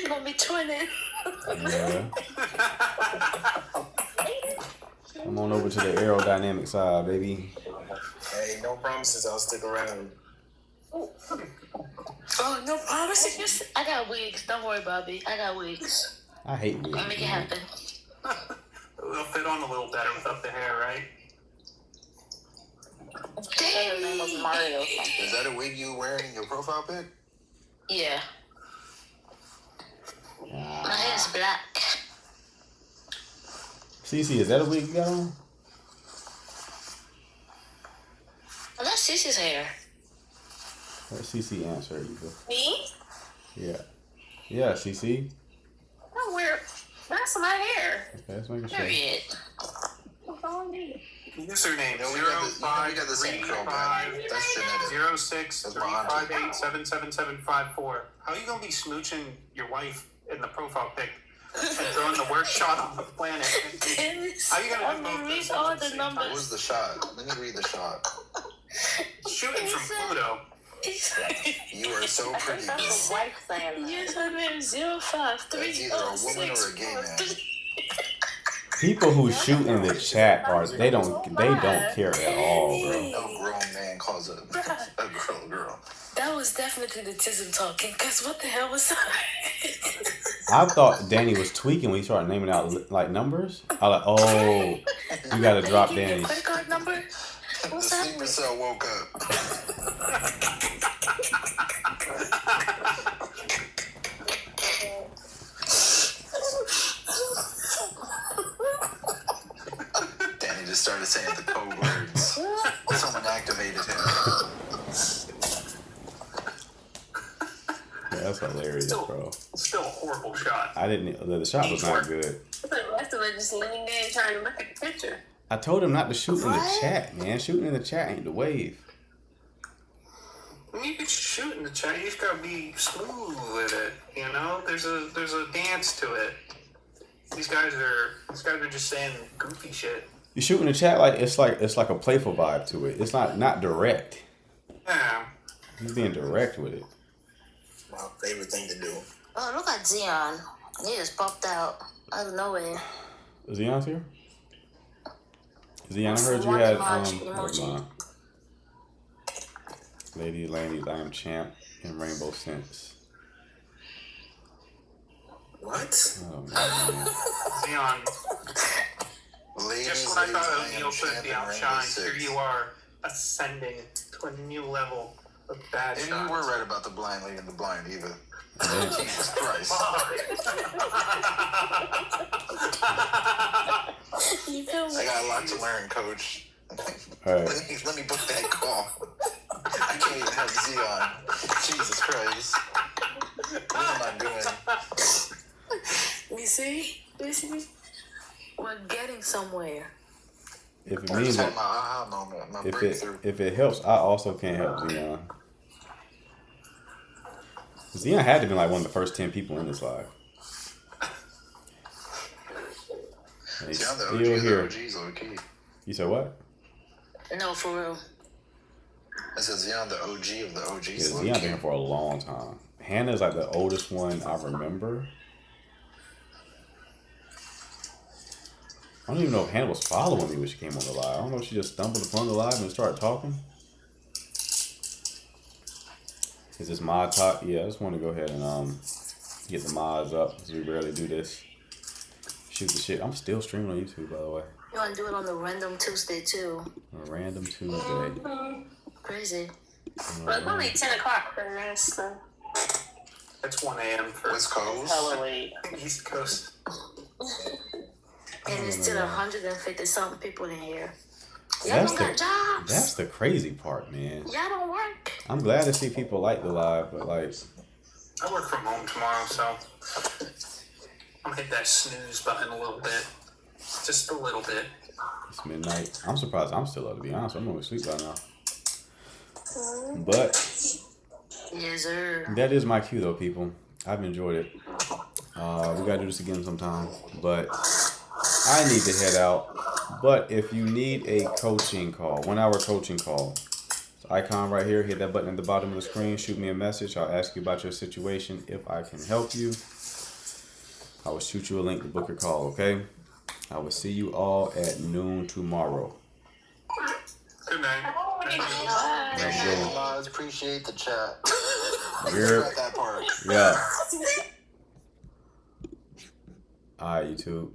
Gonna be twinning. Yeah. Come on over to the aerodynamic side, baby. Hey, no promises. I'll stick around. Oh, no promises. I got wigs. Don't worry, Bobby. I got wigs. I hate I'll wigs. make it happen. It'll fit on a little better without the hair, right? Her name was Mario something. Is that a wig you wearing in your profile pic? Yeah. My hair's black. Cece, is that a wig you got on? Oh, that's Cece's hair. Let Cece answer, Eva. Me? Yeah. Yeah, Cece. No, that's my hair. Okay, let's make sure. Period. What's all I need? Username No, we got the same curl pattern. That's genetic. 06-358-77754. How are you gonna be smooching your wife in the profile pic and throwing the worst shot on the planet? How are you gonna do both those all at the the same numbers. time? What was the shot? Let me read the shot. Shooting from Pluto. You are so pretty, girl. That's the wife saying that. Yes, her name is 053. That's either a woman or a gay man. People who shoot in the chat they don't care at all, bro. No grown man calls a girl. That was definitely the tism talking, because what the hell was that? I thought Danny was tweaking when he started naming out like numbers. I was like, oh, you gotta drop Give me a Danny's. credit card number? The What's sleeper happening? cell woke up. Danny just started saying the code words. Someone activated him. Yeah, that's hilarious, bro. Still a horrible shot. I didn't. The shot was not good. The rest of it just leaning in trying to look at the picture. I told him not to shoot in the chat, man. Shooting in the chat ain't the wave. When you can shoot in the chat, you just gotta be smooth with it. You know, there's a dance to it. These guys are just saying goofy shit. You shoot in the chat it's like a playful vibe to it. It's not direct. Yeah. He's being direct with it. My favorite thing to do. Oh, look at Zion. He just popped out of nowhere. Zion's here? Zion, I heard you One had emoji. never mind. Lady Ladies, I am champ in Rainbow Sense. What? Oh man. Zion. Ladies, Just when I thought I O'Neal am couldn't be champ in Rainbow outshined, Six. here you are ascending to a new level of bad And shots. you were right about the blind leading the blind, Eva. Yeah. Jesus Christ. You feel me? I got a lot to learn, Coach. All right. Let me book that call. I can't communicate and help Zion. Jesus Christ. What am I doing? You see? We're getting somewhere. If it I means just had that, my aha moment, my breakthrough. if it helps, I also can't help Zion. Zion had to be like one of the first 10 people in this live. And he's See, I'm the still OG of the here. OGs, low-key. You said what? No, for real. I said Zion, the OG of the Yeah, OGs, Zion been here for a long time. Hannah's like the oldest one I remember. I don't even know if Hannah was following me when she came on the live. I don't know if she just stumbled upon the live and started talking. Is this mod talk? Yeah, I just want to go ahead and get the mods up because we rarely do this. Shoot the shit. I'm still streaming on YouTube, by the way. You want to do it on the Random Tuesday, too. A random Tuesday. Crazy. Well, it's only 10 o'clock for us, so. It's 1 a.m. for West Coast. Hella late. East Coast. And there's still 150 something people in here. Y'all That's don't the, got jobs. that's the crazy part, man. Y'all don't work. I'm glad to see people like the live, but like, I work from home tomorrow, so I'm gonna hit that snooze button a little bit. Just a little bit. it's midnight. I'm surprised I'm still up, to be honest. I'm going to sleep by now. But Yes, sir. that is my cue, though, people. I've enjoyed it. We got to do this again sometime. But I need to head out. But if you need a coaching call, 1 hour coaching call, it's the icon right here. Hit that button at the bottom of the screen. Shoot me a message. I'll ask you about your situation. If I can help you, I will shoot you a link to book your call, okay? I will see you all at noon tomorrow. Good night. Appreciate the mods, appreciate the chat. We're- That part. Yeah. All right, YouTube.